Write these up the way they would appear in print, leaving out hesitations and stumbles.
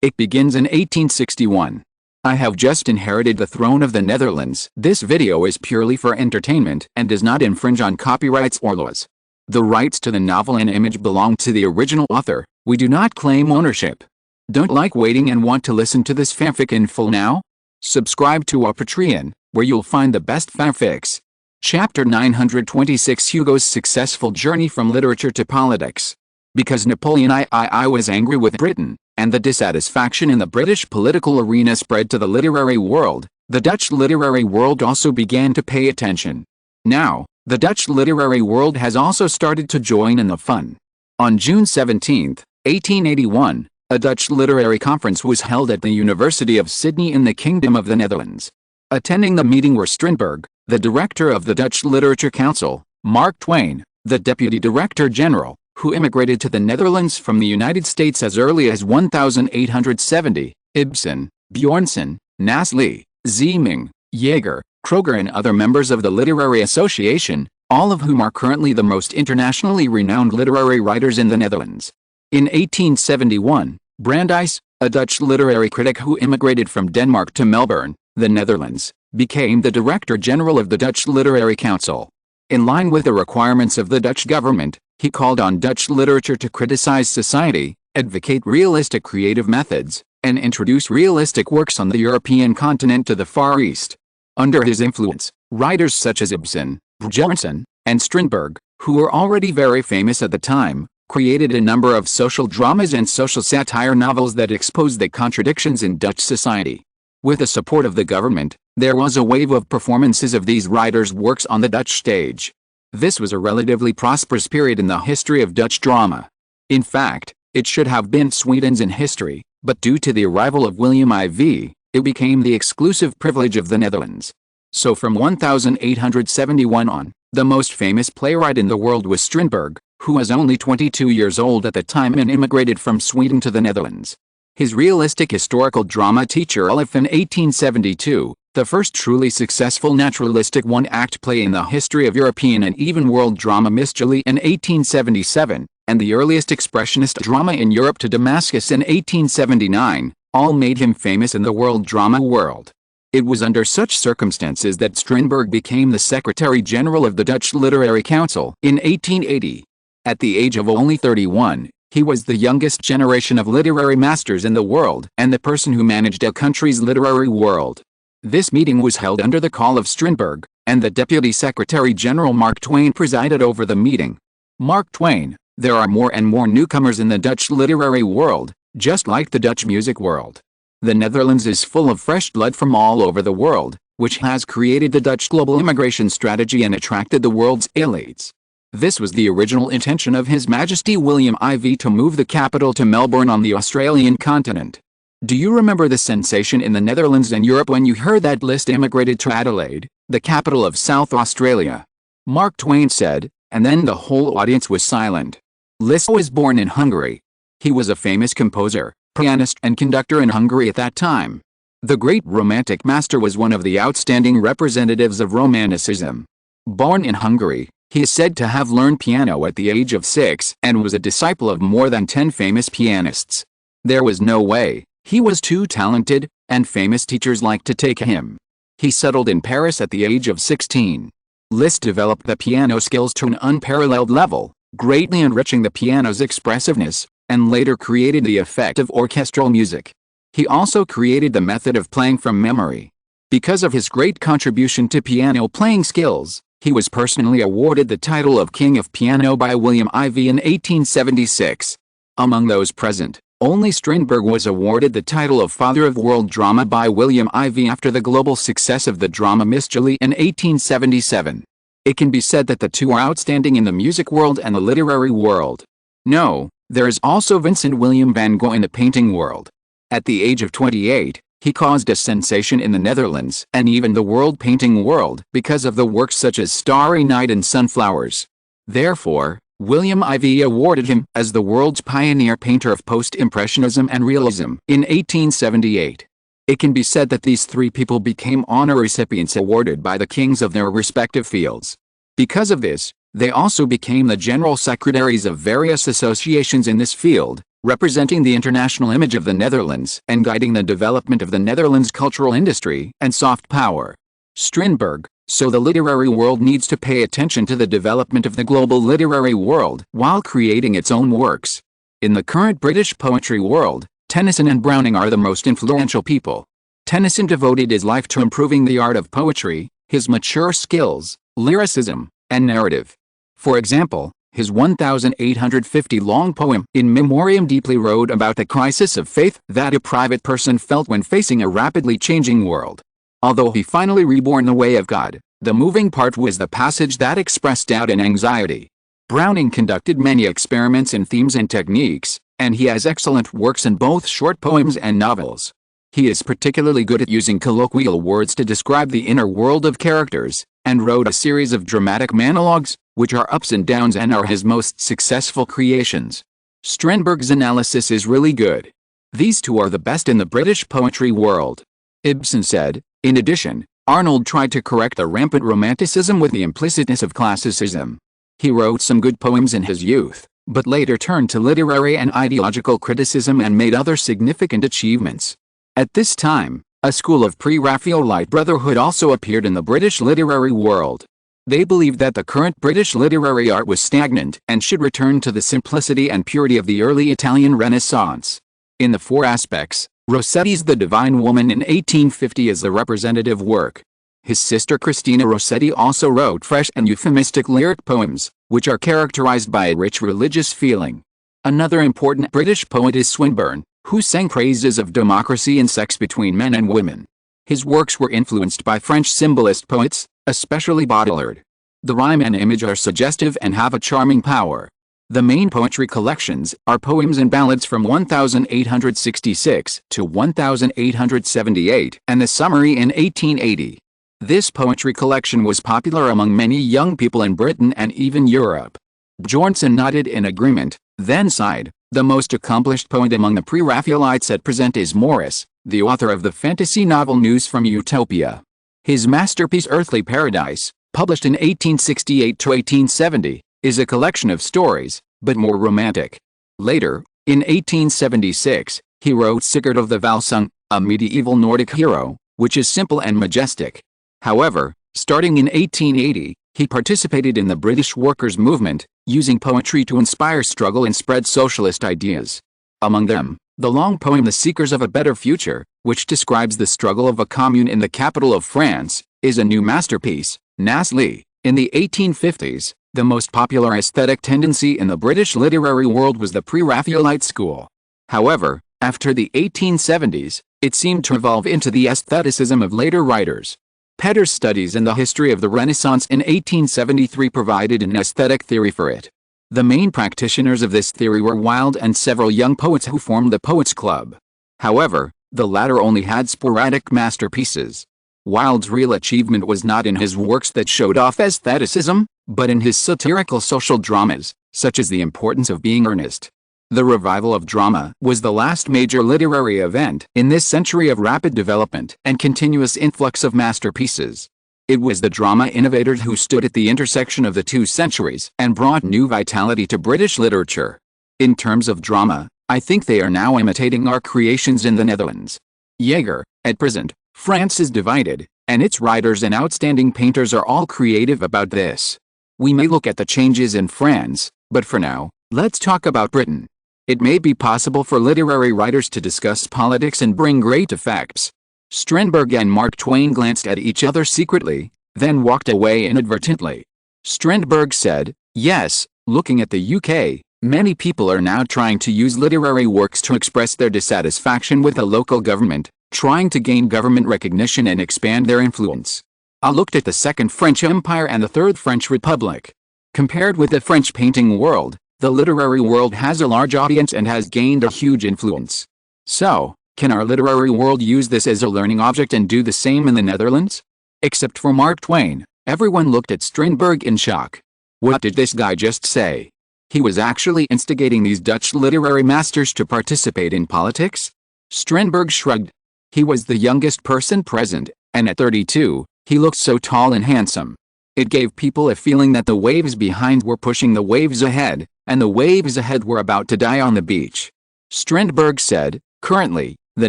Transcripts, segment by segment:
It begins in 1861. I have just inherited the throne of the Netherlands. This video is purely for entertainment and does not infringe on copyrights or laws. The rights to the novel and image belong to the original author. We do not claim ownership. Don't like waiting and want to listen to this fanfic in full now? Subscribe to our Patreon, where you'll find the best fanfics. Chapter 926: Hugo's successful journey from literature to politics. Because Napoleon I was angry with Britain, and the dissatisfaction in the British political arena spread to the literary world, the Dutch literary world also began to pay attention. Now, the Dutch literary world has also started to join in the fun. On June 17, 1881, a Dutch literary conference was held at the University of Sydney in the Kingdom of the Netherlands. Attending the meeting were Strindberg, the director of the Dutch Literature Council, Mark Twain, the deputy director general, who immigrated to the Netherlands from the United States as early as 1870, Ibsen, Bjornson, Nasli, Zeeming, Jaeger, Kroger, and other members of the Literary Association, all of whom are currently the most internationally renowned literary writers in the Netherlands. In 1871, Brandeis, a Dutch literary critic who immigrated from Denmark to Melbourne, the Netherlands, became the Director General of the Dutch Literary Council. In line with the requirements of the Dutch government, he called on Dutch literature to criticize society, advocate realistic creative methods, and introduce realistic works on the European continent to the Far East. Under his influence, writers such as Ibsen, Bjornson, and Strindberg, who were already very famous at the time, created a number of social dramas and social satire novels that exposed the contradictions in Dutch society. With the support of the government, there was a wave of performances of these writers' works on the Dutch stage. This was a relatively prosperous period in the history of Dutch drama. In fact, it should have been Sweden's in history, but due to the arrival of William IV, it became the exclusive privilege of the Netherlands. So from 1871 on, the most famous playwright in the world was Strindberg, who was only 22 years old at the time and immigrated from Sweden to the Netherlands. His realistic historical drama Teacher Olaf in 1872, the first truly successful naturalistic one-act play in the history of European and even world drama Misjali in 1877, and the earliest expressionist drama in Europe To Damascus in 1879, all made him famous in the world drama world. It was under such circumstances that Strindberg became the Secretary General of the Dutch Literary Council in 1880. At the age of only 31, he was the youngest generation of literary masters in the world and the person who managed a country's literary world. This meeting was held under the call of Strindberg, and the Deputy Secretary General Mark Twain presided over the meeting. Mark Twain: there are more and more newcomers in the Dutch literary world, just like the Dutch music world. The Netherlands is full of fresh blood from all over the world, which has created the Dutch global immigration strategy and attracted the world's elites. This was the original intention of His Majesty William IV to move the capital to Melbourne on the Australian continent. Do you remember the sensation in the Netherlands and Europe when you heard that Liszt immigrated to Adelaide, the capital of South Australia? Mark Twain said, and then the whole audience was silent. Liszt was born in Hungary. He was a famous composer, pianist and conductor in Hungary at that time. The great Romantic master was one of the outstanding representatives of Romanticism. Born in Hungary, he is said to have learned piano at the age of 6 and was a disciple of more than 10 famous pianists. There was no way. He was too talented, and famous teachers liked to take him. He settled in Paris at the age of 16. Liszt developed the piano skills to an unparalleled level, greatly enriching the piano's expressiveness, and later created the effect of orchestral music. He also created the method of playing from memory. Because of his great contribution to piano playing skills, he was personally awarded the title of King of Piano by William IV in 1876. Among those present, only Strindberg was awarded the title of Father of World Drama by William IV after the global success of the drama Misjali in 1877. It can be said that the two are outstanding in the music world and the literary world. No, there is also Vincent William van Gogh in the painting world. At the age of 28, he caused a sensation in the Netherlands and even the world painting world because of the works such as Starry Night and Sunflowers. Therefore, William IV awarded him as the world's pioneer painter of post-impressionism and realism in 1878. It can be said that these three people became honor recipients awarded by the kings of their respective fields. Because of this, they also became the general secretaries of various associations in this field, representing the international image of the Netherlands and guiding the development of the Netherlands' cultural industry and soft power. Strindberg, so the literary world needs to pay attention to the development of the global literary world while creating its own works. In the current British poetry world, Tennyson and Browning are the most influential people. Tennyson devoted his life to improving the art of poetry, his mature skills, lyricism, and narrative. For example, his 1,850-long poem In Memoriam deeply wrote about the crisis of faith that a private person felt when facing a rapidly changing world. Although he finally reborn the way of God, the moving part was the passage that expressed doubt and anxiety. Browning conducted many experiments in themes and techniques, and he has excellent works in both short poems and novels. He is particularly good at using colloquial words to describe the inner world of characters, and wrote a series of dramatic monologues, which are ups and downs and are his most successful creations. Strindberg's analysis is really good. These two are the best in the British poetry world. Ibsen said, in addition, Arnold tried to correct the rampant romanticism with the implicitness of classicism. He wrote some good poems in his youth, but later turned to literary and ideological criticism and made other significant achievements. At this time, a school of pre-Raphaelite brotherhood also appeared in the British literary world. They believed that the current British literary art was stagnant and should return to the simplicity and purity of the early Italian Renaissance. In the four aspects, Rossetti's The Divine Woman in 1850 is the representative work. His sister Christina Rossetti also wrote fresh and euphemistic lyric poems, which are characterized by a rich religious feeling. Another important British poet is Swinburne, who sang praises of democracy and sex between men and women. His works were influenced by French symbolist poets, especially Baudelaire. The rhyme and image are suggestive and have a charming power. The main poetry collections are poems and ballads from 1866 to 1878 and the summary in 1880. This poetry collection was popular among many young people in Britain and even Europe. Bjornson nodded in agreement, then sighed. The most accomplished poet among the pre-Raphaelites at present is Morris, the author of the fantasy novel News from Utopia. His masterpiece Earthly Paradise, published in 1868 to 1870, is a collection of stories, but more romantic. Later, in 1876, he wrote Sigurd of the Valsung, a medieval Nordic hero, which is simple and majestic. However, starting in 1880, he participated in the British workers' movement, using poetry to inspire struggle and spread socialist ideas. Among them, the long poem The Seekers of a Better Future, which describes the struggle of a commune in the capital of France, is a new masterpiece. Lastly, in the 1850s, the most popular aesthetic tendency in the British literary world was the pre-Raphaelite school. However, after the 1870s, it seemed to evolve into the aestheticism of later writers. Petter's studies in the history of the Renaissance in 1873 provided an aesthetic theory for it. The main practitioners of this theory were Wilde and several young poets who formed the Poets' Club. However, the latter only had sporadic masterpieces. Wilde's real achievement was not in his works that showed off aestheticism, but in his satirical social dramas, such as The Importance of Being Earnest. The revival of drama was the last major literary event in this century of rapid development and continuous influx of masterpieces. It was the drama innovators who stood at the intersection of the two centuries and brought new vitality to British literature. In terms of drama, I think they are now imitating our creations in the Netherlands. Jaeger, at present, France is divided, and its writers and outstanding painters are all creative about this. We may look at the changes in France, but for now, let's talk about Britain. It may be possible for literary writers to discuss politics and bring great effects. Strindberg and Mark Twain glanced at each other secretly, then walked away inadvertently. Strindberg said, "Yes, looking at the UK, many people are now trying to use literary works to express their dissatisfaction with the local government, trying to gain government recognition and expand their influence." I looked at the Second French Empire and the Third French Republic. Compared with the French painting world, the literary world has a large audience and has gained a huge influence. So, can our literary world use this as a learning object and do the same in the Netherlands? Except for Mark Twain, everyone looked at Strindberg in shock. What did this guy just say? He was actually instigating these Dutch literary masters to participate in politics? Strindberg shrugged. He was the youngest person present, and at 32, he looked so tall and handsome. It gave people a feeling that the waves behind were pushing the waves ahead, and the waves ahead were about to die on the beach. Strindberg said, "Currently, the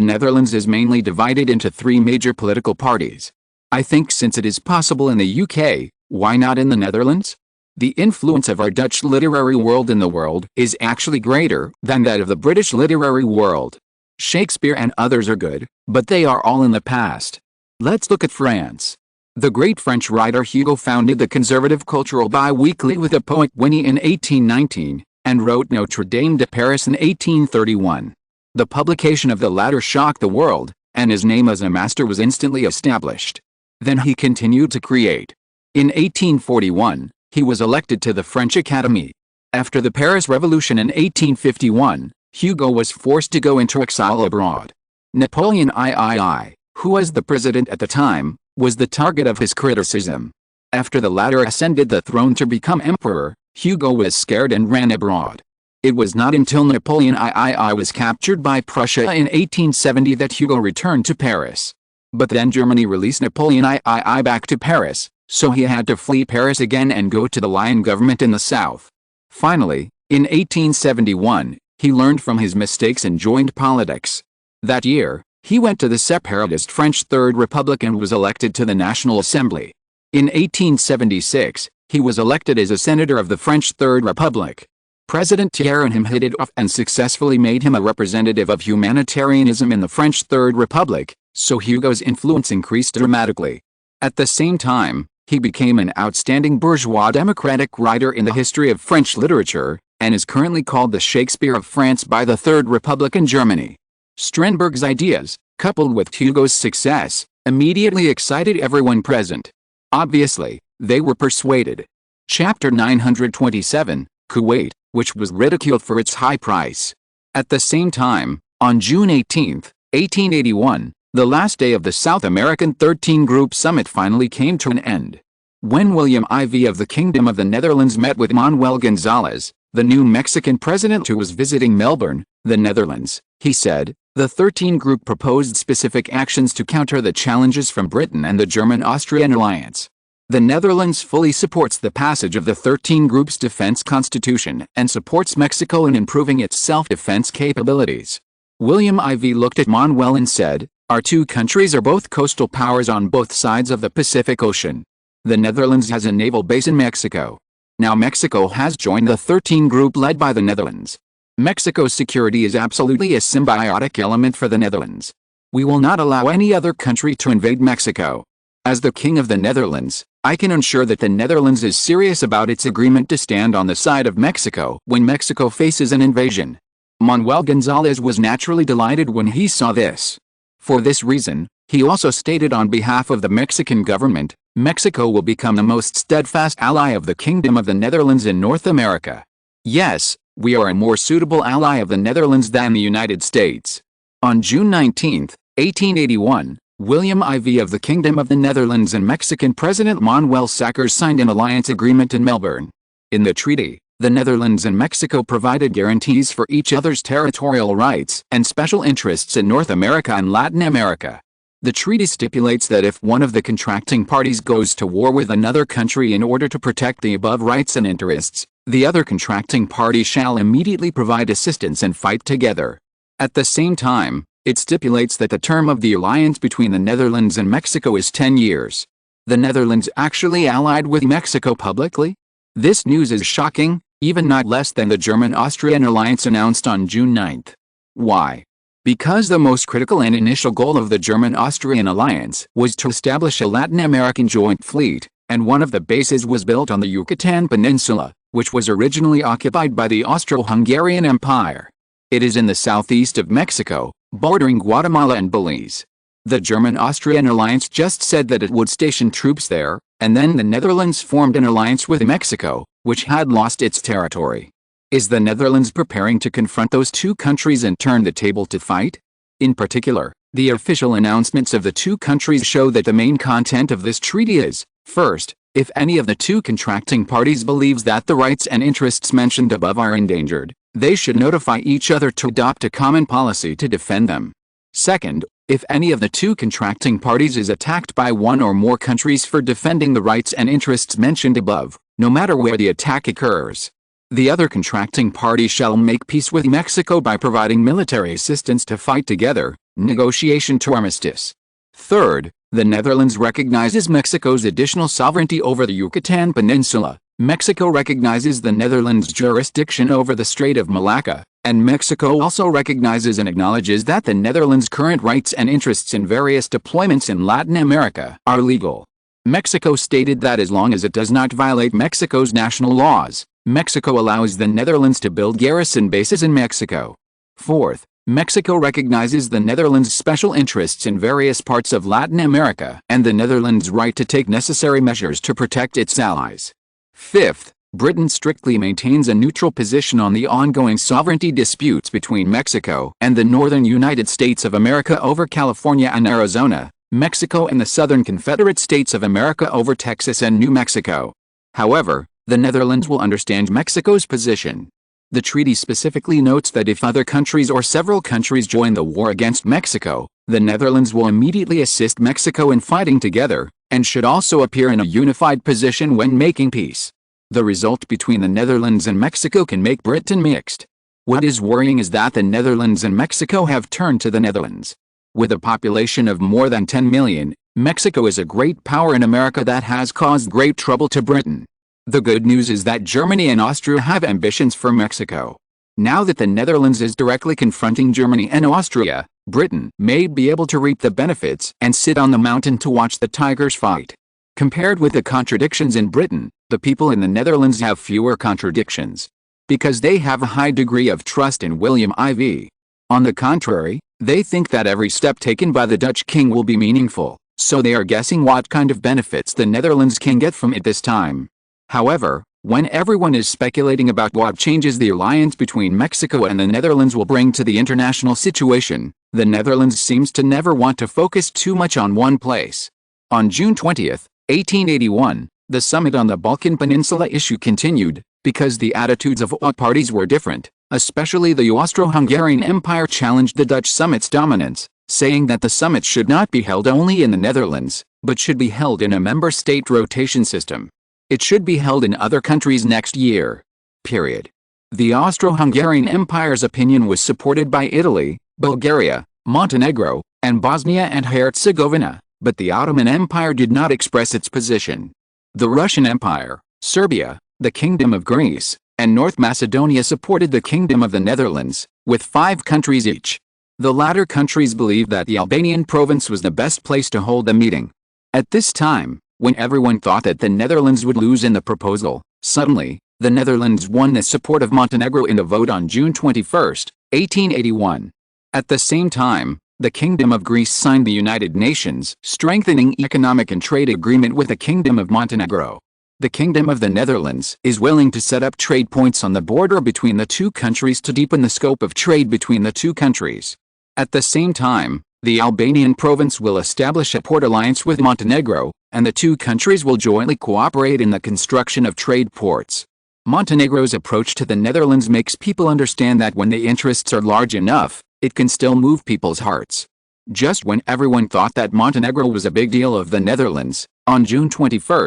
Netherlands is mainly divided into three major political parties. I think since it is possible in the UK, why not in the Netherlands? The influence of our Dutch literary world in the world is actually greater than that of the British literary world. Shakespeare and others are good, but they are all in the past. Let's look at France. The great French writer Hugo founded the conservative cultural bi-weekly with the poet Winnie in 1819, and wrote Notre Dame de Paris in 1831. The publication of the latter shocked the world, and his name as a master was instantly established. Then he continued to create. In 1841, he was elected to the French Academy. After the Paris Revolution in 1851, Hugo was forced to go into exile abroad. Napoleon III, who was the president at the time, was the target of his criticism. After the latter ascended the throne to become emperor, Hugo was scared and ran abroad. It was not until Napoleon III was captured by Prussia in 1870 that Hugo returned to Paris. But then Germany released Napoleon III back to Paris, so he had to flee Paris again and go to the Lion government in the south. Finally, in 1871, he learned from his mistakes and joined politics. That year, he went to the separatist French Third Republic and was elected to the National Assembly. In 1876, he was elected as a senator of the French Third Republic. President Tyrant hit it off and successfully made him a representative of humanitarianism in the French Third Republic, so Hugo's influence increased dramatically. At the same time, he became an outstanding bourgeois democratic writer in the history of French literature, and is currently called the Shakespeare of France by the Third Republic in Germany. Strindberg's ideas, coupled with Hugo's success, immediately excited everyone present. Obviously, they were persuaded. Chapter 927, Kuwait, which was ridiculed for its high price. At the same time, on June 18, 1881, the last day of the South American 13 Group Summit finally came to an end. When William IV of the Kingdom of the Netherlands met with Manuel Gonzalez, the new Mexican president who was visiting Melbourne, the Netherlands, he said, the 13 Group proposed specific actions to counter the challenges from Britain and the German-Austrian alliance. The Netherlands fully supports the passage of the 13 Group's defense constitution and supports Mexico in improving its self-defense capabilities. William IV looked at Manuel and said, "Our two countries are both coastal powers on both sides of the Pacific Ocean. The Netherlands has a naval base in Mexico. Now Mexico has joined the 13 Group led by the Netherlands. Mexico's security is absolutely a symbiotic element for the Netherlands. We will not allow any other country to invade Mexico. As the King of the Netherlands, I can ensure that the Netherlands is serious about its agreement to stand on the side of Mexico when Mexico faces an invasion." Manuel Gonzalez was naturally delighted when he saw this. For this reason, he also stated on behalf of the Mexican government, Mexico will become the most steadfast ally of the Kingdom of the Netherlands in North America. Yes, we are a more suitable ally of the Netherlands than the United States. On June 19, 1881, William IV of the Kingdom of the Netherlands and Mexican President Manuel Sackers signed an alliance agreement in Melbourne. In the treaty, the Netherlands and Mexico provided guarantees for each other's territorial rights and special interests in North America and Latin America. The treaty stipulates that if one of the contracting parties goes to war with another country in order to protect the above rights and interests, the other contracting party shall immediately provide assistance and fight together. At the same time, it stipulates that the term of the alliance between the Netherlands and Mexico is 10 years. The Netherlands actually allied with Mexico publicly? This news is shocking, even not less than the German-Austrian alliance announced on June 9. Why? Because the most critical and initial goal of the German-Austrian alliance was to establish a Latin American joint fleet, and one of the bases was built on the Yucatan Peninsula, which was originally occupied by the Austro-Hungarian Empire. It is in the southeast of Mexico, bordering Guatemala and Belize. The German-Austrian alliance just said that it would station troops there, and then the Netherlands formed an alliance with Mexico, which had lost its territory. Is the Netherlands preparing to confront those two countries and turn the table to fight? In particular, the official announcements of the two countries show that the main content of this treaty is, first, if any of the two contracting parties believes that the rights and interests mentioned above are endangered, they should notify each other to adopt a common policy to defend them. Second, if any of the two contracting parties is attacked by one or more countries for defending the rights and interests mentioned above, no matter where the attack occurs, The other contracting party shall make peace with Mexico by providing military assistance to fight together, negotiation to armistice. Third, the Netherlands recognizes Mexico's additional sovereignty over the Yucatan Peninsula. Mexico recognizes the Netherlands' jurisdiction over the Strait of Malacca, and Mexico also recognizes and acknowledges that the Netherlands' current rights and interests in various deployments in Latin America are legal. Mexico stated that as long as it does not violate Mexico's national laws, Mexico allows the Netherlands to build garrison bases in Mexico. Fourth, Mexico recognizes the Netherlands' special interests in various parts of Latin America and the Netherlands' right to take necessary measures to protect its allies. Fifth, Britain strictly maintains a neutral position on the ongoing sovereignty disputes between Mexico and the northern United States of America over California and Arizona, Mexico and the southern Confederate States of America over Texas and New Mexico. However, the Netherlands will understand Mexico's position. The treaty specifically notes that if other countries or several countries join the war against Mexico, the Netherlands will immediately assist Mexico in fighting together, and should also appear in a unified position when making peace. The result between the Netherlands and Mexico can make Britain mixed. What is worrying is that the Netherlands and Mexico have turned to the Netherlands. With a population of more than 10 million, Mexico is a great power in America that has caused great trouble to Britain. The good news is that Germany and Austria have ambitions for Mexico. Now that the Netherlands is directly confronting Germany and Austria, Britain may be able to reap the benefits and sit on the mountain to watch the tigers fight. Compared with the contradictions in Britain, the people in the Netherlands have fewer contradictions, because they have a high degree of trust in William IV. On the contrary, they think that every step taken by the Dutch king will be meaningful, so they are guessing what kind of benefits the Netherlands can get from it this time. However, when everyone is speculating about what changes the alliance between Mexico and the Netherlands will bring to the international situation, the Netherlands seems to never want to focus too much on one place. On June 20, 1881, the summit on the Balkan Peninsula issue continued, because the attitudes of all parties were different. Especially the Austro-Hungarian Empire challenged the Dutch summit's dominance, saying that the summit should not be held only in the Netherlands, but should be held in a member state rotation system. It should be held in other countries next year. Period. The Austro-Hungarian Empire's opinion was supported by Italy, Bulgaria, Montenegro, and Bosnia and Herzegovina, but the Ottoman Empire did not express its position. The Russian Empire, Serbia, the Kingdom of Greece, and North Macedonia supported the Kingdom of the Netherlands, with 5 countries each. The latter countries believed that the Albanian province was the best place to hold the meeting. At this time, when everyone thought that the Netherlands would lose in the proposal, suddenly, the Netherlands won the support of Montenegro in a vote on June 21, 1881. At the same time, the Kingdom of Greece signed the United Nations Strengthening Economic and Trade Agreement with the Kingdom of Montenegro. The Kingdom of the Netherlands is willing to set up trade points on the border between the two countries to deepen the scope of trade between the two countries. At the same time, the Albanian province will establish a port alliance with Montenegro, and the two countries will jointly cooperate in the construction of trade ports. Montenegro's approach to the Netherlands makes people understand that when the interests are large enough, it can still move people's hearts. Just when everyone thought that Montenegro was a big deal of the Netherlands, on June 21,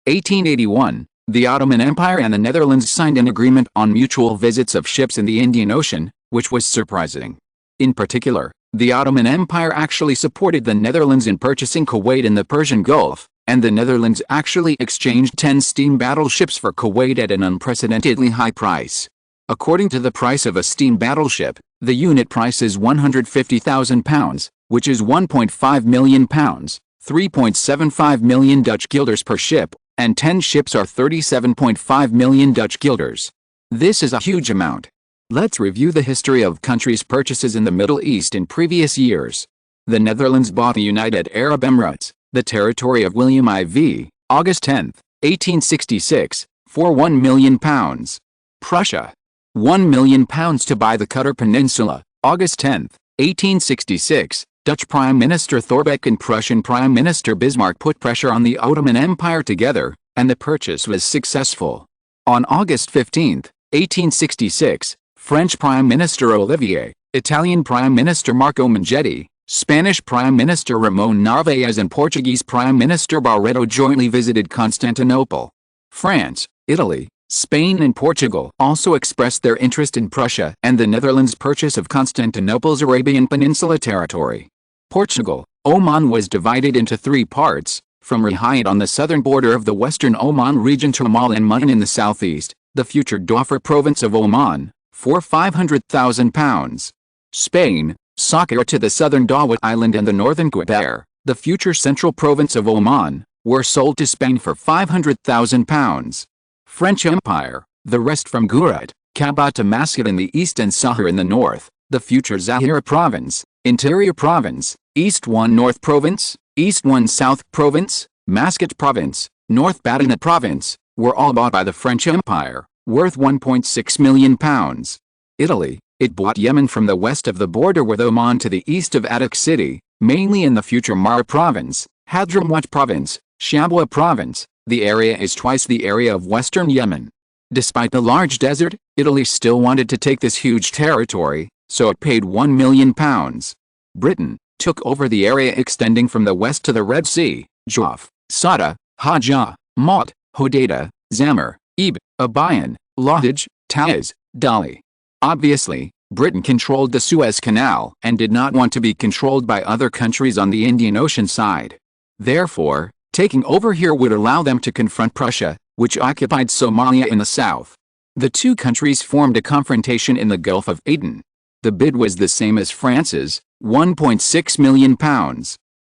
1881, the Ottoman Empire and the Netherlands signed an agreement on mutual visits of ships in the Indian Ocean, which was surprising. In particular, the Ottoman Empire actually supported the Netherlands in purchasing Kuwait in the Persian Gulf, and the Netherlands actually exchanged 10 steam battleships for Kuwait at an unprecedentedly high price. According to the price of a steam battleship, the unit price is £150,000, which is £1.5 million, 3.75 million Dutch guilders per ship, and 10 ships are 37.5 million Dutch guilders. This is a huge amount. Let's review the history of countries' purchases in the Middle East in previous years. The Netherlands bought the United Arab Emirates, the territory of William IV, August 10, 1866, for £1 million. Prussia, £1 million to buy the Qatar Peninsula, August 10, 1866. Dutch Prime Minister Thorbecke and Prussian Prime Minister Bismarck put pressure on the Ottoman Empire together, and the purchase was successful. On August 15, 1866, French Prime Minister Olivier, Italian Prime Minister Marco Manghetti, Spanish Prime Minister Ramon Narvaez and Portuguese Prime Minister Barreto jointly visited Constantinople. France, Italy, Spain and Portugal also expressed their interest in Prussia and the Netherlands' purchase of Constantinople's Arabian Peninsula territory. Portugal, Oman was divided into three parts, from Riyadh on the southern border of the western Oman region to Amal and Mu'in in the southeast, the future Dhofar province of Oman, for £500,000. Spain, Sakar to the southern Dawit Island and the northern Qubair, the future central province of Oman, were sold to Spain for £500,000. French Empire, the rest from Gurat, Kaaba to Maskat in the east and Sahar in the north, the future Zahira province, Interior province, East 1 North province, East 1 South province, Maskat province, North Batna province, were all bought by the French Empire, worth £1.6 million. Italy, it bought Yemen from the west of the border with Oman to the east of Attic City, mainly in the future Mara province, Hadramawt province, Shabwa province. The area is twice the area of western Yemen. Despite the large desert, Italy still wanted to take this huge territory, so it paid £1 million. Britain took over the area extending from the west to the Red Sea, Jaf, Sada, Hajjah, Maut, Hodeidah, Zamar, Ib, Abayan, Lahij, Taiz, Dali. Obviously, Britain controlled the Suez Canal and did not want to be controlled by other countries on the Indian Ocean side. Therefore, taking over here would allow them to confront Prussia, which occupied Somalia in the south. The two countries formed a confrontation in the Gulf of Aden. The bid was the same as France's, £1.6 million.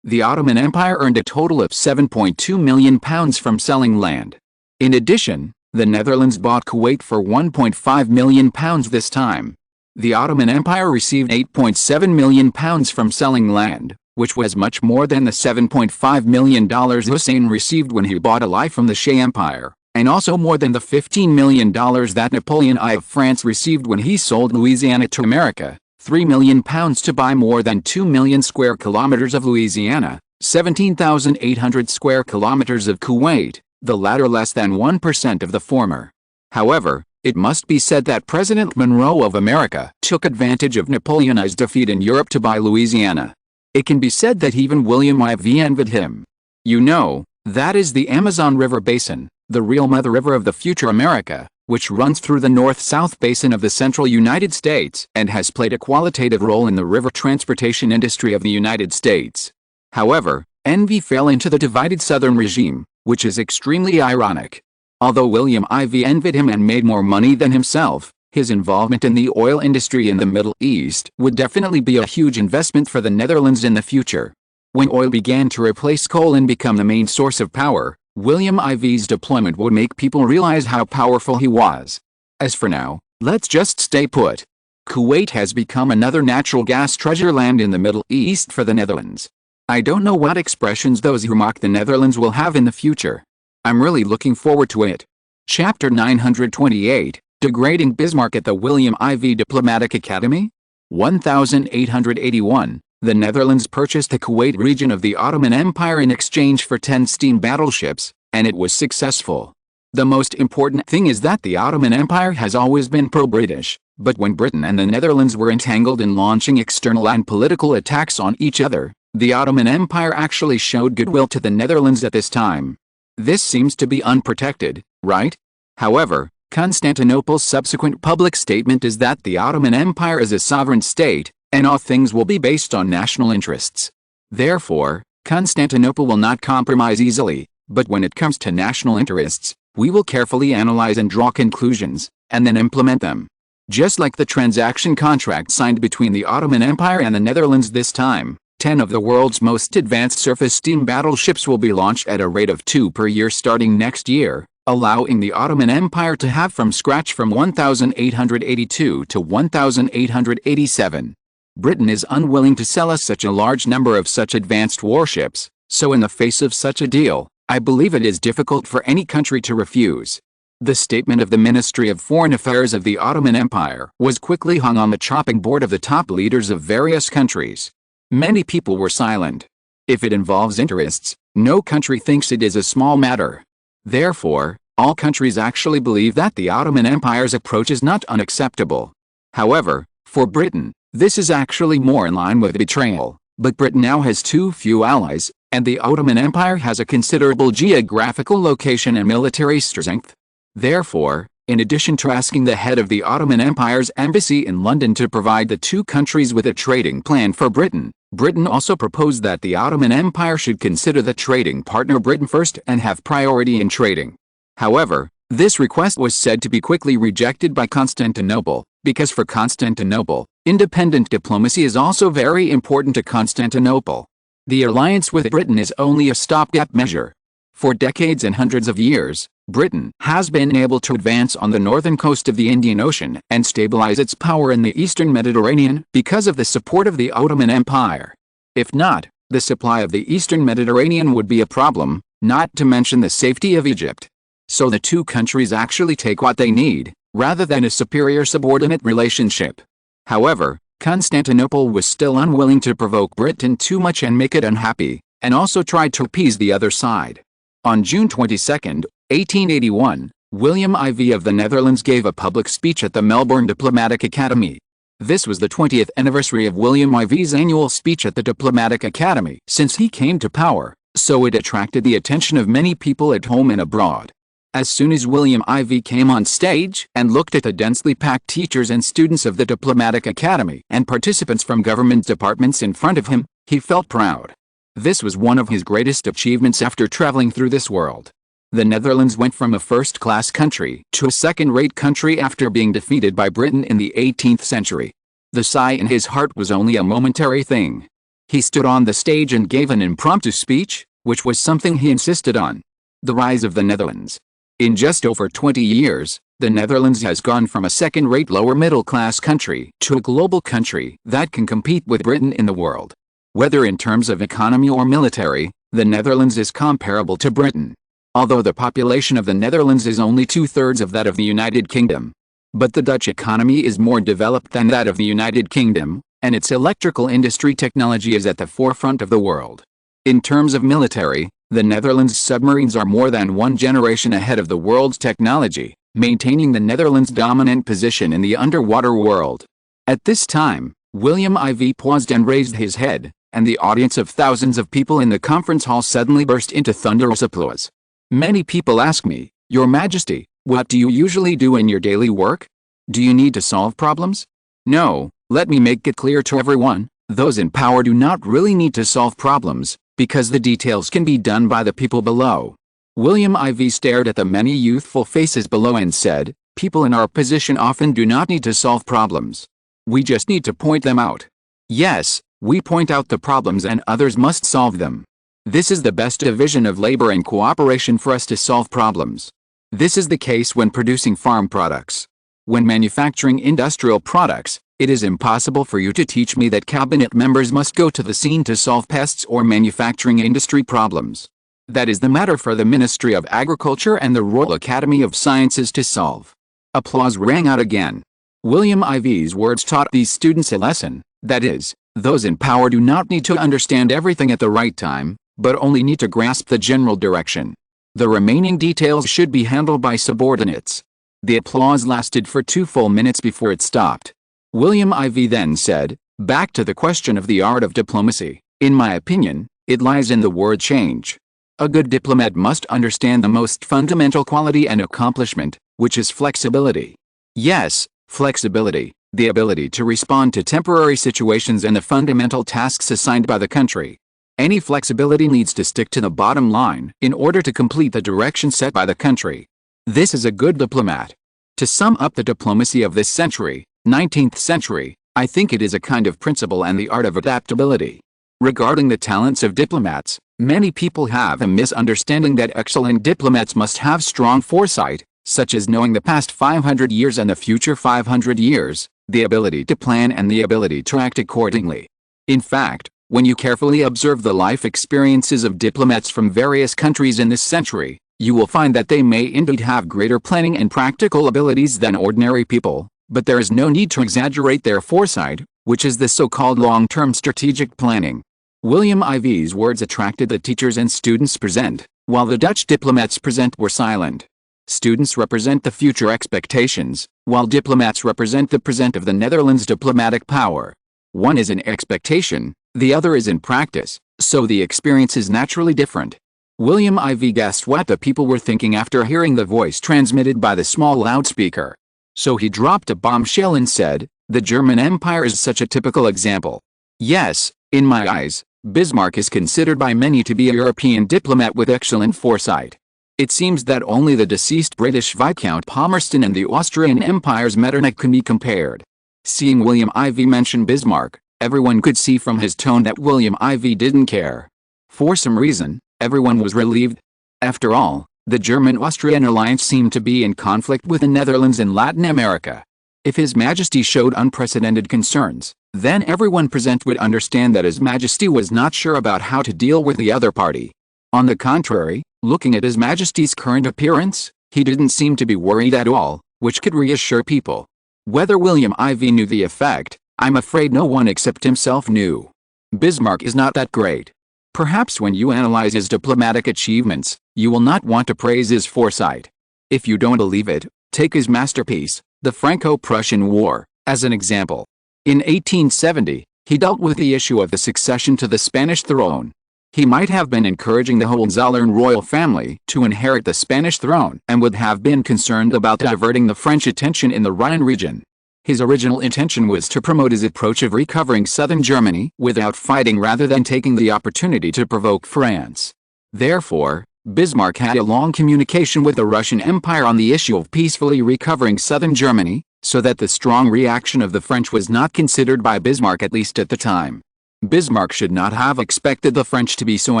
The Ottoman Empire earned a total of £7.2 million from selling land. In addition, the Netherlands bought Kuwait for £1.5 million this time. The Ottoman Empire received £8.7 million from selling land, which was much more than the $7.5 million Hussein received when he bought Alai from the Shah Empire, and also more than the $15 million that Napoleon I of France received when he sold Louisiana to America, $3 million to buy more than 2 million square kilometers of Louisiana, 17,800 square kilometers of Kuwait, the latter less than 1% of the former. However, it must be said that President Monroe of America took advantage of Napoleon I's defeat in Europe to buy Louisiana. It can be said that even William IV envied him. You know, that is the Amazon River Basin, the real mother river of the future America, which runs through the north-south basin of the central United States and has played a qualitative role in the river transportation industry of the United States. However, envy fell into the divided southern regime, which is extremely ironic. Although William IV envied him and made more money than himself, his involvement in the oil industry in the Middle East would definitely be a huge investment for the Netherlands in the future. When oil began to replace coal and become the main source of power, William IV's deployment would make people realize how powerful he was. As for now, let's just stay put. Kuwait has become another natural gas treasure land in the Middle East for the Netherlands. I don't know what expressions those who mock the Netherlands will have in the future. I'm really looking forward to it. Chapter 928. Degrading Bismarck at the William IV Diplomatic Academy? 1881, the Netherlands purchased the Kuwait region of the Ottoman Empire in exchange for 10 steam battleships, and it was successful. The most important thing is that the Ottoman Empire has always been pro-British, but when Britain and the Netherlands were entangled in launching external and political attacks on each other, the Ottoman Empire actually showed goodwill to the Netherlands at this time. This seems to be unprotected, right? However, Constantinople's subsequent public statement is that the Ottoman Empire is a sovereign state, and all things will be based on national interests. Therefore, Constantinople will not compromise easily, but when it comes to national interests, we will carefully analyze and draw conclusions, and then implement them. Just like the transaction contract signed between the Ottoman Empire and the Netherlands this time, 10 of the world's most advanced surface steam battleships will be launched at a rate of 2 per year starting next year, allowing the Ottoman Empire to have from scratch from 1882 to 1887. Britain is unwilling to sell us such a large number of such advanced warships, so in the face of such a deal, I believe it is difficult for any country to refuse. The statement of the Ministry of Foreign Affairs of the Ottoman Empire was quickly hung on the chopping board of the top leaders of various countries. Many people were silent. If it involves interests, no country thinks it is a small matter. Therefore, all countries actually believe that the Ottoman Empire's approach is not unacceptable. However, for Britain, this is actually more in line with betrayal, but Britain now has too few allies, and the Ottoman Empire has a considerable geographical location and military strength. Therefore, in addition to asking the head of the Ottoman Empire's embassy in London to provide the two countries with a trading plan for Britain, Britain also proposed that the Ottoman Empire should consider the trading partner Britain first and have priority in trading. However, this request was said to be quickly rejected by Constantinople, because for Constantinople, independent diplomacy is also very important to Constantinople. The alliance with Britain is only a stopgap measure. For decades and hundreds of years, Britain has been able to advance on the northern coast of the Indian Ocean and stabilize its power in the eastern Mediterranean because of the support of the Ottoman Empire. If not, the supply of the eastern Mediterranean would be a problem, not to mention the safety of Egypt. So the two countries actually take what they need, rather than a superior subordinate relationship. However, Constantinople was still unwilling to provoke Britain too much and make it unhappy, and also tried to appease the other side. On June 22, 1881, William IV of the Netherlands gave a public speech at the Melbourne Diplomatic Academy. This was the 20th anniversary of William IV's annual speech at the Diplomatic Academy since he came to power, so it attracted the attention of many people at home and abroad. As soon as William IV came on stage and looked at the densely packed teachers and students of the Diplomatic Academy and participants from government departments in front of him, he felt proud. This was one of his greatest achievements after traveling through this world. The Netherlands went from a first-class country to a second-rate country after being defeated by Britain in the 18th century. The sigh in his heart was only a momentary thing. He stood on the stage and gave an impromptu speech, which was something he insisted on. The rise of the Netherlands. In just over 20 years, the Netherlands has gone from a second-rate lower-middle-class country to a global country that can compete with Britain in the world. Whether in terms of economy or military, the Netherlands is comparable to Britain. Although the population of the Netherlands is only 2/3 of that of the United Kingdom. But the Dutch economy is more developed than that of the United Kingdom, and its electrical industry technology is at the forefront of the world. In terms of military, the Netherlands' submarines are more than one generation ahead of the world's technology, maintaining the Netherlands' dominant position in the underwater world. At this time, William IV paused and raised his head, and the audience of thousands of people in the conference hall suddenly burst into thunderous applause. Many people ask me, "Your Majesty, what do you usually do in your daily work? Do you need to solve problems?" No, let me make it clear to everyone, those in power do not really need to solve problems, because the details can be done by the people below. William IV stared at the many youthful faces below and said, "People in our position often do not need to solve problems. We just need to point them out. Yes, we point out the problems and others must solve them. This is the best division of labor and cooperation for us to solve problems. This is the case when producing farm products. When manufacturing industrial products, it is impossible for you to teach me that cabinet members must go to the scene to solve pests or manufacturing industry problems. That is the matter for the Ministry of Agriculture and the Royal Academy of Sciences to solve." Applause rang out again. William IV's words taught these students a lesson, that is, those in power do not need to understand everything at the right time, but only need to grasp the general direction. The remaining details should be handled by subordinates. The applause lasted for 2 full minutes before it stopped. William IV then said, "Back to the question of the art of diplomacy. In my opinion, it lies in the word change. A good diplomat must understand the most fundamental quality and accomplishment, which is flexibility. Yes, flexibility, the ability to respond to temporary situations and the fundamental tasks assigned by the country. Any flexibility needs to stick to the bottom line in order to complete the direction set by the country. This is a good diplomat. To sum up the diplomacy of this century, 19th century, I think it is a kind of principle and the art of adaptability. Regarding the talents of diplomats, many people have a misunderstanding that excellent diplomats must have strong foresight, such as knowing the past 500 years and the future 500 years, the ability to plan and the ability to act accordingly. In fact, when you carefully observe the life experiences of diplomats from various countries in this century, you will find that they may indeed have greater planning and practical abilities than ordinary people, but there is no need to exaggerate their foresight, which is the so-called long-term strategic planning. William IV's words attracted the teachers and students present, while the Dutch diplomats present were silent. Students represent the future expectations, while diplomats represent the present of the Netherlands' diplomatic power. One is in expectation, the other is in practice, so the experience is naturally different. William IV guessed what the people were thinking after hearing the voice transmitted by the small loudspeaker. So he dropped a bombshell and said, "The German Empire is such a typical example. Yes, in my eyes, Bismarck is considered by many to be a European diplomat with excellent foresight. It seems that only the deceased British Viscount Palmerston and the Austrian Empire's Metternich can be compared." Seeing William IV mention Bismarck, everyone could see from his tone that William IV didn't care. For some reason, everyone was relieved. After all, the German-Austrian alliance seemed to be in conflict with the Netherlands and Latin America. If His Majesty showed unprecedented concerns, then everyone present would understand that His Majesty was not sure about how to deal with the other party. On the contrary, looking at His Majesty's current appearance, he didn't seem to be worried at all, which could reassure people. Whether William IV knew the effect, I'm afraid no one except himself knew. Bismarck is not that great. Perhaps when you analyze his diplomatic achievements, you will not want to praise his foresight. If you don't believe it, take his masterpiece, the Franco-Prussian War, as an example. In 1870, he dealt with the issue of the succession to the Spanish throne. He might have been encouraging the Hohenzollern royal family to inherit the Spanish throne and would have been concerned about diverting the French attention in the Rhine region. His original intention was to promote his approach of recovering southern Germany without fighting rather than taking the opportunity to provoke France. Therefore, Bismarck had a long communication with the Russian Empire on the issue of peacefully recovering southern Germany, so that the strong reaction of the French was not considered by Bismarck, at least at the time. Bismarck should not have expected the French to be so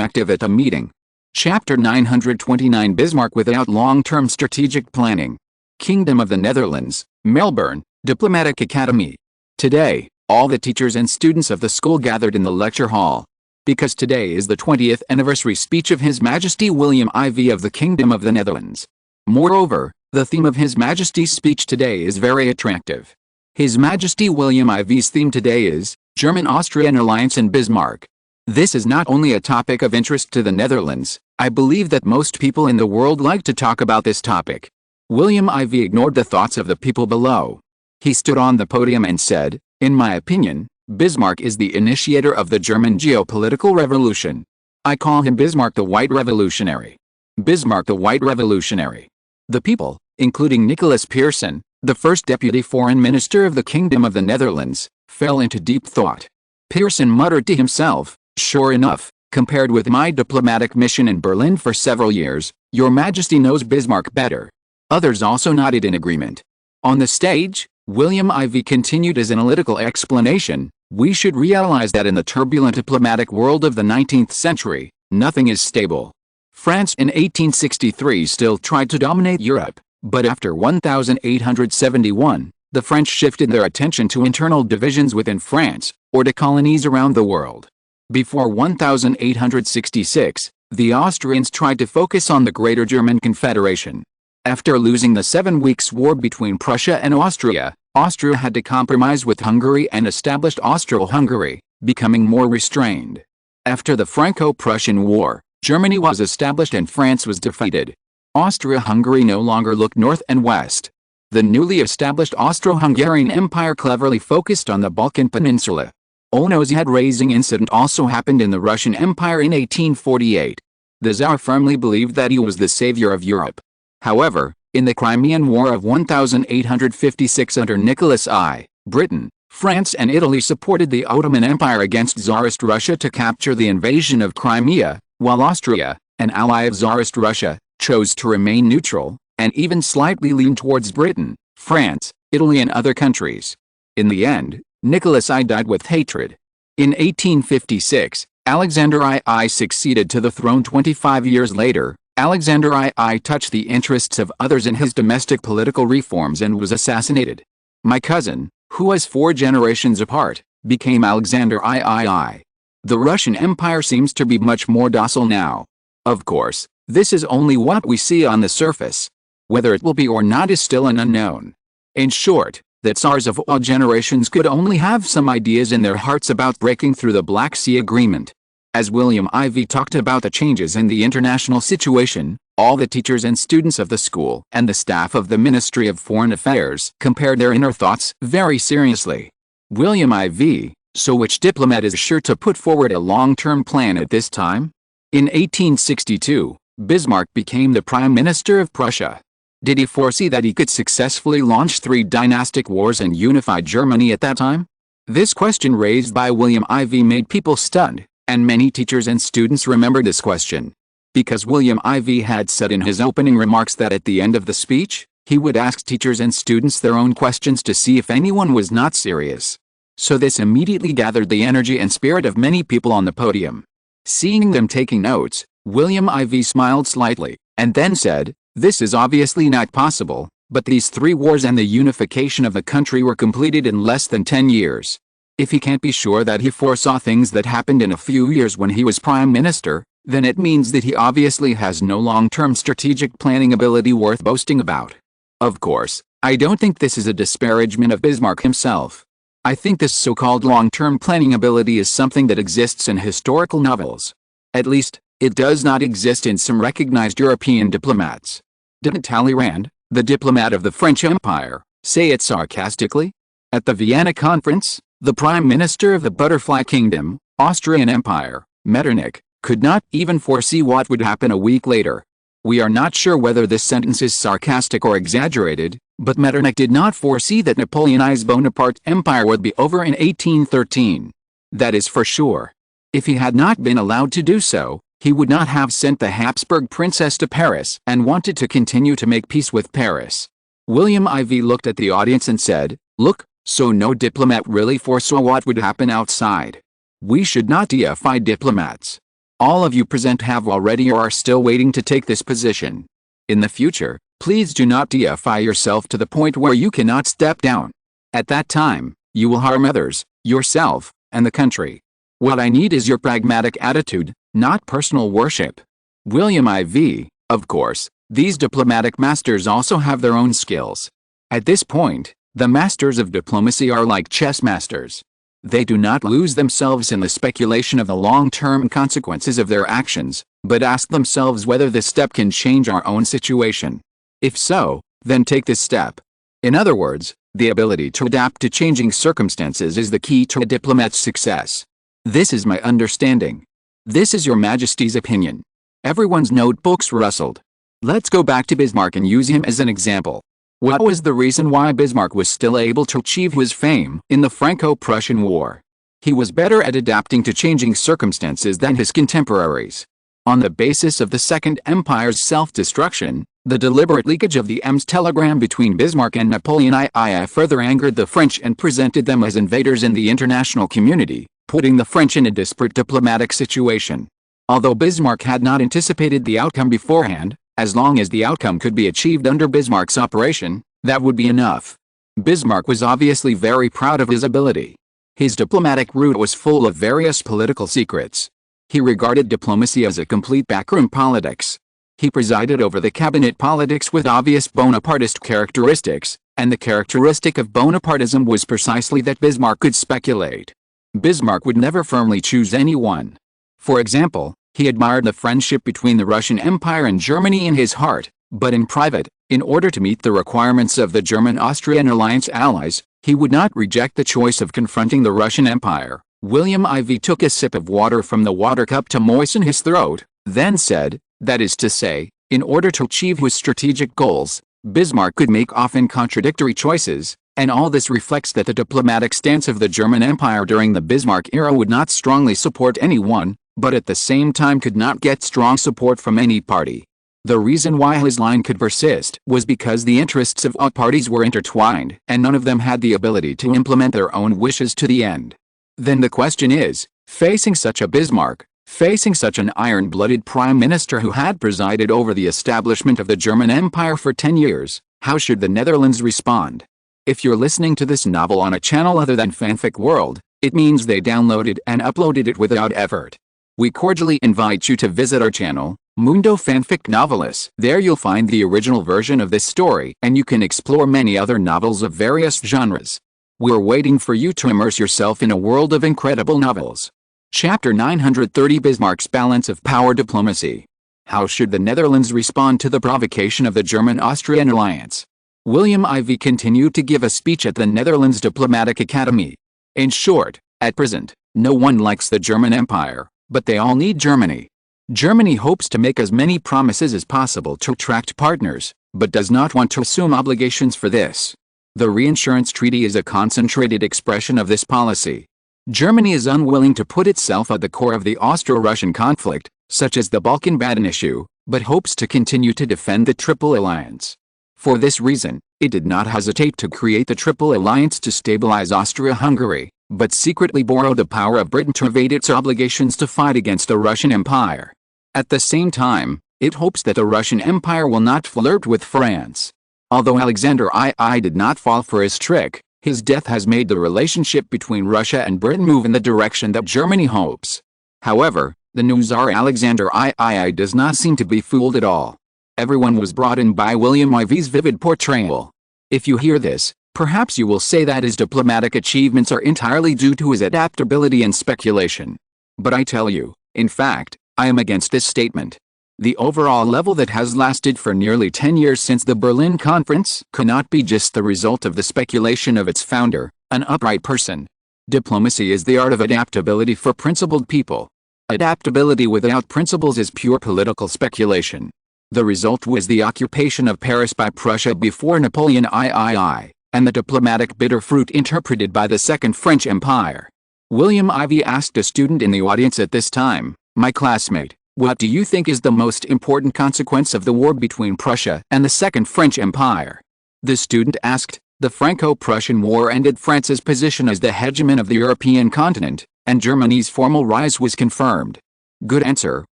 active at a meeting. Chapter 929 Bismarck without long-term strategic planning. Kingdom of the Netherlands, Melbourne, Diplomatic Academy. Today, all the teachers and students of the school gathered in the lecture hall. Because today is the 20th anniversary speech of His Majesty William IV of the Kingdom of the Netherlands. Moreover, the theme of His Majesty's speech today is very attractive. His Majesty William IV's theme today is German-Austrian Alliance and Bismarck. This is not only a topic of interest to the Netherlands, I believe that most people in the world like to talk about this topic. William IV ignored the thoughts of the people below. He stood on the podium and said, "In my opinion, Bismarck is the initiator of the German geopolitical revolution. I call him Bismarck the White Revolutionary." Bismarck the White Revolutionary. The people, including Nicholas Pearson, the first deputy foreign minister of the Kingdom of the Netherlands, fell into deep thought. Pearson muttered to himself, "Sure enough, compared with my diplomatic mission in Berlin for several years, Your Majesty knows Bismarck better." Others also nodded in agreement. On the stage, William IV continued his analytical explanation, "We should realize that in the turbulent diplomatic world of the 19th century, nothing is stable. France in 1863 still tried to dominate Europe, but after 1871, the French shifted their attention to internal divisions within France, or to colonies around the world. Before 1866, the Austrians tried to focus on the Greater German Confederation. After losing the 7 Weeks' War between Prussia and Austria, Austria had to compromise with Hungary and established Austro-Hungary, becoming more restrained. After the Franco-Prussian War, Germany was established and France was defeated. Austria-Hungary no longer looked north and west. The newly established Austro-Hungarian Empire cleverly focused on the Balkan Peninsula. A nose-head-raising incident also happened in the Russian Empire in 1848. The Tsar firmly believed that he was the savior of Europe. However, in the Crimean War of 1856 under Nicholas I, Britain, France and Italy supported the Ottoman Empire against Tsarist Russia to capture the invasion of Crimea, while Austria, an ally of Tsarist Russia, chose to remain neutral, and even slightly lean towards Britain, France, Italy and other countries. In the end, Nicholas I died with hatred. In 1856, Alexander II succeeded to the throne. 25 years later, Alexander II touched the interests of others in his domestic political reforms and was assassinated. My cousin, who was 4 generations apart, became Alexander III. The Russian Empire seems to be much more docile now. Of course, this is only what we see on the surface. Whether it will be or not is still an unknown. In short, the Tsars of all generations could only have some ideas in their hearts about breaking through the Black Sea Agreement. As William IV talked about the changes in the international situation, all the teachers and students of the school and the staff of the Ministry of Foreign Affairs compared their inner thoughts very seriously. William IV, so which diplomat is sure to put forward a long-term plan at this time? In 1862, Bismarck became the Prime Minister of Prussia. Did he foresee that he could successfully launch 3 dynastic wars and unify Germany at that time? This question raised by William IV made people stunned, and many teachers and students remember this question. Because William IV had said in his opening remarks that at the end of the speech, he would ask teachers and students their own questions to see if anyone was not serious. So this immediately gathered the energy and spirit of many people on the podium. Seeing them taking notes, William IV smiled slightly, and then said, "This is obviously not possible, but these 3 wars and the unification of the country were completed in less than 10 years. If he can't be sure that he foresaw things that happened in a few years when he was Prime Minister, then it means that he obviously has no long-term strategic planning ability worth boasting about." Of course, I don't think this is a disparagement of Bismarck himself. I think this so-called long-term planning ability is something that exists in historical novels. At least, it does not exist in some recognized European diplomats. Didn't Talleyrand, the diplomat of the French Empire, say it sarcastically? At the Vienna Conference, the Prime Minister of the Butterfly Kingdom, Austrian Empire, Metternich, could not even foresee what would happen a week later. We are not sure whether this sentence is sarcastic or exaggerated, but Metternich did not foresee that Napoleonized Bonaparte's empire would be over in 1813. That is for sure. If he had not been allowed to do so, he would not have sent the Habsburg princess to Paris and wanted to continue to make peace with Paris. William IV looked at the audience and said, "Look, so no diplomat really foresaw what would happen outside. We should not deify diplomats. All of you present have already or are still waiting to take this position. In the future, please do not deify yourself to the point where you cannot step down. At that time, you will harm others, yourself, and the country. What I need is your pragmatic attitude, not personal worship." William IV, of course, these diplomatic masters also have their own skills. At this point, the masters of diplomacy are like chess masters. They do not lose themselves in the speculation of the long-term consequences of their actions, but ask themselves whether this step can change our own situation. If so, then take this step. In other words, the ability to adapt to changing circumstances is the key to a diplomat's success. This is my understanding. This is Your Majesty's opinion. Everyone's notebooks rustled. Let's go back to Bismarck and use him as an example. What was the reason why Bismarck was still able to achieve his fame in the Franco-Prussian War? He was better at adapting to changing circumstances than his contemporaries. On the basis of the Second Empire's self-destruction, the deliberate leakage of the Ems telegram between Bismarck and Napoleon II further angered the French and presented them as invaders in the international community, putting the French in a desperate diplomatic situation. Although Bismarck had not anticipated the outcome beforehand, as long as the outcome could be achieved under Bismarck's operation, that would be enough. Bismarck was obviously very proud of his ability. His diplomatic route was full of various political secrets. He regarded diplomacy as a complete backroom politics. He presided over the cabinet politics with obvious Bonapartist characteristics, and the characteristic of Bonapartism was precisely that Bismarck could speculate. Bismarck would never firmly choose anyone. For example, he admired the friendship between the Russian Empire and Germany in his heart, but in private, in order to meet the requirements of the German-Austrian alliance allies, he would not reject the choice of confronting the Russian Empire. William IV took a sip of water from the water cup to moisten his throat, then said, that is to say, in order to achieve his strategic goals, Bismarck could make often contradictory choices, and all this reflects that the diplomatic stance of the German Empire during the Bismarck era would not strongly support anyone, but at the same time could not get strong support from any party. The reason why his line could persist was because the interests of all parties were intertwined, and none of them had the ability to implement their own wishes to the end. Then the question is, facing such a Bismarck, facing such an iron-blooded prime minister who had presided over the establishment of the German Empire for 10 years, how should the Netherlands respond? If you're listening to this novel on a channel other than Fanfic World, it means they downloaded and uploaded it without effort. We cordially invite you to visit our channel, Mundo Fanfic Novelis. There you'll find the original version of this story, and you can explore many other novels of various genres. We're waiting for you to immerse yourself in a world of incredible novels. Chapter 930: Bismarck's Balance of Power Diplomacy. How should the Netherlands respond to the provocation of the German-Austrian alliance? William IV continued to give a speech at the Netherlands Diplomatic Academy. In short, at present, no one likes the German Empire, but they all need Germany. Germany hopes to make as many promises as possible to attract partners, but does not want to assume obligations for this. The reinsurance treaty is a concentrated expression of this policy. Germany is unwilling to put itself at the core of the Austro-Russian conflict, such as the Balkan issue, but hopes to continue to defend the Triple Alliance. For this reason, it did not hesitate to create the Triple Alliance to stabilize Austria-Hungary, but secretly borrowed the power of Britain to evade its obligations to fight against the Russian Empire. At the same time, it hopes that the Russian Empire will not flirt with France. Although Alexander II did not fall for his trick, his death has made the relationship between Russia and Britain move in the direction that Germany hopes. However, the new Tsar Alexander II does not seem to be fooled at all. Everyone was brought in by William IV's vivid portrayal. If you hear this, perhaps you will say that his diplomatic achievements are entirely due to his adaptability and speculation. But I tell you, in fact, I am against this statement. The overall level that has lasted for nearly 10 years since the Berlin Conference cannot be just the result of the speculation of its founder, an upright person. Diplomacy is the art of adaptability for principled people. Adaptability without principles is pure political speculation. The result was the occupation of Paris by Prussia before Napoleon III, and the diplomatic bitter fruit interpreted by the Second French Empire. William IV asked a student in the audience at this time, "My classmate, what do you think is the most important consequence of the war between Prussia and the Second French Empire?" The student asked, "The Franco-Prussian War ended France's position as the hegemon of the European continent, and Germany's formal rise was confirmed." Good answer,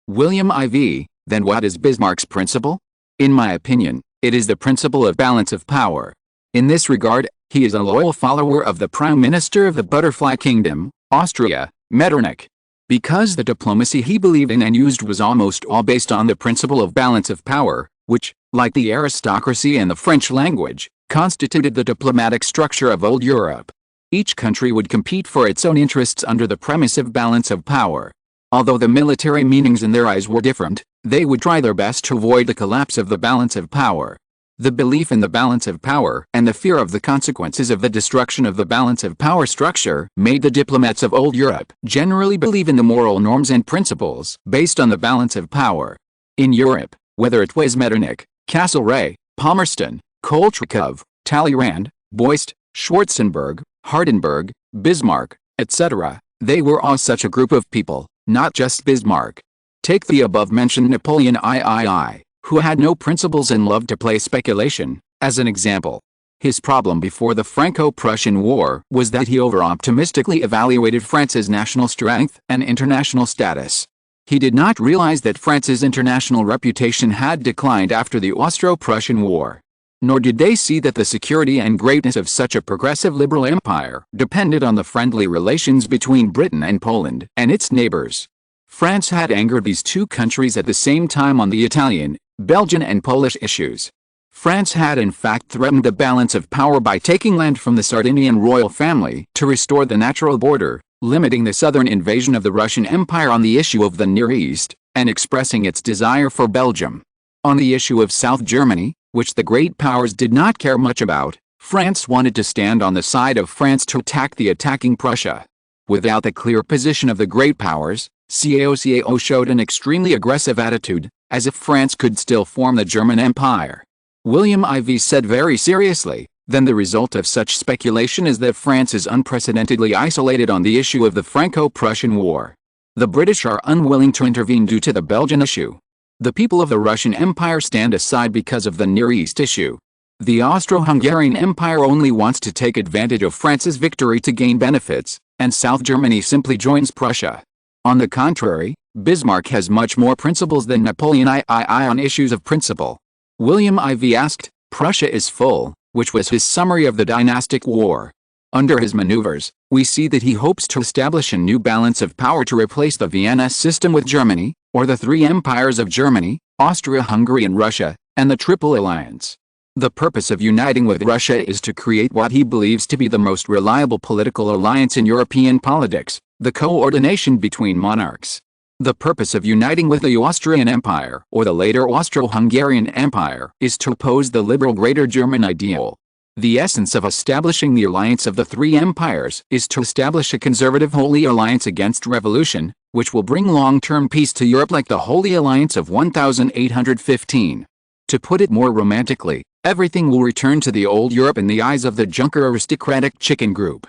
William IV. Then what is Bismarck's principle? In my opinion, it is the principle of balance of power. In this regard, he is a loyal follower of the Prime Minister of the Butterfly Kingdom, Austria, Metternich. Because the diplomacy he believed in and used was almost all based on the principle of balance of power, which, like the aristocracy and the French language, constituted the diplomatic structure of old Europe. Each country would compete for its own interests under the premise of balance of power. Although the military meanings in their eyes were different, they would try their best to avoid the collapse of the balance of power. The belief in the balance of power and the fear of the consequences of the destruction of the balance of power structure made the diplomats of old Europe generally believe in the moral norms and principles based on the balance of power. In Europe, whether it was Metternich, Castlereagh, Palmerston, Kolchakov, Talleyrand, Boyce, Schwarzenberg, Hardenberg, Bismarck, etc., they were all such a group of people, not just Bismarck. Take the above-mentioned Napoleon III, who had no principles and loved to play speculation, as an example. His problem before the Franco-Prussian War was that he over-optimistically evaluated France's national strength and international status. He did not realize that France's international reputation had declined after the Austro-Prussian War. Nor did they see that the security and greatness of such a progressive liberal empire depended on the friendly relations between Britain and Poland and its neighbors. France had angered these two countries at the same time on the Italian, Belgian and Polish issues. France had in fact threatened the balance of power by taking land from the Sardinian royal family to restore the natural border, limiting the southern invasion of the Russian Empire on the issue of the Near East, and expressing its desire for Belgium. On the issue of South Germany, which the great powers did not care much about, France wanted to stand on the side of France to attack the attacking Prussia. Without the clear position of the great powers, CAO showed an extremely aggressive attitude, as if France could still form the German Empire. William IV said very seriously, "Then the result of such speculation is that France is unprecedentedly isolated on the issue of the Franco-Prussian War. The British are unwilling to intervene due to the Belgian issue. The people of the Russian Empire stand aside because of the Near East issue. The Austro-Hungarian Empire only wants to take advantage of France's victory to gain benefits, and South Germany simply joins Prussia." On the contrary, Bismarck has much more principles than Napoleon III on issues of principle. William IV asked, "Prussia is full," which was his summary of the dynastic war. Under his maneuvers, we see that he hopes to establish a new balance of power to replace the Vienna system with Germany, or the three empires of Germany, Austria-Hungary and Russia, and the Triple Alliance. The purpose of uniting with Russia is to create what he believes to be the most reliable political alliance in European politics, the coordination between monarchs. The purpose of uniting with the Austrian Empire, or the later Austro-Hungarian Empire, is to oppose the liberal Greater German ideal. The essence of establishing the alliance of the three empires is to establish a conservative Holy Alliance against revolution, which will bring long-term peace to Europe like the Holy Alliance of 1815. To put it more romantically, everything will return to the old Europe in the eyes of the Junker aristocratic chicken group.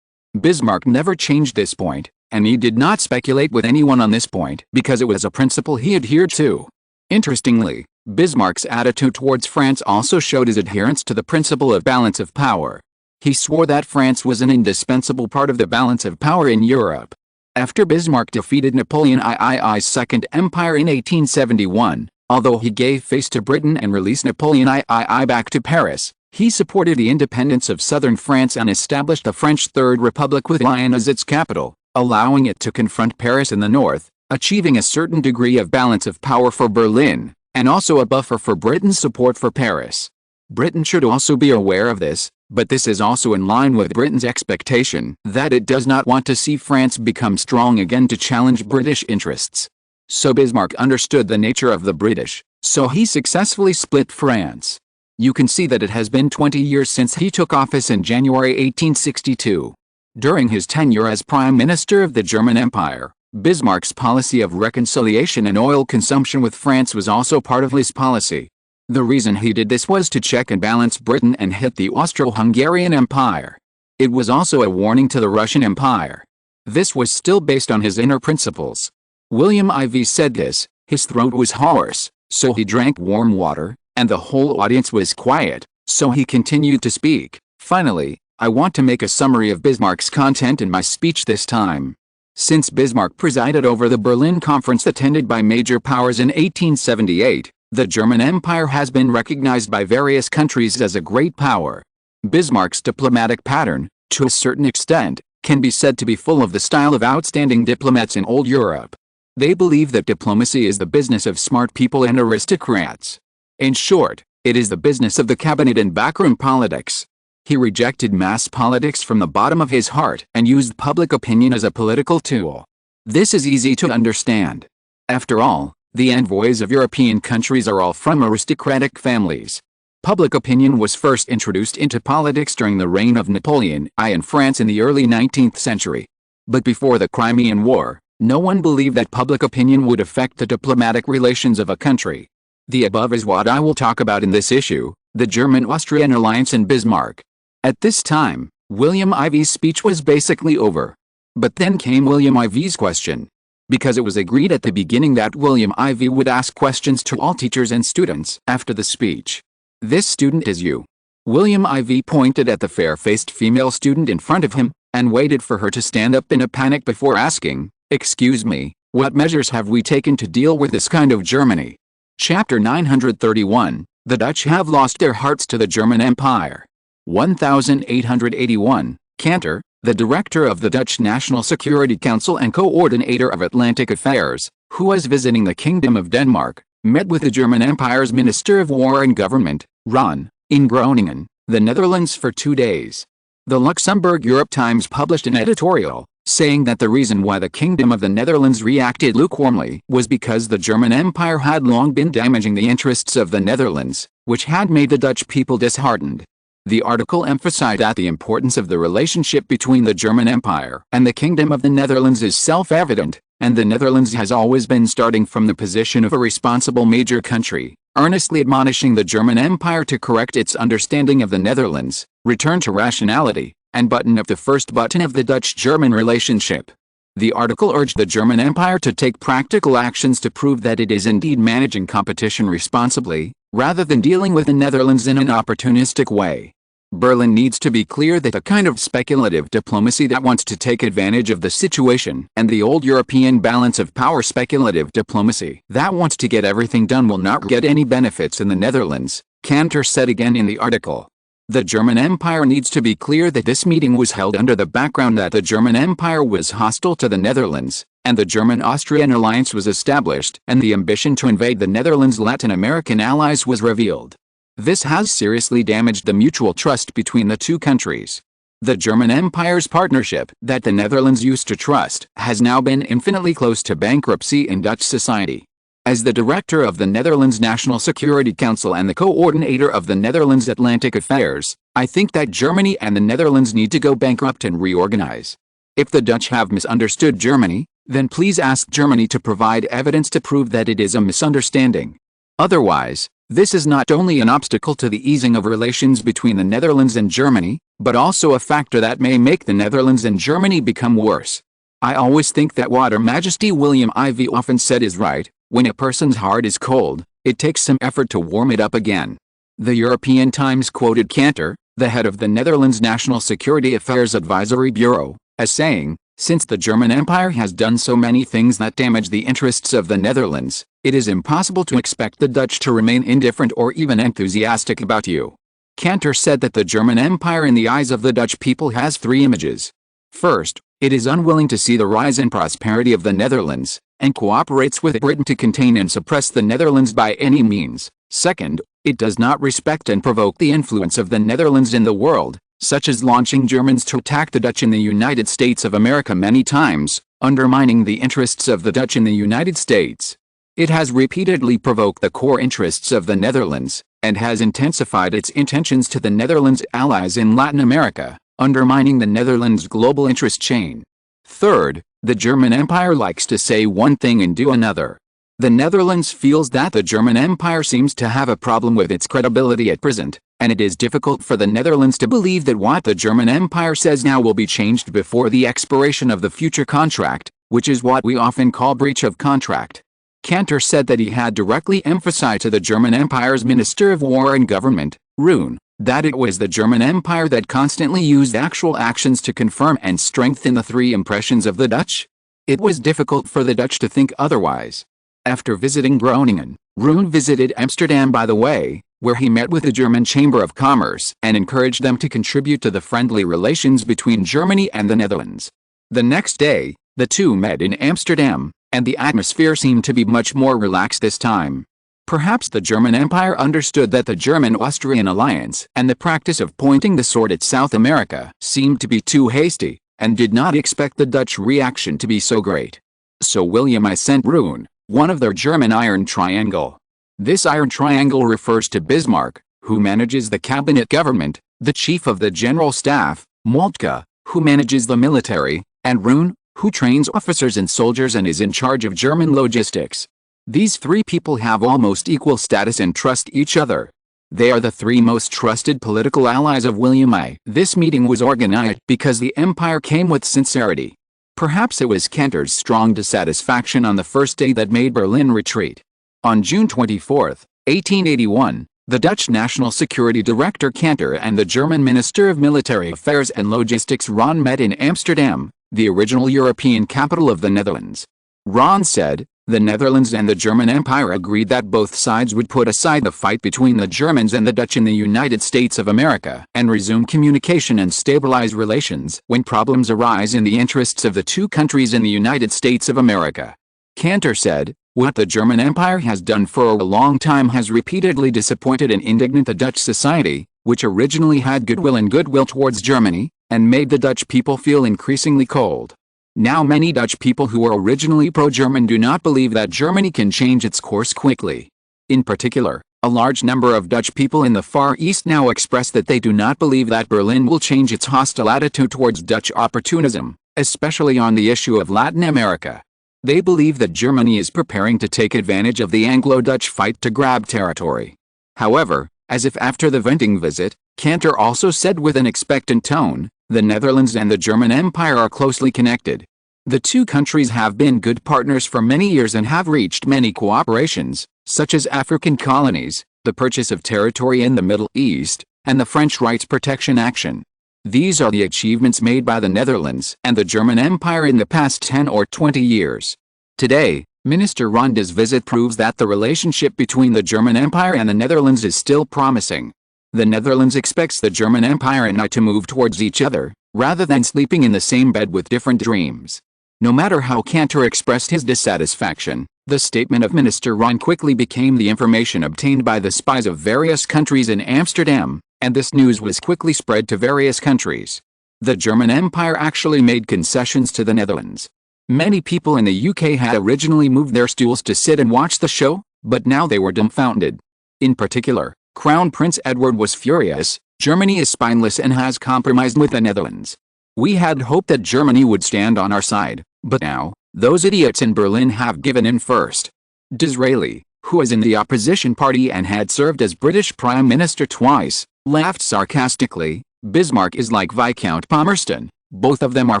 Bismarck never changed this point, and he did not speculate with anyone on this point because it was a principle he adhered to. Interestingly, Bismarck's attitude towards France also showed his adherence to the principle of balance of power. He swore that France was an indispensable part of the balance of power in Europe. After Bismarck defeated Napoleon III's Second Empire in 1871, although he gave face to Britain and released Napoleon III back to Paris, he supported the independence of southern France and established the French Third Republic with Lyon as its capital, allowing it to confront Paris in the north, achieving a certain degree of balance of power for Berlin, and also a buffer for Britain's support for Paris. Britain should also be aware of this, but this is also in line with Britain's expectation that it does not want to see France become strong again to challenge British interests. So Bismarck understood the nature of the British, so he successfully split France. You can see that it has been 20 years since he took office in January 1862. During his tenure as Prime Minister of the German Empire, Bismarck's policy of reconciliation and oil consumption with France was also part of his policy. The reason he did this was to check and balance Britain and hit the Austro-Hungarian Empire. It was also a warning to the Russian Empire. This was still based on his inner principles. William IV said this: his throat was hoarse, so he drank warm water, and the whole audience was quiet, so he continued to speak. Finally, I want to make a summary of Bismarck's content in my speech this time. Since Bismarck presided over the Berlin Conference attended by major powers in 1878, the German Empire has been recognized by various countries as a great power. Bismarck's diplomatic pattern, to a certain extent, can be said to be full of the style of outstanding diplomats in old Europe. They believe that diplomacy is the business of smart people and aristocrats. In short, it is the business of the cabinet and backroom politics. He rejected mass politics from the bottom of his heart and used public opinion as a political tool. This is easy to understand. After all, the envoys of European countries are all from aristocratic families. Public opinion was first introduced into politics during the reign of Napoleon I in France in the early 19th century. But before the Crimean War, no one believed that public opinion would affect the diplomatic relations of a country. The above is what I will talk about in this issue, the German-Austrian alliance and Bismarck. At this time, William IV's speech was basically over. But then came William IV's question. Because it was agreed at the beginning that William IV would ask questions to all teachers and students after the speech. This student is you. William IV pointed at the fair-faced female student in front of him, and waited for her to stand up in a panic before asking, "Excuse me, what measures have we taken to deal with this kind of Germany?" Chapter 931, The Dutch have lost their hearts to the German Empire. 1881, Cantor, the director of the Dutch National Security Council and coordinator of Atlantic Affairs, who was visiting the Kingdom of Denmark, met with the German Empire's Minister of War and Government, Ron, in Groningen, the Netherlands for 2 days. The Luxembourg Europe Times published an editorial, saying that the reason why the Kingdom of the Netherlands reacted lukewarmly was because the German Empire had long been damaging the interests of the Netherlands, which had made the Dutch people disheartened. The article emphasized that the importance of the relationship between the German Empire and the Kingdom of the Netherlands is self-evident, and the Netherlands has always been starting from the position of a responsible major country, earnestly admonishing the German Empire to correct its understanding of the Netherlands, return to rationality, and button up the first button of the Dutch-German relationship. The article urged the German Empire to take practical actions to prove that it is indeed managing competition responsibly, rather than dealing with the Netherlands in an opportunistic way. Berlin needs to be clear that the kind of speculative diplomacy that wants to take advantage of the situation and the old European balance of power speculative diplomacy that wants to get everything done will not get any benefits in the Netherlands, Cantor said again in the article. The German Empire needs to be clear that this meeting was held under the background that the German Empire was hostile to the Netherlands, and the German-Austrian alliance was established, and the ambition to invade the Netherlands' Latin American allies was revealed. This has seriously damaged the mutual trust between the two countries. The German Empire's partnership, that the Netherlands used to trust, has now been infinitely close to bankruptcy in Dutch society. As the director of the Netherlands National Security Council and the coordinator of the Netherlands Atlantic Affairs, I think that Germany and the Netherlands need to go bankrupt and reorganize. If the Dutch have misunderstood Germany, then please ask Germany to provide evidence to prove that it is a misunderstanding. Otherwise, this is not only an obstacle to the easing of relations between the Netherlands and Germany, but also a factor that may make the Netherlands and Germany become worse. I always think that what Her Majesty William IV often said is right: when a person's heart is cold, it takes some effort to warm it up again. The European Times quoted Cantor, the head of the Netherlands National Security Affairs Advisory Bureau, as saying, "Since the German Empire has done so many things that damage the interests of the Netherlands, it is impossible to expect the Dutch to remain indifferent or even enthusiastic about you." Cantor said that the German Empire in the eyes of the Dutch people has three images. First, it is unwilling to see the rise and prosperity of the Netherlands, and cooperates with Britain to contain and suppress the Netherlands by any means. Second, it does not respect and provoke the influence of the Netherlands in the world, such as launching Germans to attack the Dutch in the United States of America many times, undermining the interests of the Dutch in the United States. It has repeatedly provoked the core interests of the Netherlands, and has intensified its intentions to the Netherlands' allies in Latin America, undermining the Netherlands' global interest chain. Third, the German Empire likes to say one thing and do another. The Netherlands feels that the German Empire seems to have a problem with its credibility at present, and it is difficult for the Netherlands to believe that what the German Empire says now will be changed before the expiration of the future contract, which is what we often call breach of contract. Cantor said that he had directly emphasized to the German Empire's Minister of War and Government, Roon, that it was the German Empire that constantly used actual actions to confirm and strengthen the three impressions of the Dutch. It was difficult for the Dutch to think otherwise. After visiting Groningen, Roon visited Amsterdam by the way, where he met with the German Chamber of Commerce and encouraged them to contribute to the friendly relations between Germany and the Netherlands. The next day, the two met in Amsterdam, and the atmosphere seemed to be much more relaxed this time. Perhaps the German Empire understood that the German-Austrian alliance and the practice of pointing the sword at South America seemed to be too hasty, and did not expect the Dutch reaction to be so great. So William I sent Roon one of their German Iron Triangle. This Iron Triangle refers to Bismarck, who manages the cabinet government, the chief of the general staff, Moltke, who manages the military, and Roon, who trains officers and soldiers and is in charge of German logistics. These three people have almost equal status and trust each other. They are the three most trusted political allies of William I. This meeting was organized because the empire came with sincerity. Perhaps it was Cantor's strong dissatisfaction on the first day that made Berlin retreat. On June 24, 1881, the Dutch National Security Director Cantor and the German Minister of Military Affairs and Logistics Ron met in Amsterdam, the original European capital of the Netherlands. Ron said, "The Netherlands and the German Empire agreed that both sides would put aside the fight between the Germans and the Dutch in the United States of America and resume communication and stabilize relations when problems arise in the interests of the two countries in the United States of America." Cantor said, "What the German Empire has done for a long time has repeatedly disappointed and indignant the Dutch society, which originally had goodwill towards Germany, and made the Dutch people feel increasingly cold. Now many Dutch people who were originally pro-German do not believe that Germany can change its course quickly. In particular, a large number of Dutch people in the Far East now express that they do not believe that Berlin will change its hostile attitude towards Dutch opportunism, especially on the issue of Latin America. They believe that Germany is preparing to take advantage of the Anglo-Dutch fight to grab territory." However, as if after the venting visit, Cantor also said with an expectant tone, "The Netherlands and the German Empire are closely connected. The two countries have been good partners for many years and have reached many cooperations, such as African colonies, the purchase of territory in the Middle East, and the French Rights Protection Action. These are the achievements made by the Netherlands and the German Empire in the past 10 or 20 years. Today, Minister Ronde's visit proves that the relationship between the German Empire and the Netherlands is still promising. The Netherlands expects the German Empire and I to move towards each other, rather than sleeping in the same bed with different dreams." No matter how Cantor expressed his dissatisfaction, the statement of Minister Ron quickly became the information obtained by the spies of various countries in Amsterdam, and this news was quickly spread to various countries. The German Empire actually made concessions to the Netherlands. Many people in the UK had originally moved their stools to sit and watch the show, but now they were dumbfounded. In particular, Crown Prince Edward was furious. "Germany is spineless and has compromised with the Netherlands. We had hoped that Germany would stand on our side, but now, Those idiots in Berlin have given in first. Disraeli, who was in the opposition party and had served as British Prime Minister twice, laughed sarcastically. Bismarck is like Viscount Palmerston, both of them are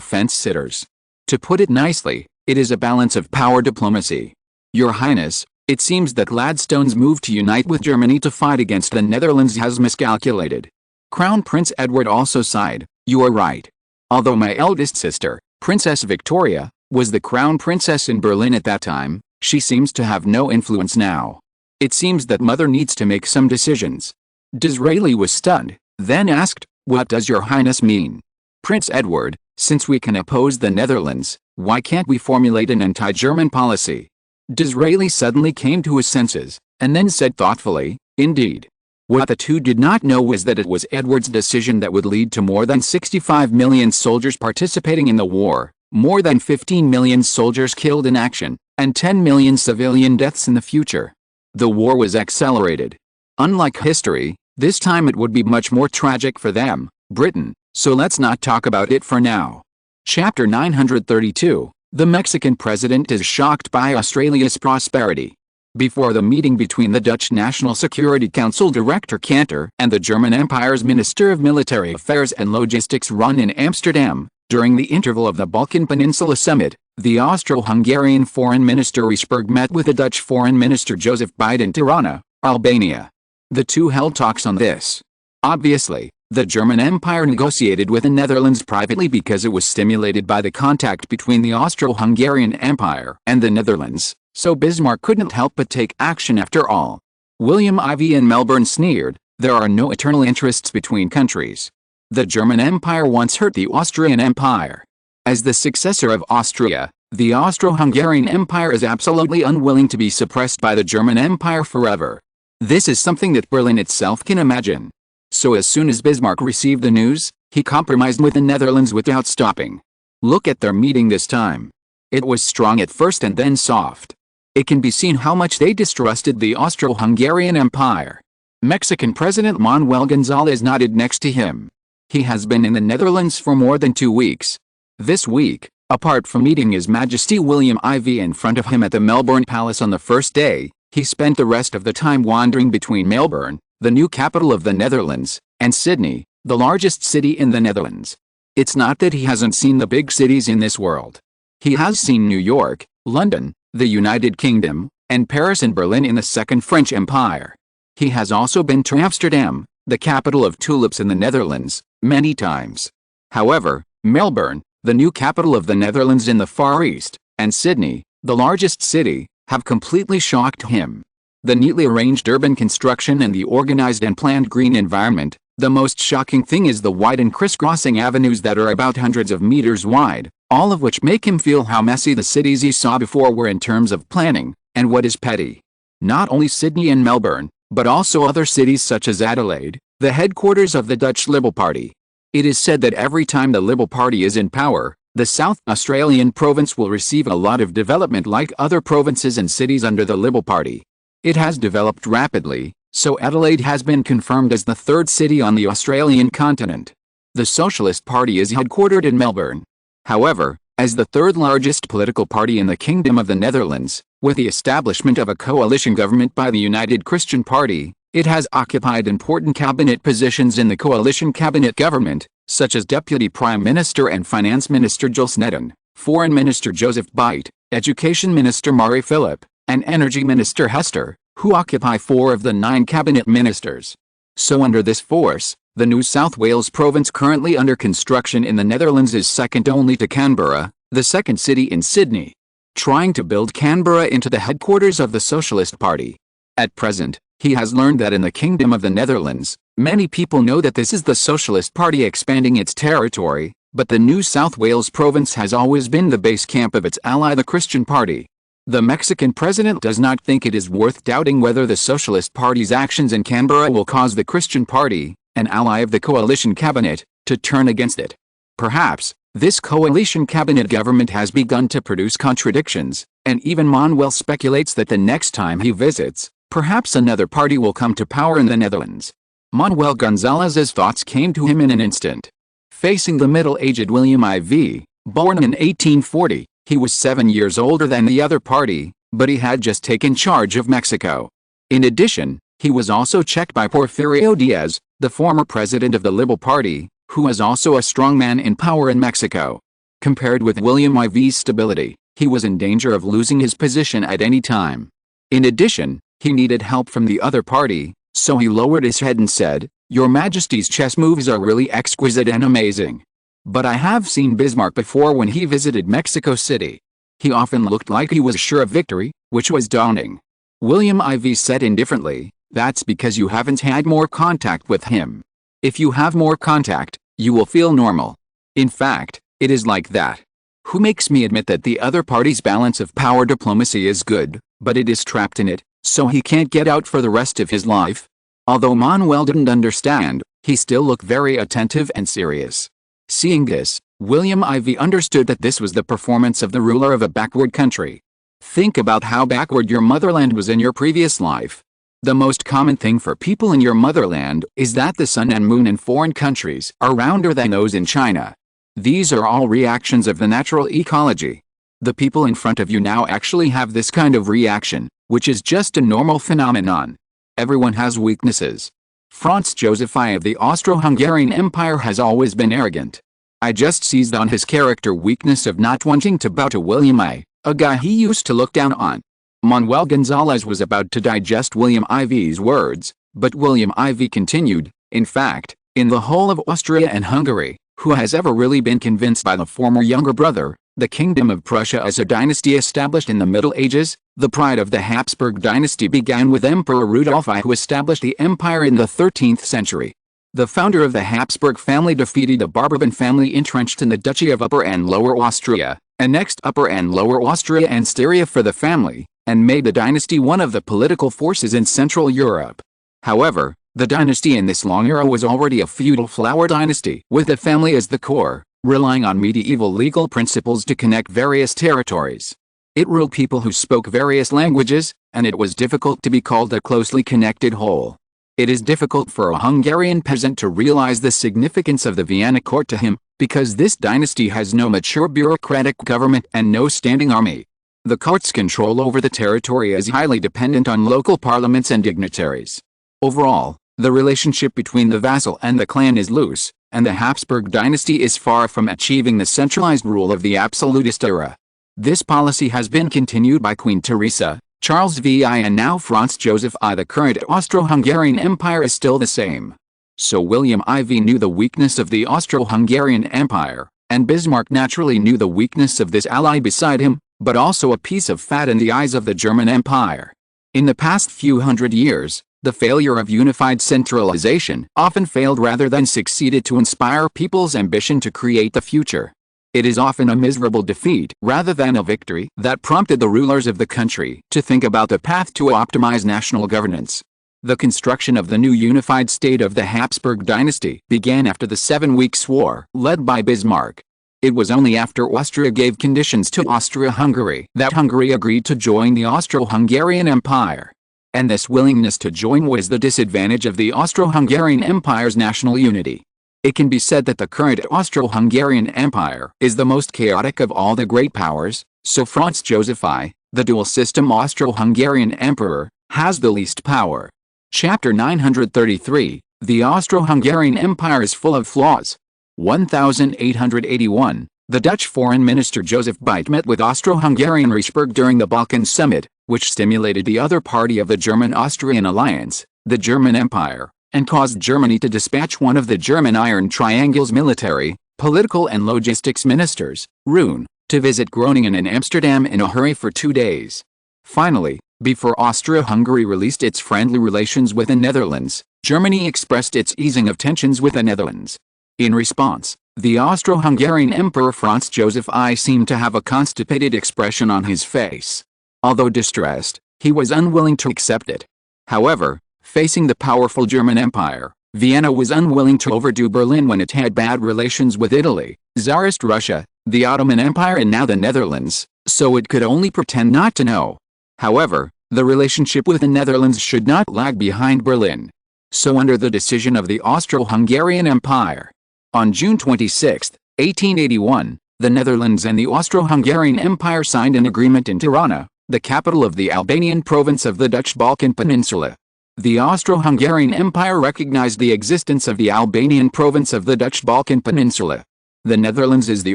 fence-sitters. To put it nicely, it is a balance of power diplomacy. Your Highness, it seems that Gladstone's move to unite with Germany to fight against the Netherlands has miscalculated. Crown Prince Edward also sighed. You are right. Although my eldest sister, Princess Victoria, was the crown princess in Berlin at that time, she seems to have no influence now. It seems that Mother needs to make some decisions. Disraeli was stunned, then asked, what does your Highness mean? Prince Edward, since we can oppose the Netherlands, why can't we formulate an anti-German policy? Disraeli suddenly came to his senses, and then said thoughtfully, indeed. What the two did not know was that it was Edward's decision that would lead to more than 65 million soldiers participating in the war, more than 15 million soldiers killed in action, and 10 million civilian deaths in the future. The war was accelerated. Unlike history, this time it would be much more tragic for them, Britain, so let's not talk about it for now. Chapter 932. The Mexican president is shocked by Australia's prosperity. Before the meeting between the Dutch National Security Council Director Cantor and the German Empire's Minister of Military Affairs and Logistics Run in Amsterdam, during the interval of the Balkan Peninsula Summit, the Austro-Hungarian Foreign Minister Rysberg met with the Dutch Foreign Minister Joseph Biden in Tirana, Albania. The two held talks on this. Obviously, the German Empire negotiated with the Netherlands privately because it was stimulated by the contact between the Austro-Hungarian Empire and the Netherlands, so Bismarck couldn't help but take action after all. William Ivey in Melbourne sneered, there are no eternal interests between countries. The German Empire once hurt the Austrian Empire. As the successor of Austria, the Austro-Hungarian Empire is absolutely unwilling to be suppressed by the German Empire forever. This is something that Berlin itself can imagine. So as soon as Bismarck received the news, he compromised with the Netherlands without stopping. Look at their meeting this time. It was strong at first and then soft. It can be seen how much they distrusted the Austro-Hungarian Empire. Mexican President Manuel González nodded next to him. He has been in the Netherlands for more than 2 weeks. This week, apart from meeting His Majesty William Ivey in front of him at the Melbourne Palace on the first day, he spent the rest of the time wandering between Melbourne, the new capital of the Netherlands, and Sydney, the largest city in the Netherlands. It's not that he hasn't seen the big cities in this world. He has seen New York, London, the United Kingdom, and Paris and Berlin in the Second French Empire. He has also been to Amsterdam, the capital of tulips in the Netherlands, many times. However, Melbourne, the new capital of the Netherlands in the Far East, and Sydney, the largest city, have completely shocked him. The neatly arranged urban construction and the organized and planned green environment, the most shocking thing is the wide and crisscrossing avenues that are about hundreds of meters wide, all of which make him feel how messy the cities he saw before were in terms of planning, and what is petty. Not only Sydney and Melbourne, but also other cities such as Adelaide, the headquarters of the Dutch Liberal Party. It is said that every time the Liberal Party is in power, the South Australian province will receive a lot of development like other provinces and cities under the Liberal Party. It has developed rapidly, so Adelaide has been confirmed as the third city on the Australian continent. The Socialist Party is headquartered in Melbourne. However, as the third largest political party in the Kingdom of the Netherlands, with the establishment of a coalition government by the United Christian Party, it has occupied important cabinet positions in the coalition cabinet government, such as Deputy Prime Minister and Finance Minister Jules Snetten, Foreign Minister Joseph Bite, Education Minister Murray Philip, and Energy Minister Hester, who occupy 4 of the 9 cabinet ministers. So under this force, the New South Wales province currently under construction in the Netherlands is second only to Canberra, the second city in Sydney. Trying to build Canberra into the headquarters of the Socialist Party. At present, he has learned that in the Kingdom of the Netherlands, many people know that this is the Socialist Party expanding its territory, but the New South Wales province has always been the base camp of its ally the Christian Party. The Mexican president does not think it is worth doubting whether the Socialist Party's actions in Canberra will cause the Christian Party, an ally of the coalition cabinet, to turn against it. Perhaps, this coalition cabinet government has begun to produce contradictions, and even Manuel speculates that the next time he visits, perhaps another party will come to power in the Netherlands. Manuel González's thoughts came to him in an instant. Facing the middle-aged William IV, born in 1840, He was 7 years older than the other party, but he had just taken charge of Mexico. In addition, he was also checked by Porfirio Diaz, the former president of the Liberal Party, who was also a strong man in power in Mexico. Compared with William IV's stability, he was in danger of losing his position at any time. In addition, he needed help from the other party, so he lowered his head and said, "Your Majesty's chess moves are really exquisite and amazing. But I have seen Bismarck before when he visited Mexico City. He often looked like he was sure of victory, which was dawning." William IV said indifferently, "That's because you haven't had more contact with him. If you have more contact, you will feel normal. In fact, it is like that. Who makes me admit that the other party's balance of power diplomacy is good, but it is trapped in it, so he can't get out for the rest of his life?" Although Manuel didn't understand, he still looked very attentive and serious. Seeing this, William IV understood that this was the performance of the ruler of a backward country. Think about how backward your motherland was in your previous life. The most common thing for people in your motherland is that the sun and moon in foreign countries are rounder than those in China. These are all reactions of the natural ecology. The people in front of you now actually have this kind of reaction, which is just a normal phenomenon. Everyone has weaknesses. Franz Joseph I of the Austro-Hungarian Empire has always been arrogant. I just seized on his character weakness of not wanting to bow to William I, a guy he used to look down on. Manuel Gonzalez was about to digest William IV's words, but William IV continued, "In fact, in the whole of Austria and Hungary, who has ever really been convinced by the former younger brother, the Kingdom of Prussia as a dynasty established in the Middle Ages? The pride of the Habsburg dynasty began with Emperor Rudolf I, who established the empire in the 13th century. The founder of the Habsburg family defeated the Bourbon family entrenched in the Duchy of Upper and Lower Austria, annexed Upper and Lower Austria and Styria for the family, and made the dynasty one of the political forces in Central Europe. However, the dynasty in this long era was already a feudal flower dynasty, with the family as the core, relying on medieval legal principles to connect various territories. It ruled people who spoke various languages, and it was difficult to be called a closely connected whole. It is difficult for a Hungarian peasant to realize the significance of the Vienna court to him, because this dynasty has no mature bureaucratic government and no standing army. The court's control over the territory is highly dependent on local parliaments and dignitaries. Overall, the relationship between the vassal and the clan is loose, and the Habsburg dynasty is far from achieving the centralized rule of the absolutist era. This policy has been continued by Queen Teresa, Charles VI and now Franz Joseph I. The current Austro-Hungarian Empire is still the same. So William IV knew the weakness of the Austro-Hungarian Empire, and Bismarck naturally knew the weakness of this ally beside him, but also a piece of fat in the eyes of the German Empire. In the past few hundred years, the failure of unified centralization often failed rather than succeeded to inspire people's ambition to create the future. It is often a miserable defeat rather than a victory that prompted the rulers of the country to think about the path to optimize national governance. The construction of the new unified state of the Habsburg dynasty began after the 7 Weeks' War, led by Bismarck. It was only after Austria gave conditions to Austria-Hungary that Hungary agreed to join the Austro-Hungarian Empire. And this willingness to join was the disadvantage of the Austro-Hungarian Empire's national unity. It can be said that the current Austro-Hungarian Empire is the most chaotic of all the great powers, so Franz Joseph I, the dual-system Austro-Hungarian emperor, has the least power. Chapter 933, The Austro-Hungarian Empire is full of flaws. 1881, the Dutch Foreign Minister Joseph Beit met with Austro-Hungarian Reichsburg during the Balkan Summit, which stimulated the other party of the German-Austrian alliance, the German Empire, and caused Germany to dispatch one of the German Iron Triangle's military, political and logistics ministers, Roon, to visit Groningen and Amsterdam in a hurry for 2 days. Finally, before Austria-Hungary released its friendly relations with the Netherlands, Germany expressed its easing of tensions with the Netherlands. In response, the Austro-Hungarian Emperor Franz Joseph I seemed to have a constipated expression on his face. Although distressed, he was unwilling to accept it. However, facing the powerful German Empire, Vienna was unwilling to overdo Berlin when it had bad relations with Italy, Tsarist Russia, the Ottoman Empire and now the Netherlands, so it could only pretend not to know. However, the relationship with the Netherlands should not lag behind Berlin. So under the decision of the Austro-Hungarian Empire, on June 26, 1881, The Netherlands and the Austro-Hungarian Empire signed an agreement in Tirana, the capital of the Albanian province of the Dutch Balkan Peninsula. The Austro-Hungarian Empire recognized the existence of the Albanian province of the Dutch Balkan Peninsula. The Netherlands is the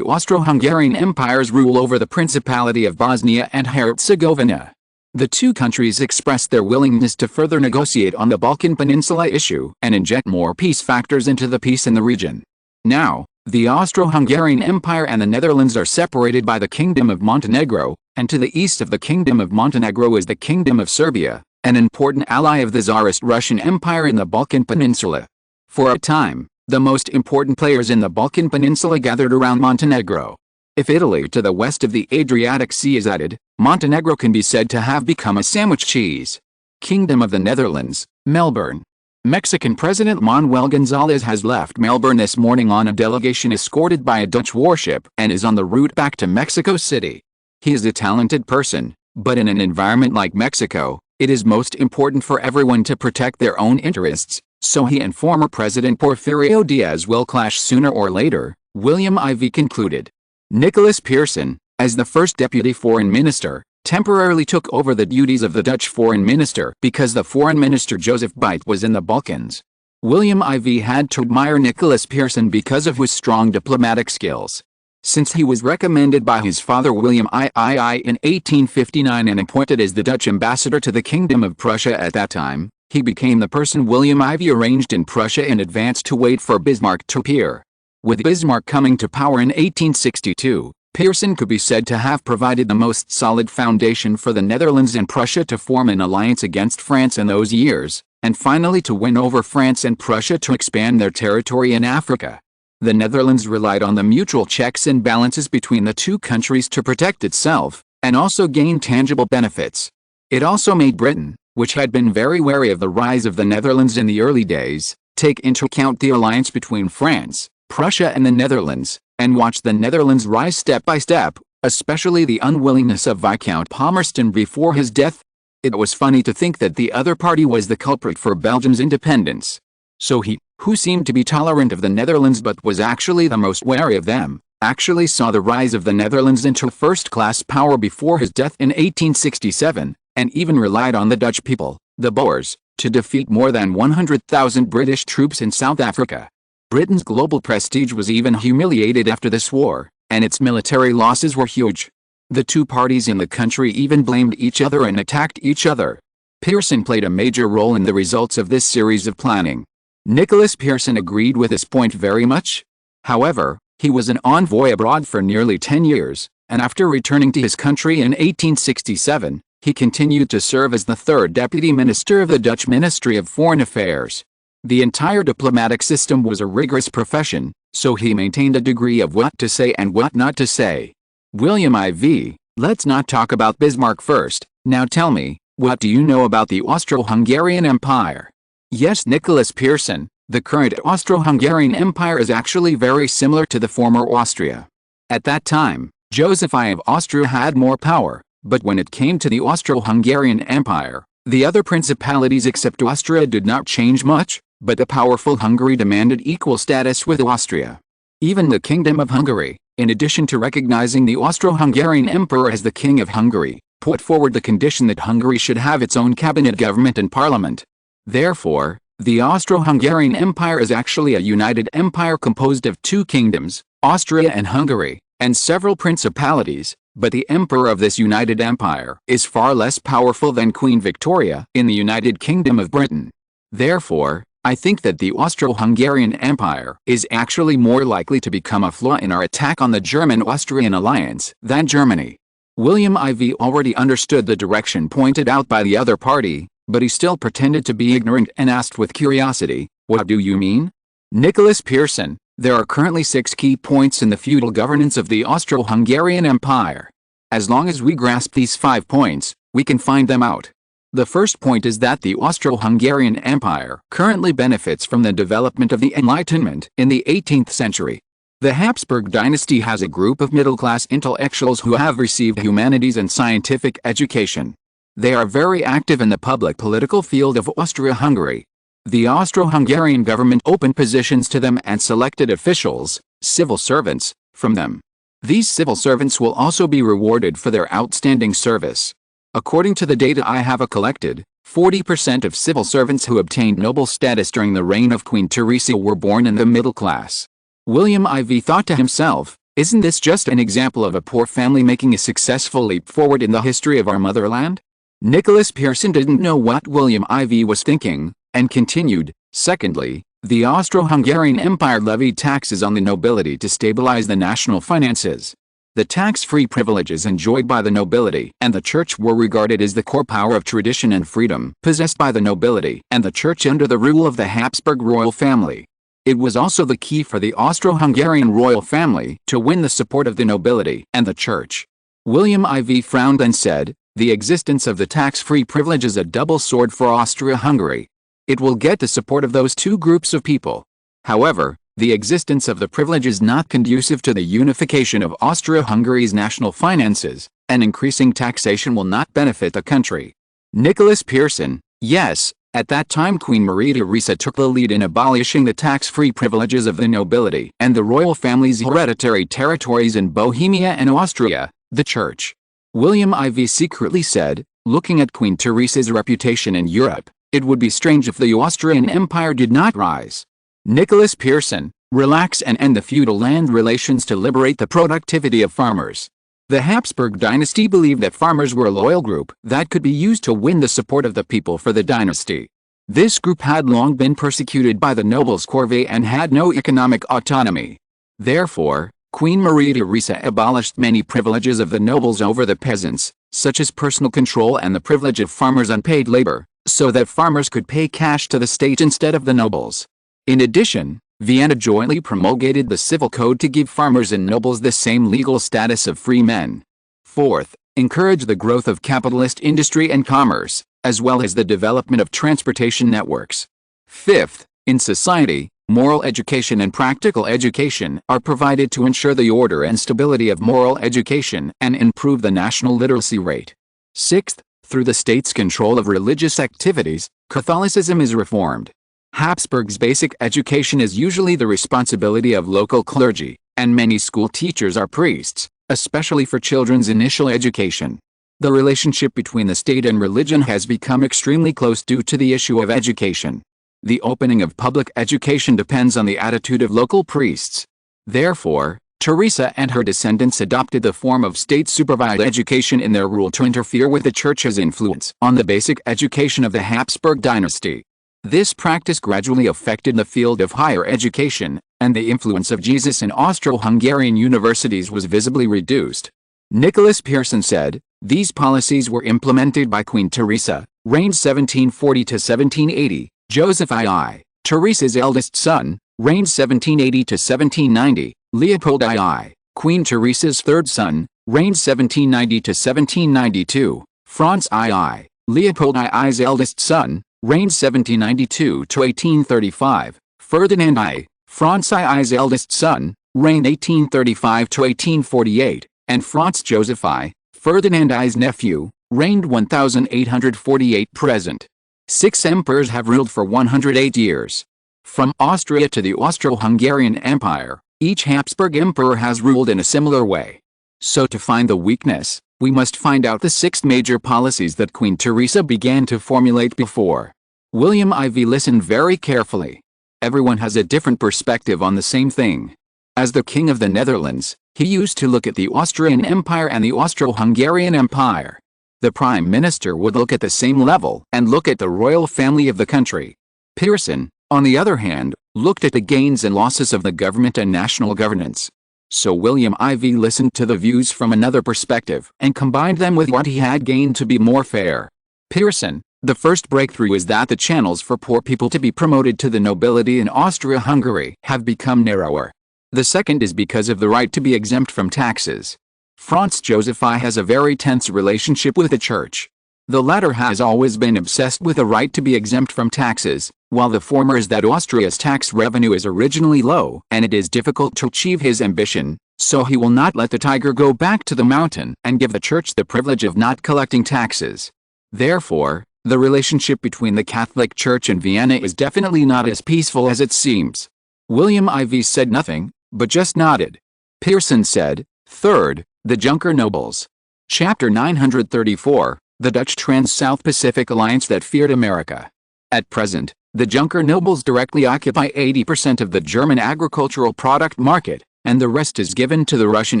Austro-Hungarian Empire's rule over the Principality of Bosnia and Herzegovina. The two countries expressed their willingness to further negotiate on the Balkan Peninsula issue and inject more peace factors into the peace in the region. Now, the Austro-Hungarian Empire and the Netherlands are separated by the Kingdom of Montenegro, and to the east of the Kingdom of Montenegro is the Kingdom of Serbia, an important ally of the Tsarist Russian Empire in the Balkan Peninsula. For a time, the most important players in the Balkan Peninsula gathered around Montenegro. If Italy to the west of the Adriatic Sea is added, Montenegro can be said to have become a sandwich cheese. Kingdom of the Netherlands, Melbourne. Mexican President Manuel Gonzalez has left Melbourne this morning on a delegation escorted by a Dutch warship and is on the route back to Mexico City. He is a talented person, but in an environment like Mexico, it is most important for everyone to protect their own interests, so he and former President Porfirio Diaz will clash sooner or later, William IV concluded. Nicholas Pearson, as the first deputy foreign minister, temporarily took over the duties of the Dutch foreign minister because the foreign minister Joseph Beit was in the Balkans. William IV had to admire Nicholas Pearson because of his strong diplomatic skills. Since he was recommended by his father William II in 1859 and appointed as the Dutch ambassador to the Kingdom of Prussia at that time, he became the person William IV arranged in Prussia in advance to wait for Bismarck to appear. With Bismarck coming to power in 1862, Pearson could be said to have provided the most solid foundation for the Netherlands and Prussia to form an alliance against France in those years, and finally to win over France and Prussia to expand their territory in Africa. The Netherlands relied on the mutual checks and balances between the two countries to protect itself, and also gain tangible benefits. It also made Britain, which had been very wary of the rise of the Netherlands in the early days, take into account the alliance between France, Prussia and the Netherlands, and watch the Netherlands rise step by step, especially the unwillingness of Viscount Palmerston before his death. It was funny to think that the other party was the culprit for Belgium's independence. So he, who seemed to be tolerant of the Netherlands but was actually the most wary of them, actually saw the rise of the Netherlands into first-class power before his death in 1867, and even relied on the Dutch people, the Boers, to defeat more than 100,000 British troops in South Africa. Britain's global prestige was even humiliated after this war, and its military losses were huge. The two parties in the country even blamed each other and attacked each other. Pearson played a major role in the results of this series of planning. Nicholas Pearson agreed with this point very much. However, he was an envoy abroad for nearly 10 years, and after returning to his country in 1867, he continued to serve as the third deputy minister of the Dutch Ministry of Foreign Affairs. The entire diplomatic system was a rigorous profession, so he maintained a degree of what to say and what not to say. William IV, let's not talk about Bismarck first. Now tell me, what do you know about the Austro-Hungarian Empire? Yes, Nicholas Pearson, the current Austro-Hungarian Empire is actually very similar to the former Austria. At that time, Joseph I of Austria had more power, but when it came to the Austro-Hungarian Empire, the other principalities except Austria did not change much, but the powerful Hungary demanded equal status with Austria. Even the Kingdom of Hungary, in addition to recognizing the Austro-Hungarian Emperor as the King of Hungary, put forward the condition that Hungary should have its own cabinet government and parliament. Therefore, the Austro-Hungarian Empire is actually a united empire composed of two kingdoms, Austria and Hungary, and several principalities, but the emperor of this united empire is far less powerful than Queen Victoria in the United Kingdom of Britain. Therefore, I think that the Austro-Hungarian Empire is actually more likely to become a flaw in our attack on the German-Austrian alliance than Germany. William IV already understood the direction pointed out by the other party, but he still pretended to be ignorant and asked with curiosity, "What do you mean?" Nicholas Pearson, there are currently 6 key points in the feudal governance of the Austro-Hungarian Empire. As long as we grasp these 5 points, we can find them out. The first point is that the Austro-Hungarian Empire currently benefits from the development of the Enlightenment in the 18th century. The Habsburg dynasty has a group of middle-class intellectuals who have received humanities and scientific education. They are very active in the public political field of Austria-Hungary. The Austro-Hungarian government opened positions to them and selected officials, civil servants, from them. These civil servants will also be rewarded for their outstanding service. According to the data I have collected, 40% of civil servants who obtained noble status during the reign of Queen Teresa were born in the middle class. William IV thought to himself, isn't this just an example of a poor family making a successful leap forward in the history of our motherland? Nicholas Pearson didn't know what William IV was thinking, and continued, secondly, the Austro-Hungarian Empire levied taxes on the nobility to stabilize the national finances. The tax-free privileges enjoyed by the nobility and the church were regarded as the core power of tradition and freedom possessed by the nobility and the church under the rule of the Habsburg royal family. It was also the key for the Austro-Hungarian royal family to win the support of the nobility and the church. William IV frowned and said, the existence of the tax-free privilege is a double sword for Austria-Hungary. It will get the support of those two groups of people. However, the existence of the privilege is not conducive to the unification of Austria-Hungary's national finances, and increasing taxation will not benefit the country. Nicholas Pearson, yes, at that time Queen Maria Theresa took the lead in abolishing the tax-free privileges of the nobility and the royal family's hereditary territories in Bohemia and Austria, the church. William IV secretly said, looking at Queen Teresa's reputation in Europe, it would be strange if the Austrian Empire did not rise. Nicholas Pearson, relax and end the feudal land relations to liberate the productivity of farmers. The Habsburg dynasty believed that farmers were a loyal group that could be used to win the support of the people for the dynasty. This group had long been persecuted by the nobles' corvée and had no economic autonomy. Therefore, Queen Maria Theresa abolished many privileges of the nobles over the peasants, such as personal control and the privilege of farmers' unpaid labor, so that farmers could pay cash to the state instead of the nobles. In addition, Vienna jointly promulgated the civil code to give farmers and nobles the same legal status of free men. Fourth, encourage the growth of capitalist industry and commerce, as well as the development of transportation networks. Fifth, in society, moral education and practical education are provided to ensure the order and stability of moral education and improve the national literacy rate. Sixth, through the state's control of religious activities, Catholicism is reformed. Habsburg's basic education is usually the responsibility of local clergy, and many school teachers are priests, especially for children's initial education. The relationship between the state and religion has become extremely close due to the issue of education. The opening of public education depends on the attitude of local priests. Therefore, Teresa and her descendants adopted the form of state-supervised education in their rule to interfere with the church's influence on the basic education of the Habsburg dynasty. This practice gradually affected the field of higher education, and the influence of Jesus in Austro-Hungarian universities was visibly reduced. Nicholas Pearson said, these policies were implemented by Queen Teresa, reigned 1740 to 1780, Joseph II, Teresa's eldest son, reigned 1780 to 1790, Leopold II, Queen Teresa's third son, reigned 1790 to 1792, Franz II, Leopold II's eldest son, reigned 1792 to 1835, Ferdinand I, Franz II's eldest son, reigned 1835 to 1848, and Franz Joseph I, Ferdinand I's nephew, reigned 1848 present. 6 emperors have ruled for 108 years. From Austria to the Austro-Hungarian Empire, each Habsburg emperor has ruled in a similar way. So to find the weakness, we must find out the 6 major policies that Queen Teresa began to formulate before. William IV listened very carefully. Everyone has a different perspective on the same thing. As the King of the Netherlands, he used to look at the Austrian Empire and the Austro-Hungarian Empire. The Prime Minister would look at the same level and look at the royal family of the country. Pearson, on the other hand, looked at the gains and losses of the government and national governance. So William IV listened to the views from another perspective and combined them with what he had gained to be more fair. Pearson, the first breakthrough is that the channels for poor people to be promoted to the nobility in Austria-Hungary have become narrower. The second is because of the right to be exempt from taxes. Franz Joseph I has a very tense relationship with the church. The latter has always been obsessed with the right to be exempt from taxes, while the former is that Austria's tax revenue is originally low and it is difficult to achieve his ambition, so he will not let the tiger go back to the mountain and give the church the privilege of not collecting taxes. Therefore, the relationship between the Catholic Church and Vienna is definitely not as peaceful as it seems. William IV said nothing, but just nodded. Pearson said, Third, the Junker Nobles. Chapter 934, the Dutch Trans-South Pacific Alliance that feared America. At present, the Junker Nobles directly occupy 80% of the German agricultural product market, and the rest is given to the Russian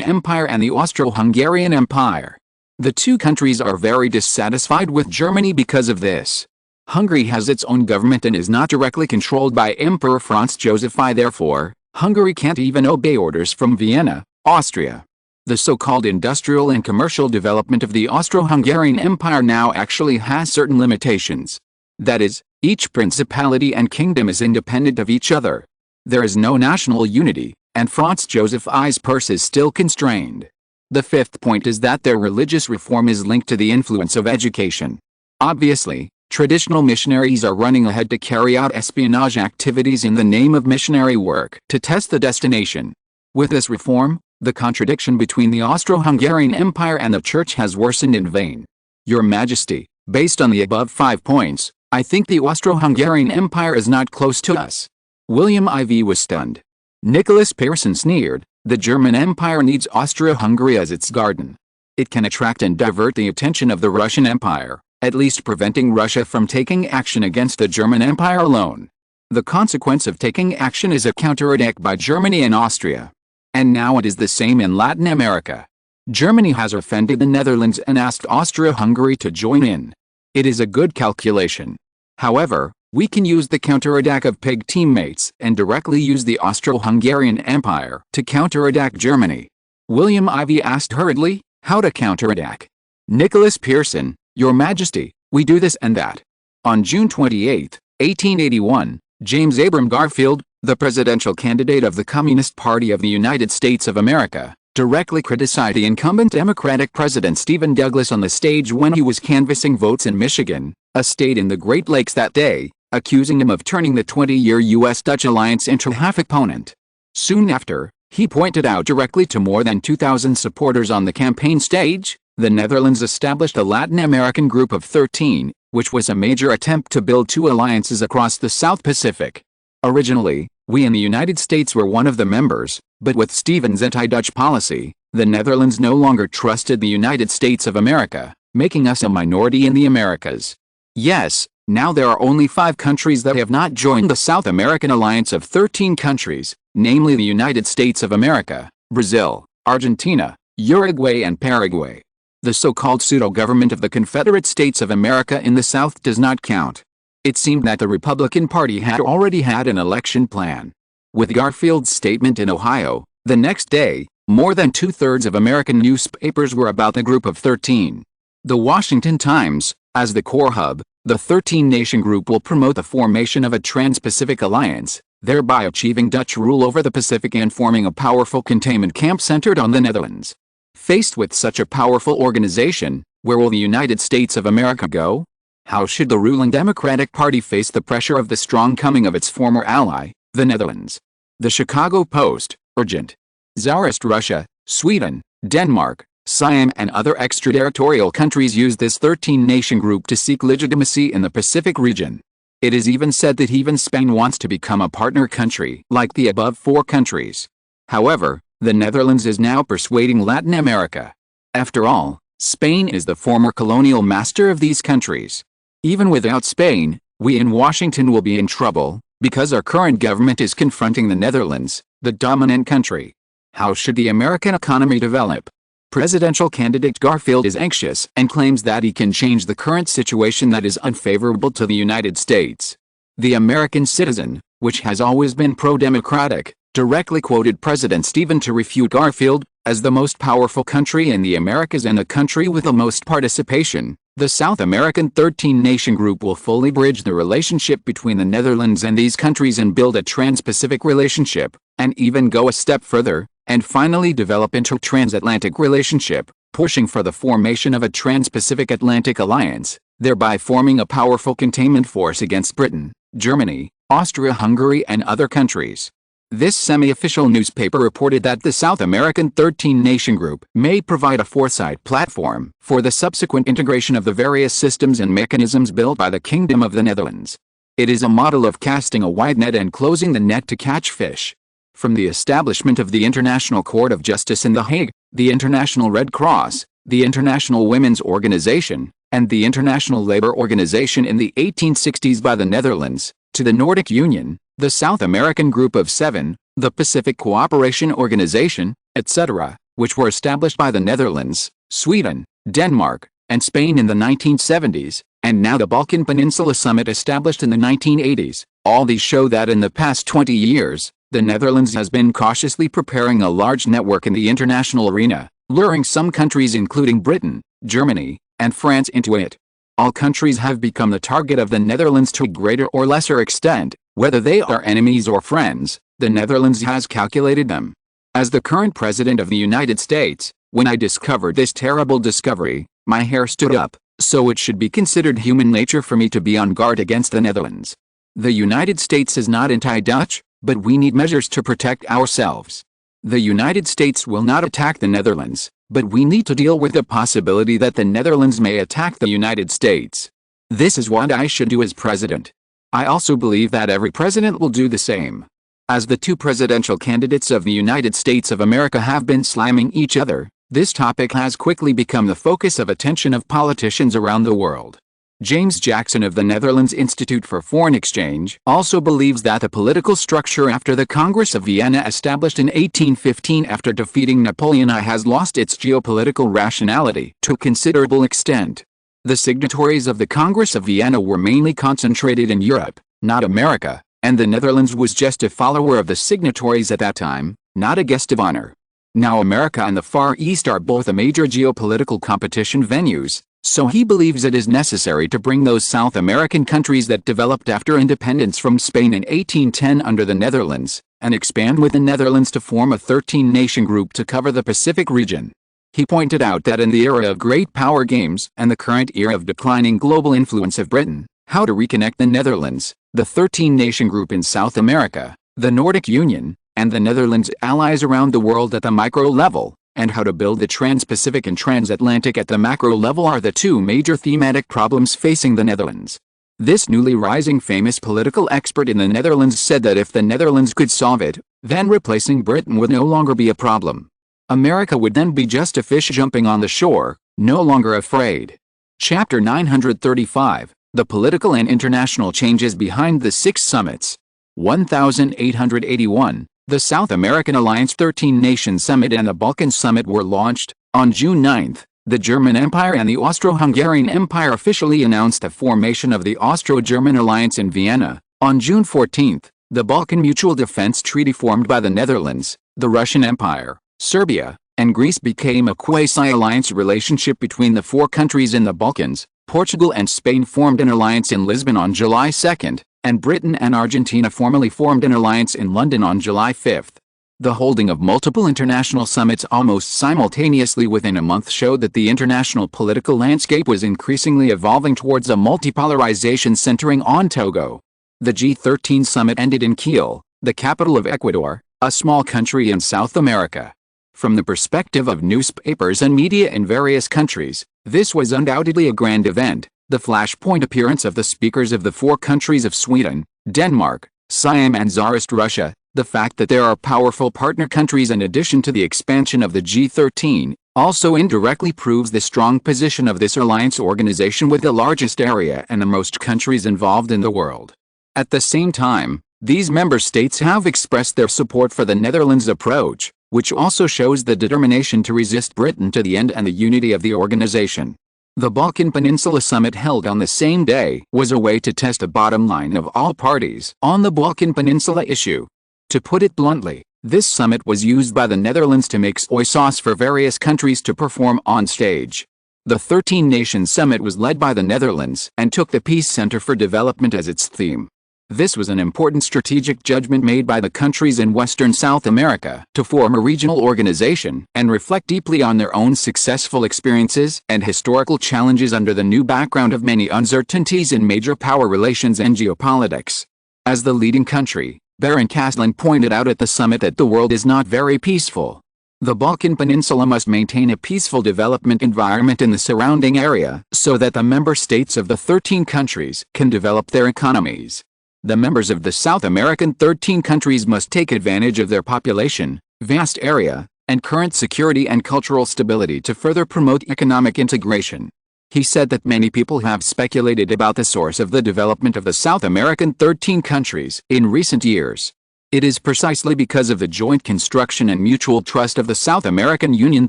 Empire and the Austro-Hungarian Empire. The two countries are very dissatisfied with Germany because of this. Hungary has its own government and is not directly controlled by Emperor Franz Joseph I. Therefore, Hungary can't even obey orders from Vienna, Austria. The so-called industrial and commercial development of the Austro-Hungarian Empire now actually has certain limitations. That is, each principality and kingdom is independent of each other. There is no national unity, and Franz Joseph I's purse is still constrained. The fifth point is that their religious reform is linked to the influence of education. Obviously, traditional missionaries are running ahead to carry out espionage activities in the name of missionary work to test the destination. With this reform, the contradiction between the Austro-Hungarian Empire and the Church has worsened in vain. Your Majesty, based on the above 5 points, I think the Austro-Hungarian Empire is not close to us. William IV was stunned. Nicholas Pearson sneered, the German Empire needs Austria-Hungary as its garden. It can attract and divert the attention of the Russian Empire, at least preventing Russia from taking action against the German Empire alone. The consequence of taking action is a counterattack by Germany and Austria. And now it is the same in Latin America. Germany has offended the Netherlands and asked Austria-Hungary to join in. It is a good calculation. However, we can use the counterattack of pig teammates and directly use the Austro-Hungarian Empire to counterattack Germany. William IV asked hurriedly, how to counterattack? Nicholas Pearson, Your Majesty, we do this and that. On June 28, 1881, James Abram Garfield, the presidential candidate of the Communist Party of the United States of America, directly criticized the incumbent Democratic President Stephen Douglas on the stage when he was canvassing votes in Michigan, a state in the Great Lakes that day, accusing him of turning the 20-year U.S.-Dutch alliance into a half opponent. Soon after, he pointed out directly to more than 2,000 supporters on the campaign stage, the Netherlands established a Latin American group of 13, which was a major attempt to build two alliances across the South Pacific. Originally, we in the United States were one of the members, but with Stephen's anti-Dutch policy, the Netherlands no longer trusted the United States of America, making us a minority in the Americas. Yes, now there are only 5 countries that have not joined the South American alliance of 13 countries, namely the United States of America, Brazil, Argentina, Uruguay and Paraguay. The so-called pseudo-government of the Confederate States of America in the South does not count. It seemed that the Republican Party had already had an election plan. With Garfield's statement in Ohio, the next day, more than 2/3 of American newspapers were about the group of 13. The Washington Times, as the core hub, the 13-nation group will promote the formation of a Trans-Pacific Alliance, thereby achieving Dutch rule over the Pacific and forming a powerful containment camp centered on the Netherlands. Faced with such a powerful organization, where will the United States of America go? How should the ruling Democratic Party face the pressure of the strong coming of its former ally, the Netherlands? The Chicago Post, urgent. Tsarist Russia, Sweden, Denmark, Siam and other extraterritorial countries use this 13-nation group to seek legitimacy in the Pacific region. It is even said that even Spain wants to become a partner country like the above 4 countries. However, the Netherlands is now persuading Latin America. After all, Spain is the former colonial master of these countries. Even without Spain, we in Washington will be in trouble, because our current government is confronting the Netherlands, the dominant country. How should the American economy develop? Presidential candidate Garfield is anxious and claims that he can change the current situation that is unfavorable to the United States. The American Citizen, which has always been pro-democratic, directly quoted President Stephen to refute Garfield, as the most powerful country in the Americas and the country with the most participation. The South American 13-nation group will fully bridge the relationship between the Netherlands and these countries and build a trans-Pacific relationship, and even go a step further, and finally develop into a transatlantic relationship, pushing for the formation of a trans-Pacific Atlantic Alliance, thereby forming a powerful containment force against Britain, Germany, Austria-Hungary and other countries. This semi-official newspaper reported that the South American 13-nation group may provide a foresight platform for the subsequent integration of the various systems and mechanisms built by the Kingdom of the Netherlands. It is a model of casting a wide net and closing the net to catch fish. From the establishment of the International Court of Justice in The Hague, the International Red Cross, the International Women's Organization, and the International Labour Organization in the 1860s by the Netherlands, to the Nordic Union, the South American Group of Seven, the Pacific Cooperation Organization, etc., which were established by the Netherlands, Sweden, Denmark, and Spain in the 1970s, and now the Balkan Peninsula Summit established in the 1980s. All these show that in the past 20 years, the Netherlands has been cautiously preparing a large network in the international arena, luring some countries including Britain, Germany, and France into it. All countries have become the target of the Netherlands to a greater or lesser extent, whether they are enemies or friends. The Netherlands has calculated them. As the current President of the United States, when I discovered this terrible discovery, my hair stood up, so it should be considered human nature for me to be on guard against the Netherlands. The United States is not anti-Dutch, but we need measures to protect ourselves. The United States will not attack the Netherlands, but we need to deal with the possibility that the Netherlands may attack the United States. This is what I should do as president. I also believe that every president will do the same. As the two presidential candidates of the United States of America have been slamming each other, this topic has quickly become the focus of attention of politicians around the world. James Jackson of the Netherlands Institute for Foreign Exchange also believes that the political structure after the Congress of Vienna established in 1815 after defeating Napoleon I has lost its geopolitical rationality to a considerable extent. The signatories of the Congress of Vienna were mainly concentrated in Europe, not America, and the Netherlands was just a follower of the signatories at that time, not a guest of honor. Now America and the Far East are both a major geopolitical competition venues, so he believes it is necessary to bring those South American countries that developed after independence from Spain in 1810 under the Netherlands, and expand with the Netherlands to form a 13-nation group to cover the Pacific region. He pointed out that in the era of great power games and the current era of declining global influence of Britain, how to reconnect the Netherlands, the 13-nation group in South America, the Nordic Union, and the Netherlands allies around the world at the micro level, and how to build the trans-Pacific and transatlantic at the macro level are the two major thematic problems facing the Netherlands. This newly rising famous political expert in the Netherlands said that if the Netherlands could solve it, then replacing Britain would no longer be a problem. America would then be just a fish jumping on the shore, no longer afraid. Chapter 935, The Political and International Changes Behind the Six Summits. 1881. The South American Alliance 13-Nation Summit and the Balkan Summit were launched. On June 9, the German Empire and the Austro-Hungarian Empire officially announced the formation of the Austro-German Alliance in Vienna. On June 14, the Balkan Mutual Defense Treaty formed by the Netherlands, the Russian Empire, Serbia, and Greece became a quasi-alliance relationship between the four countries in the Balkans. Portugal and Spain formed an alliance in Lisbon on July 2, and Britain and Argentina formally formed an alliance in London on July 5. The holding of multiple international summits almost simultaneously within a month showed that the international political landscape was increasingly evolving towards a multipolarization centering on Togo. The G13 summit ended in Quito, the capital of Ecuador, a small country in South America. From the perspective of newspapers and media in various countries, this was undoubtedly a grand event. The flashpoint appearance of the speakers of the four countries of Sweden, Denmark, Siam and Tsarist Russia, the fact that there are powerful partner countries in addition to the expansion of the G13, also indirectly proves the strong position of this alliance organization with the largest area and the most countries involved in the world. At the same time, these member states have expressed their support for the Netherlands' approach, which also shows the determination to resist Britain to the end and the unity of the organization. The Balkan Peninsula Summit held on the same day was a way to test the bottom line of all parties on the Balkan Peninsula issue. To put it bluntly, this summit was used by the Netherlands to make soy sauce for various countries to perform on stage. The 13-Nation Summit was led by the Netherlands and took the Peace Center for Development as its theme. This was an important strategic judgment made by the countries in Western South America to form a regional organization and reflect deeply on their own successful experiences and historical challenges under the new background of many uncertainties in major power relations and geopolitics. As the leading country, Baron Caslin pointed out at the summit that the world is not very peaceful. The Balkan Peninsula must maintain a peaceful development environment in the surrounding area so that the member states of the 13 countries can develop their economies. The members of the South American 13 countries must take advantage of their population, vast area, and current security and cultural stability to further promote economic integration. He said that many people have speculated about the source of the development of the South American 13 countries in recent years. It is precisely because of the joint construction and mutual trust of the South American Union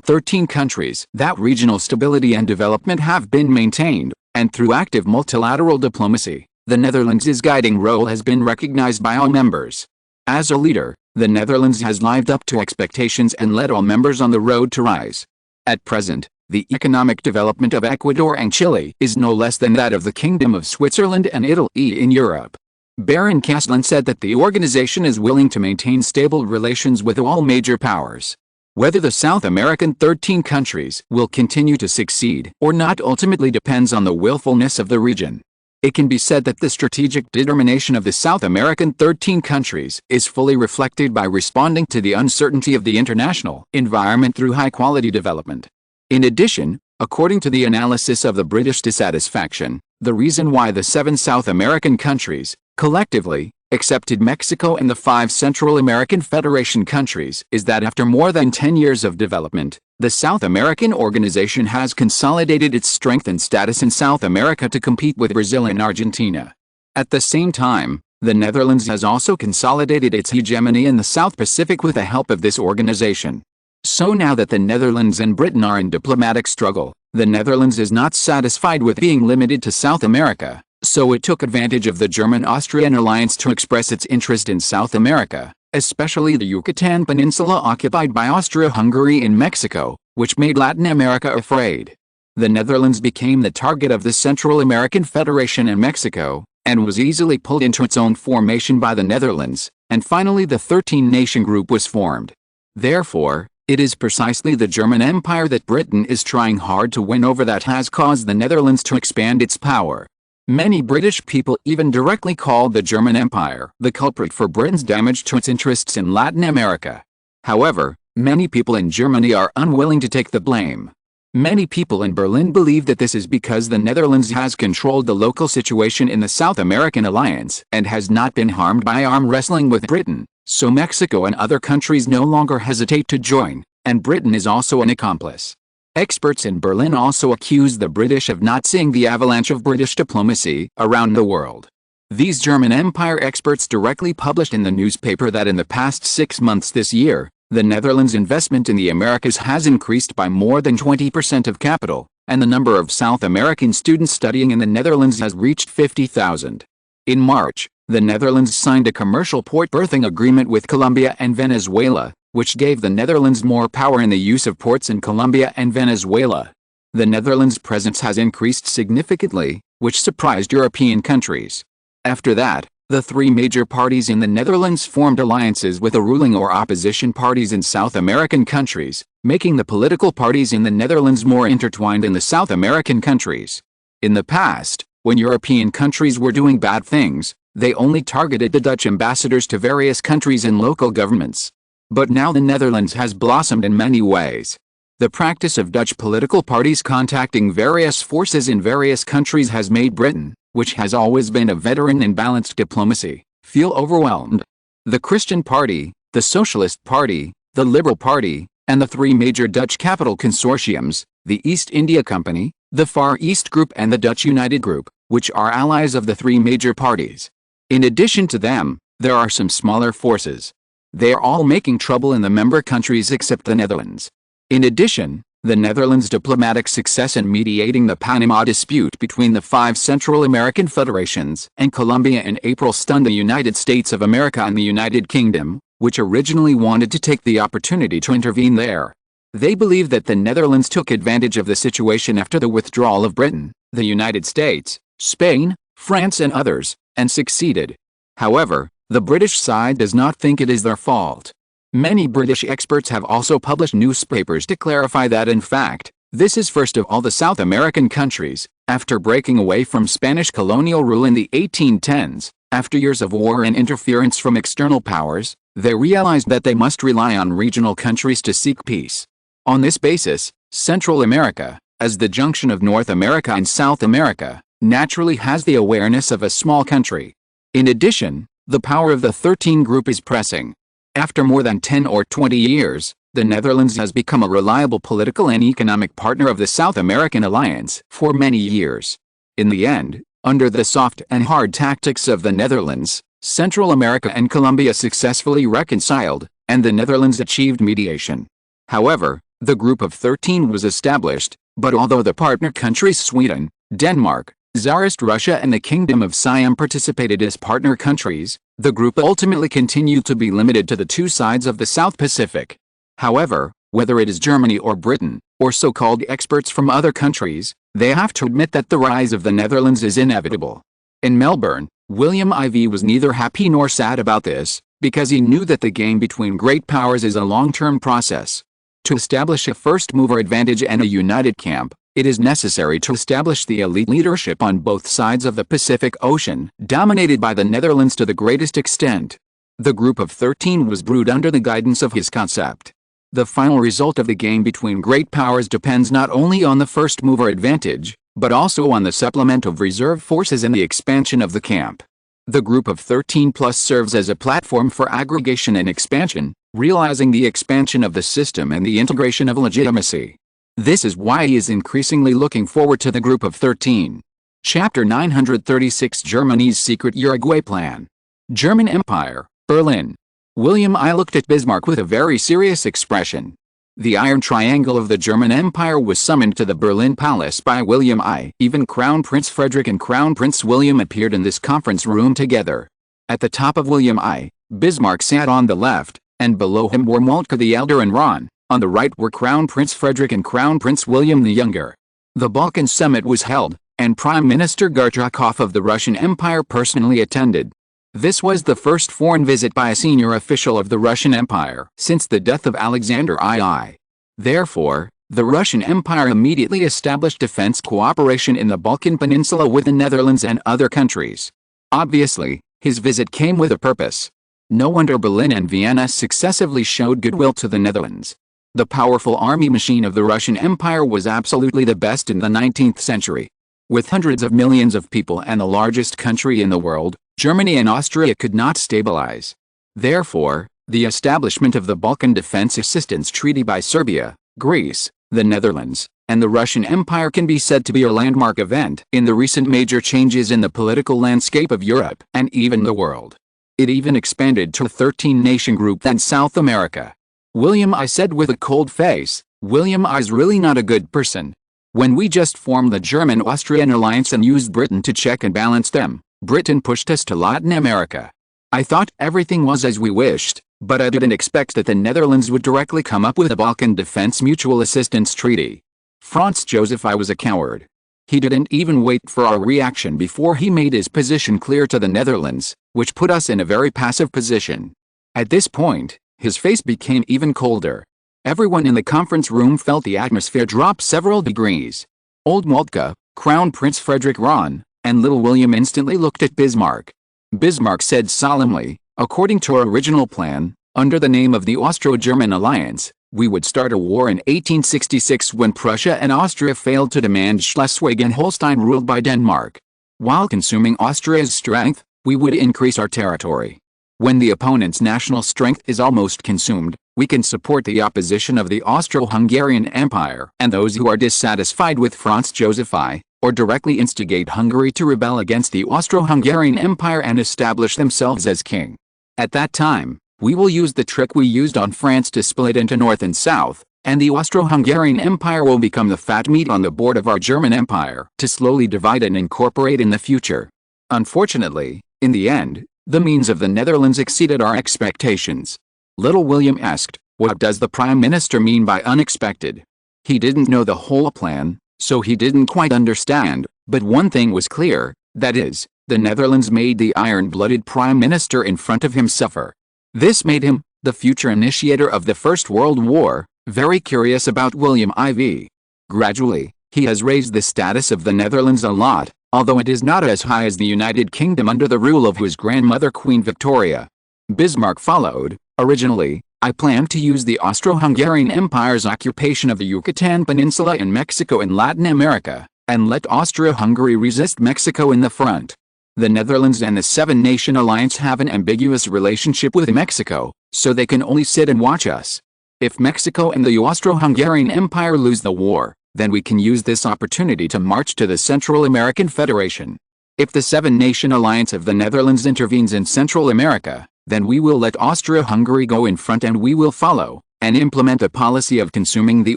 13 countries that regional stability and development have been maintained, and through active multilateral diplomacy, the Netherlands' guiding role has been recognized by all members. As a leader, the Netherlands has lived up to expectations and led all members on the road to rise. At present, the economic development of Ecuador and Chile is no less than that of the Kingdom of Switzerland and Italy in Europe. Baron Castellan said that the organization is willing to maintain stable relations with all major powers. Whether the South American 13 countries will continue to succeed or not ultimately depends on the willfulness of the region. It can be said that the strategic determination of the South American 13 countries is fully reflected by responding to the uncertainty of the international environment through high-quality development. In addition, according to the analysis of the British dissatisfaction, the reason why the 7 South American countries, collectively, accepted Mexico and the 5 Central American Federation countries is that after more than 10 years of development, the South American organization has consolidated its strength and status in South America to compete with Brazil and Argentina. At the same time, the Netherlands has also consolidated its hegemony in the South Pacific with the help of this organization. So now that the Netherlands and Britain are in diplomatic struggle, the Netherlands is not satisfied with being limited to South America, so it took advantage of the German-Austrian alliance to express its interest in South America, especially the Yucatan Peninsula occupied by Austria-Hungary in Mexico, which made Latin America afraid. The Netherlands became the target of the Central American Federation in Mexico, and was easily pulled into its own formation by the Netherlands, and finally the 13-nation group was formed. Therefore, it is precisely the German Empire that Britain is trying hard to win over that has caused the Netherlands to expand its power. Many British people even directly called the German Empire the culprit for Britain's damage to its interests in Latin America. However, many people in Germany are unwilling to take the blame. Many people in Berlin believe that this is because the Netherlands has controlled the local situation in the South American alliance and has not been harmed by arm wrestling with Britain, so Mexico and other countries no longer hesitate to join, and Britain is also an accomplice. Experts in Berlin also accuse the British of not seeing the avalanche of British diplomacy around the world. These German Empire experts directly published in the newspaper that in the past 6 months this year, the Netherlands' investment in the Americas has increased by more than 20% of capital, and the number of South American students studying in the Netherlands has reached 50,000. In March, the Netherlands signed a commercial port berthing agreement with Colombia and Venezuela, which gave the Netherlands more power in the use of ports in Colombia and Venezuela. The Netherlands' presence has increased significantly, which surprised European countries. After that, the 3 major parties in the Netherlands formed alliances with the ruling or opposition parties in South American countries, making the political parties in the Netherlands more intertwined in the South American countries. In the past, when European countries were doing bad things, they only targeted the Dutch ambassadors to various countries and local governments. But now the Netherlands has blossomed in many ways. The practice of Dutch political parties contacting various forces in various countries has made Britain, which has always been a veteran in balanced diplomacy, feel overwhelmed. The Christian Party, the Socialist Party, the Liberal Party, and the 3 major Dutch capital consortiums, the East India Company, the Far East Group and the Dutch United Group, which are allies of the 3 major parties. In addition to them, there are some smaller forces. They are all making trouble in the member countries except the Netherlands. In addition, the Netherlands' diplomatic success in mediating the Panama dispute between the 5 Central American federations and Colombia in April stunned the United States of America and the United Kingdom, which originally wanted to take the opportunity to intervene there. They believe that the Netherlands took advantage of the situation after the withdrawal of Britain, the United States, Spain, France and others, and succeeded. However, the British side does not think it is their fault. Many British experts have also published newspapers to clarify that in fact, this is first of all the South American countries, after breaking away from Spanish colonial rule in the 1810s, after years of war and interference from external powers, they realized that they must rely on regional countries to seek peace. On this basis, Central America, as the junction of North America and South America, naturally has the awareness of a small country. In addition, the power of the 13 group is pressing. After more than 10 or 20 years, the Netherlands has become a reliable political and economic partner of the South American alliance for many years. In the end, under the soft and hard tactics of the Netherlands, Central America and Colombia successfully reconciled, and the Netherlands achieved mediation. However, the Group of 13 was established, but although the partner countries Sweden, Denmark, Tsarist Russia and the Kingdom of Siam participated as partner countries, the group ultimately continued to be limited to the two sides of the South Pacific. However, whether it is Germany or Britain, or so-called experts from other countries, they have to admit that the rise of the Netherlands is inevitable. In Melbourne, William IV was neither happy nor sad about this, because he knew that the game between great powers is a long-term process. To establish a first-mover advantage and a united camp, it is necessary to establish the elite leadership on both sides of the Pacific Ocean, dominated by the Netherlands to the greatest extent. The Group of 13 was brewed under the guidance of his concept. The final result of the game between great powers depends not only on the first-mover advantage, but also on the supplement of reserve forces and the expansion of the camp. The Group of 13 Plus serves as a platform for aggregation and expansion, realizing the expansion of the system and the integration of legitimacy. This is why he is increasingly looking forward to the Group of 13. Chapter 936 Germany's Secret Uruguay Plan. German Empire, Berlin. William I looked at Bismarck with a very serious expression. The Iron Triangle of the German Empire was summoned to the Berlin Palace by William I. Even Crown Prince Frederick and Crown Prince William appeared in this conference room together. At the top of William I, Bismarck sat on the left, and below him were Moltke the Elder and Ron. On the right were Crown Prince Frederick and Crown Prince William the Younger. The Balkan Summit was held, and Prime Minister Gorchakov of the Russian Empire personally attended. This was the first foreign visit by a senior official of the Russian Empire since the death of Alexander II. Therefore, the Russian Empire immediately established defense cooperation in the Balkan Peninsula with the Netherlands and other countries. Obviously, his visit came with a purpose. No wonder Berlin and Vienna successively showed goodwill to the Netherlands. The powerful army machine of the Russian Empire was absolutely the best in the 19th century. With hundreds of millions of people and the largest country in the world, Germany and Austria could not stabilize. Therefore, the establishment of the Balkan Defense Assistance Treaty by Serbia, Greece, the Netherlands, and the Russian Empire can be said to be a landmark event in the recent major changes in the political landscape of Europe and even the world. It even expanded to a 13-nation group in South America. William I said with a cold face, William I's really not a good person. When we just formed the German-Austrian alliance and used Britain to check and balance them, Britain pushed us to Latin America. I thought everything was as we wished, but I didn't expect that the Netherlands would directly come up with a Balkan Defense Mutual Assistance Treaty. Franz Joseph I was a coward. He didn't even wait for our reaction before he made his position clear to the Netherlands, which put us in a very passive position. At this point, his face became even colder. Everyone in the conference room felt the atmosphere drop several degrees. Old Moltke, Crown Prince Frederick Ron, and little William instantly looked at Bismarck. Bismarck said solemnly, according to our original plan, under the name of the Austro-German alliance, we would start a war in 1866 when Prussia and Austria failed to demand Schleswig and Holstein ruled by Denmark. While consuming Austria's strength, we would increase our territory. When the opponent's national strength is almost consumed, we can support the opposition of the Austro-Hungarian Empire and those who are dissatisfied with Franz Joseph I, or directly instigate Hungary to rebel against the Austro-Hungarian Empire and establish themselves as king. At that time, we will use the trick we used on France to split into North and South, and the Austro-Hungarian Empire will become the fat meat on the board of our German Empire to slowly divide and incorporate in the future. Unfortunately, in the end, the means of the Netherlands exceeded our expectations. Little William asked, "What does the Prime Minister mean by unexpected?" He didn't know the whole plan, so he didn't quite understand, but one thing was clear, that is, the Netherlands made the iron-blooded Prime Minister in front of him suffer. This made him, the future initiator of the First World War, very curious about William IV. Gradually, he has raised the status of the Netherlands a lot, although it is not as high as the United Kingdom under the rule of his grandmother Queen Victoria. Bismarck followed. Originally, I planned to use the Austro-Hungarian Empire's occupation of the Yucatan Peninsula in Mexico and Latin America, and let Austria-Hungary resist Mexico in the front. The Netherlands and the Seven-Nation Alliance have an ambiguous relationship with Mexico, so they can only sit and watch us. If Mexico and the Austro-Hungarian Empire lose the war, then we can use this opportunity to march to the Central American Federation. If the Seven-Nation Alliance of the Netherlands intervenes in Central America, then we will let Austria-Hungary go in front and we will follow, and implement the policy of consuming the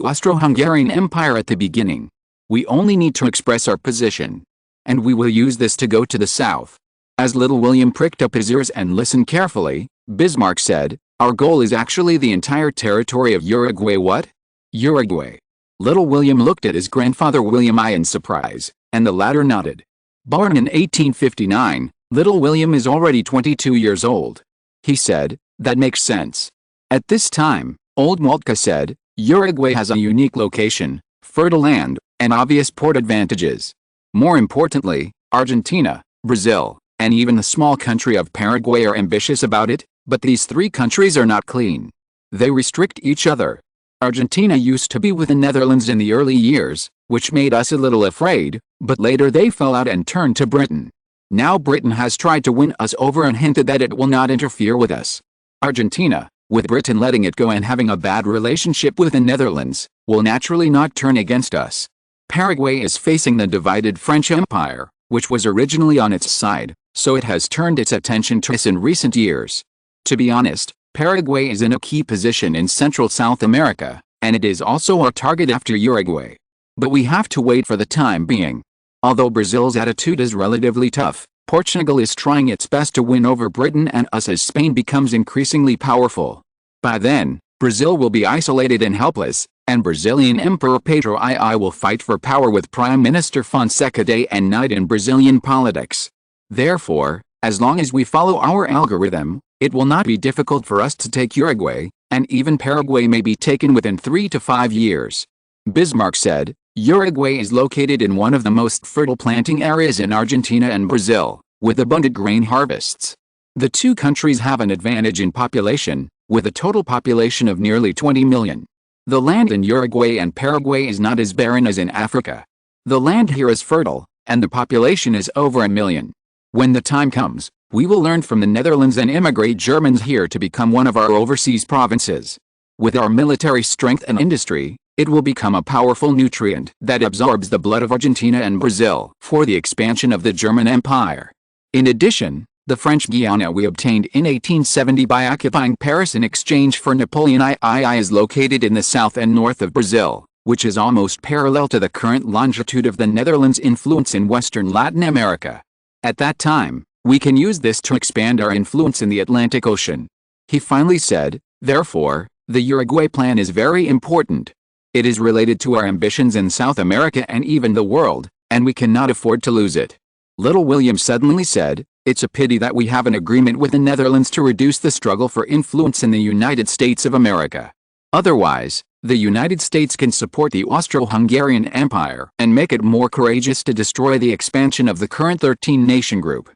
Austro-Hungarian Empire at the beginning. We only need to express our position. And we will use this to go to the south. As little William pricked up his ears and listened carefully, Bismarck said, "Our goal is actually the entire territory of Uruguay." What? Uruguay. Little William looked at his grandfather William I in surprise, and the latter nodded. Born in 1859, little William is already 22 years old. He said, "That makes sense." At this time, old Moltke said, "Uruguay has a unique location, fertile land, and obvious port advantages. More importantly, Argentina, Brazil, and even the small country of Paraguay are ambitious about it, but these three countries are not clean. They restrict each other. Argentina used to be with the Netherlands in the early years, which made us a little afraid, but later they fell out and turned to Britain. Now Britain has tried to win us over and hinted that it will not interfere with us. Argentina, with Britain letting it go and having a bad relationship with the Netherlands, will naturally not turn against us. Paraguay is facing the divided French Empire, which was originally on its side, so it has turned its attention to us in recent years. To be honest, Paraguay is in a key position in Central South America, and it is also our target after Uruguay. But we have to wait for the time being. Although Brazil's attitude is relatively tough, Portugal is trying its best to win over Britain and us as Spain becomes increasingly powerful. By then, Brazil will be isolated and helpless, and Brazilian Emperor Pedro II will fight for power with Prime Minister Fonseca day and night in Brazilian politics. Therefore, as long as we follow our algorithm, it will not be difficult for us to take Uruguay, and even Paraguay may be taken within 3 to 5 years. Bismarck said, "Uruguay is located in one of the most fertile planting areas in Argentina and Brazil, with abundant grain harvests. The two countries have an advantage in population, with a total population of nearly 20 million. The land in Uruguay and Paraguay is not as barren as in Africa. The land here is fertile, and the population is over 1 million. When the time comes, we will learn from the Netherlands and immigrate Germans here to become one of our overseas provinces. With our military strength and industry, it will become a powerful nutrient that absorbs the blood of Argentina and Brazil for the expansion of the German Empire. In addition, the French Guiana we obtained in 1870 by occupying Paris in exchange for Napoleon III is located in the south and north of Brazil, which is almost parallel to the current longitude of the Netherlands' influence in western Latin America. At that time, we can use this to expand our influence in the Atlantic Ocean." He finally said, "Therefore, the Uruguay plan is very important. It is related to our ambitions in South America and even the world, and we cannot afford to lose it." Little William suddenly said, "It's a pity that we have an agreement with the Netherlands to reduce the struggle for influence in the United States of America. Otherwise, the United States can support the Austro-Hungarian Empire and make it more courageous to destroy the expansion of the current 13-nation group."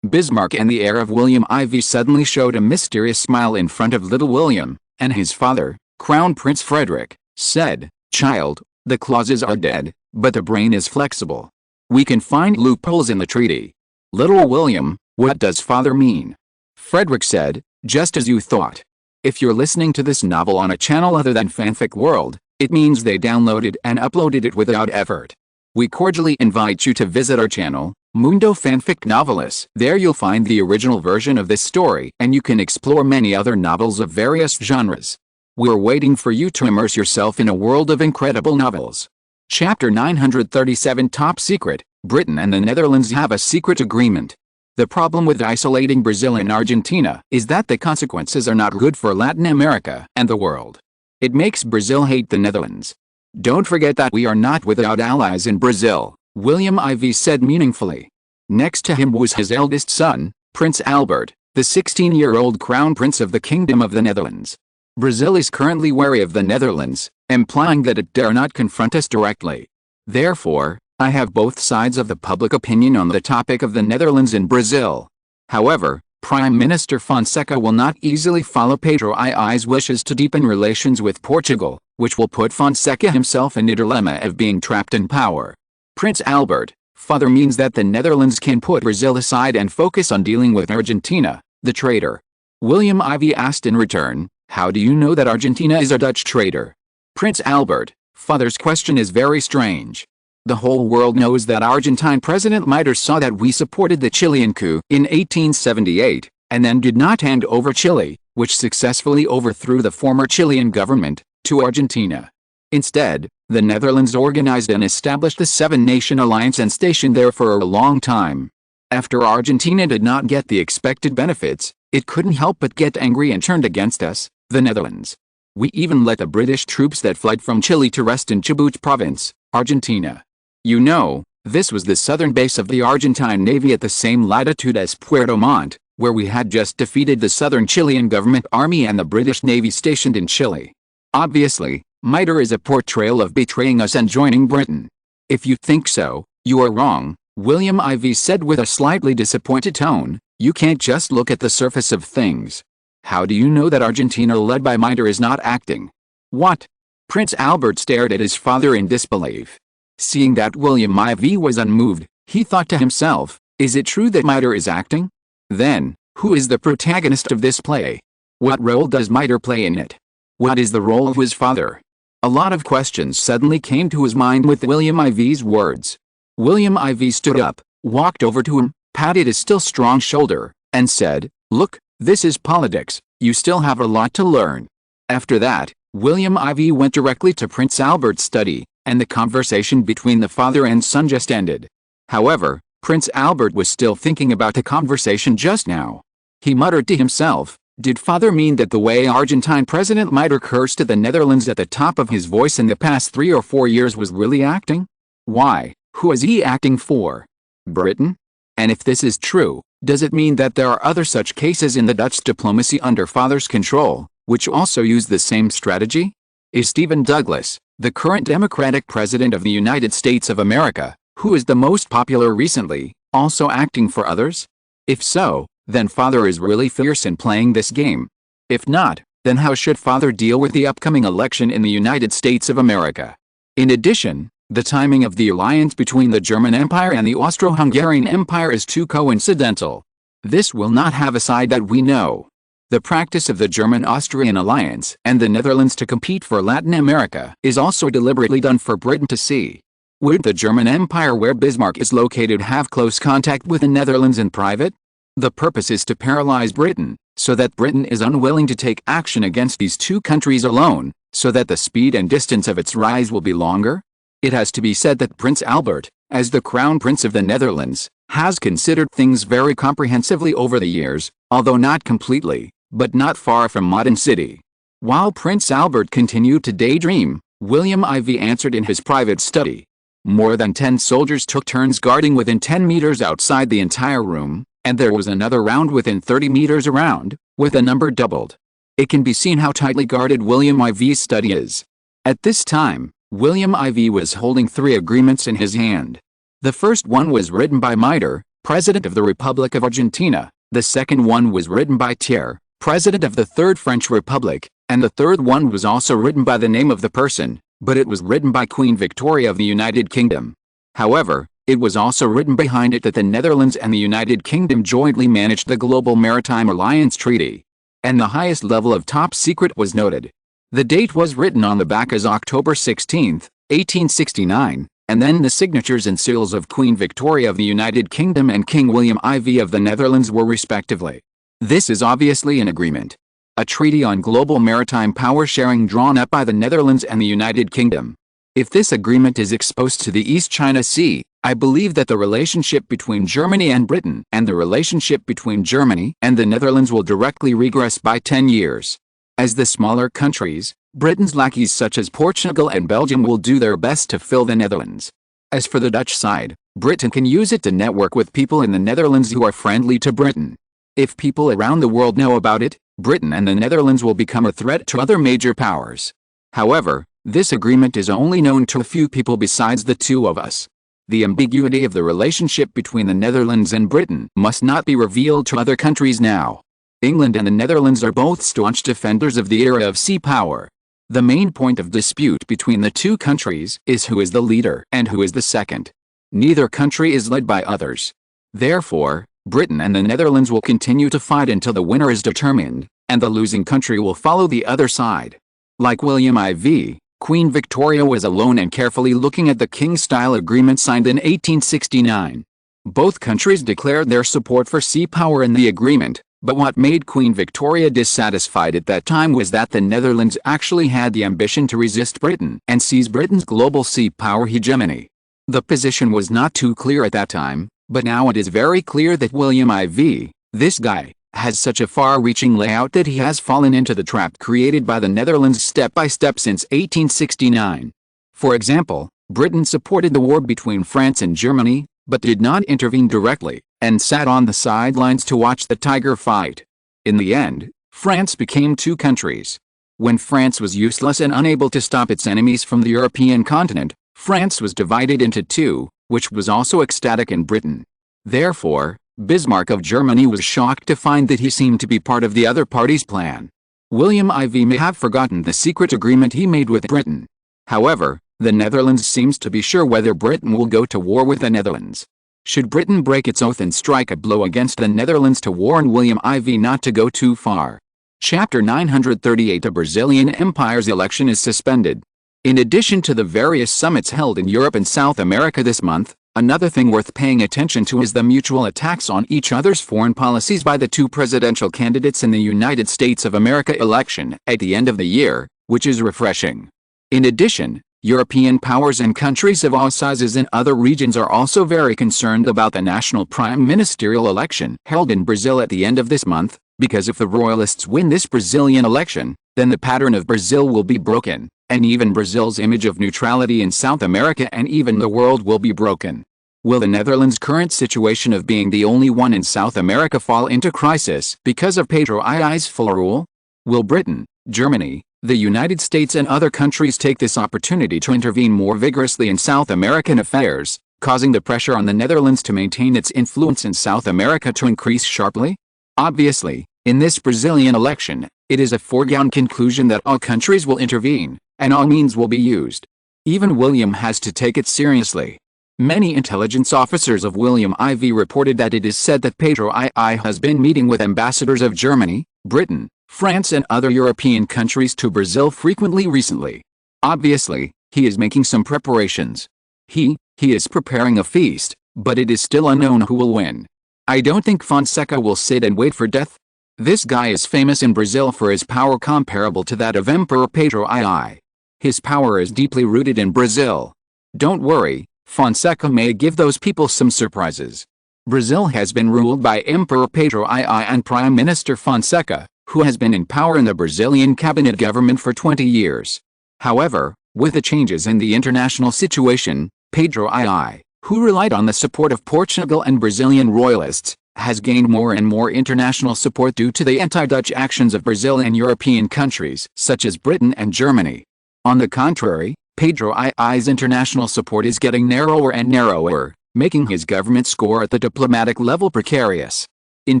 Bismarck and the heir of William IV suddenly showed a mysterious smile in front of little William, and his father, Crown Prince Frederick, said, "Child, the clauses are dead, but the brain is flexible. We can find loopholes in the treaty." "Little William, what does father mean?" Frederick said, "Just as you thought. If you're listening to this novel on a channel other than Fanfic World, it means they downloaded and uploaded it without effort. We cordially invite you to visit our channel, Mundo Fanfic Novelis. There you'll find the original version of this story and you can explore many other novels of various genres. We're waiting for you to immerse yourself in a world of incredible novels." Chapter 937 Top Secret. Britain and the Netherlands have a secret agreement. The problem with isolating Brazil and Argentina is that the consequences are not good for Latin America and the world. It makes Brazil hate the Netherlands. "Don't forget that we are not without allies in Brazil," William IV said meaningfully. Next to him was his eldest son, Prince Albert, the 16-year-old crown prince of the Kingdom of the Netherlands. Brazil is currently wary of the Netherlands, implying that it dare not confront us directly. Therefore, I have both sides of the public opinion on the topic of the Netherlands and Brazil. However, Prime Minister Fonseca will not easily follow Pedro II's wishes to deepen relations with Portugal, which will put Fonseca himself in a dilemma of being trapped in power. Prince Albert, Father means that the Netherlands can put Brazil aside and focus on dealing with Argentina, the traitor. William Ivy asked in return, "How do you know that Argentina is a Dutch traitor?" Prince Albert, Father's question is very strange. The whole world knows that Argentine President Mitre saw that we supported the Chilean coup in 1878, and then did not hand over Chile, which successfully overthrew the former Chilean government, to Argentina. Instead, the Netherlands organized and established the Seven-Nation Alliance and stationed there for a long time. After Argentina did not get the expected benefits, it couldn't help but get angry and turned against us, the Netherlands. We even let the British troops that fled from Chile to rest in Chubut province, Argentina. You know, this was the southern base of the Argentine Navy at the same latitude as Puerto Montt, where we had just defeated the southern Chilean government army and the British Navy stationed in Chile. Obviously, Mitre is a portrayal of betraying us and joining Britain. If you think so, you are wrong, William Ivy said with a slightly disappointed tone. You can't just look at the surface of things. How do you know that Argentina led by Mitre is not acting? What? Prince Albert stared at his father in disbelief. Seeing that William Ivy was unmoved, he thought to himself, is it true that Mitre is acting? Then, who is the protagonist of this play? What role does Mitre play in it? What is the role of his father? A lot of questions suddenly came to his mind with William Ivy's words. William Ivy stood up, walked over to him, patted his still strong shoulder, and said, "Look, this is politics, you still have a lot to learn." After that, William Ivy went directly to Prince Albert's study, and the conversation between the father and son just ended. However, Prince Albert was still thinking about the conversation just now. He muttered to himself, did father mean that the way Argentine President Mitre cursed the Netherlands at the top of his voice in the past 3 or 4 years was really acting? Why, who is he acting for? Britain? And if this is true, does it mean that there are other such cases in the Dutch diplomacy under father's control, which also use the same strategy? Is Stephen Douglas, the current Democratic President of the United States of America, who is the most popular recently, also acting for others? If so, then father is really fierce in playing this game. If not, then how should father deal with the upcoming election in the United States of America? In addition, the timing of the alliance between the German Empire and the Austro-Hungarian Empire is too coincidental. This will not have a side that we know. The practice of the German-Austrian alliance and the Netherlands to compete for Latin America is also deliberately done for Britain to see. Would the German Empire where Bismarck is located have close contact with the Netherlands in private? The purpose is to paralyze Britain, so that Britain is unwilling to take action against these two countries alone, so that the speed and distance of its rise will be longer? It has to be said that Prince Albert, as the Crown Prince of the Netherlands, has considered things very comprehensively over the years, although not completely, but not far from modern city. While Prince Albert continued to daydream, William Ivy answered in his private study. More than 10 soldiers took turns guarding within 10 meters outside the entire room, and there was another round within 30 meters around, with the number doubled. It can be seen how tightly guarded William Ivy's study is. At this time, William Ivy was holding 3 agreements in his hand. The first one was written by Mitre, President of the Republic of Argentina, the second one was written by Thiers, President of the Third French Republic, and the third one was also written by the name of the person, but it was written by Queen Victoria of the United Kingdom. However, it was also written behind it that the Netherlands and the United Kingdom jointly managed the Global Maritime Alliance Treaty. And the highest level of top secret was noted. The date was written on the back as October 16, 1869, and then the signatures and seals of Queen Victoria of the United Kingdom and King William IV of the Netherlands were respectively. This is obviously an agreement. A treaty on global maritime power sharing drawn up by the Netherlands and the United Kingdom. If this agreement is exposed to the East China Sea, I believe that the relationship between Germany and Britain and the relationship between Germany and the Netherlands will directly regress by 10 years. As the smaller countries, Britain's lackeys such as Portugal and Belgium will do their best to fill the Netherlands. As for the Dutch side, Britain can use it to network with people in the Netherlands who are friendly to Britain. If people around the world know about it, Britain and the Netherlands will become a threat to other major powers. However, this agreement is only known to a few people besides the two of us. The ambiguity of the relationship between the Netherlands and Britain must not be revealed to other countries now. England and the Netherlands are both staunch defenders of the era of sea power. The main point of dispute between the two countries is who is the leader and who is the second. Neither country is led by others. Therefore, Britain and the Netherlands will continue to fight until the winner is determined, and the losing country will follow the other side. Like William IV, Queen Victoria was alone and carefully looking at the King-style agreement signed in 1869. Both countries declared their support for sea power in the agreement, but what made Queen Victoria dissatisfied at that time was that the Netherlands actually had the ambition to resist Britain and seize Britain's global sea power hegemony. The position was not too clear at that time, but now it is very clear that William IV, this guy, has such a far-reaching layout that he has fallen into the trap created by the Netherlands step by step since 1869. For example, Britain supported the war between France and Germany, but did not intervene directly, and sat on the sidelines to watch the tiger fight. In the end, France became two countries. When France was useless and unable to stop its enemies from the European continent, France was divided into two, which was also ecstatic in Britain. Therefore, Bismarck of Germany was shocked to find that he seemed to be part of the other party's plan. William IV may have forgotten the secret agreement he made with Britain. However, the Netherlands seems to be sure whether Britain will go to war with the Netherlands. Should Britain break its oath and strike a blow against the Netherlands to warn William IV not to go too far? Chapter 938. The Brazilian Empire's election is suspended. In addition to the various summits held in Europe and South America this month, another thing worth paying attention to is the mutual attacks on each other's foreign policies by the two presidential candidates in the United States of America election at the end of the year, which is refreshing. In addition, European powers and countries of all sizes in other regions are also very concerned about the national prime ministerial election held in Brazil at the end of this month, because if the royalists win this Brazilian election, then the pattern of Brazil will be broken, and even Brazil's image of neutrality in South America and even the world will be broken. Will the Netherlands' current situation of being the only one in South America fall into crisis because of Pedro II's full rule? Will Britain, Germany, the United States and other countries take this opportunity to intervene more vigorously in South American affairs, causing the pressure on the Netherlands to maintain its influence in South America to increase sharply? Obviously, in this Brazilian election, it is a foregone conclusion that all countries will intervene, and all means will be used. Even William has to take it seriously. Many intelligence officers of William IV reported that it is said that Pedro II has been meeting with ambassadors of Germany, Britain, France and other European countries to Brazil frequently recently. Obviously, he is making some preparations. He is preparing a feast, but it is still unknown who will win. I don't think Fonseca will sit and wait for death. This guy is famous in Brazil for his power comparable to that of Emperor Pedro II. His power is deeply rooted in Brazil. Don't worry, Fonseca may give those people some surprises. Brazil has been ruled by Emperor Pedro II and Prime Minister Fonseca, who has been in power in the Brazilian cabinet government for 20 years. However, with the changes in the international situation, Pedro II, who relied on the support of Portugal and Brazilian royalists, has gained more and more international support due to the anti-Dutch actions of Brazil and European countries, such as Britain and Germany. On the contrary, Pedro II's international support is getting narrower and narrower, making his government score at the diplomatic level precarious. In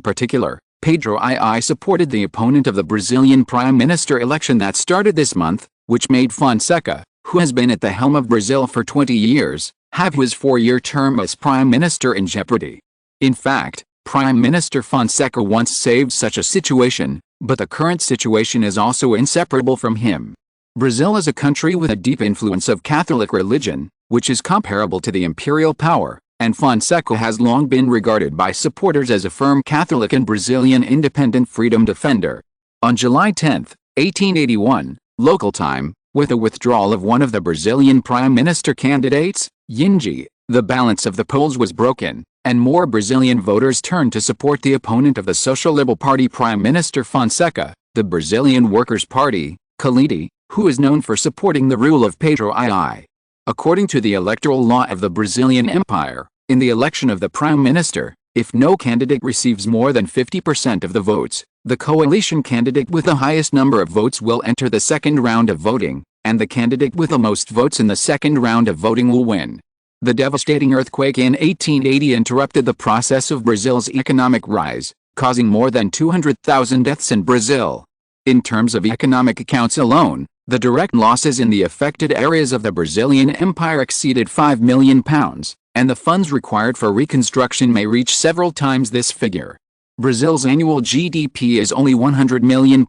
particular, Pedro II supported the opponent of the Brazilian prime minister election that started this month, which made Fonseca, who has been at the helm of Brazil for 20 years, have his 4-year term as prime minister in jeopardy. In fact, Prime Minister Fonseca once saved such a situation, but the current situation is also inseparable from him. Brazil is a country with a deep influence of Catholic religion, which is comparable to the imperial power, and Fonseca has long been regarded by supporters as a firm Catholic and Brazilian independent freedom defender. On July 10, 1881, local time, with the withdrawal of one of the Brazilian prime minister candidates, Yingi, the balance of the polls was broken, and more Brazilian voters turned to support the opponent of the Social Liberal Party Prime Minister Fonseca, the Brazilian Workers' Party, Colete, who is known for supporting the rule of Pedro II. According to the electoral law of the Brazilian Empire, in the election of the Prime Minister, if no candidate receives more than 50% of the votes, the coalition candidate with the highest number of votes will enter the second round of voting, and the candidate with the most votes in the second round of voting will win. The devastating earthquake in 1880 interrupted the process of Brazil's economic rise, causing more than 200,000 deaths in Brazil. In terms of economic accounts alone, The direct losses in the affected areas of the Brazilian Empire exceeded £5 million, and the funds required for reconstruction may reach several times this figure. Brazil's annual GDP is only £100 million.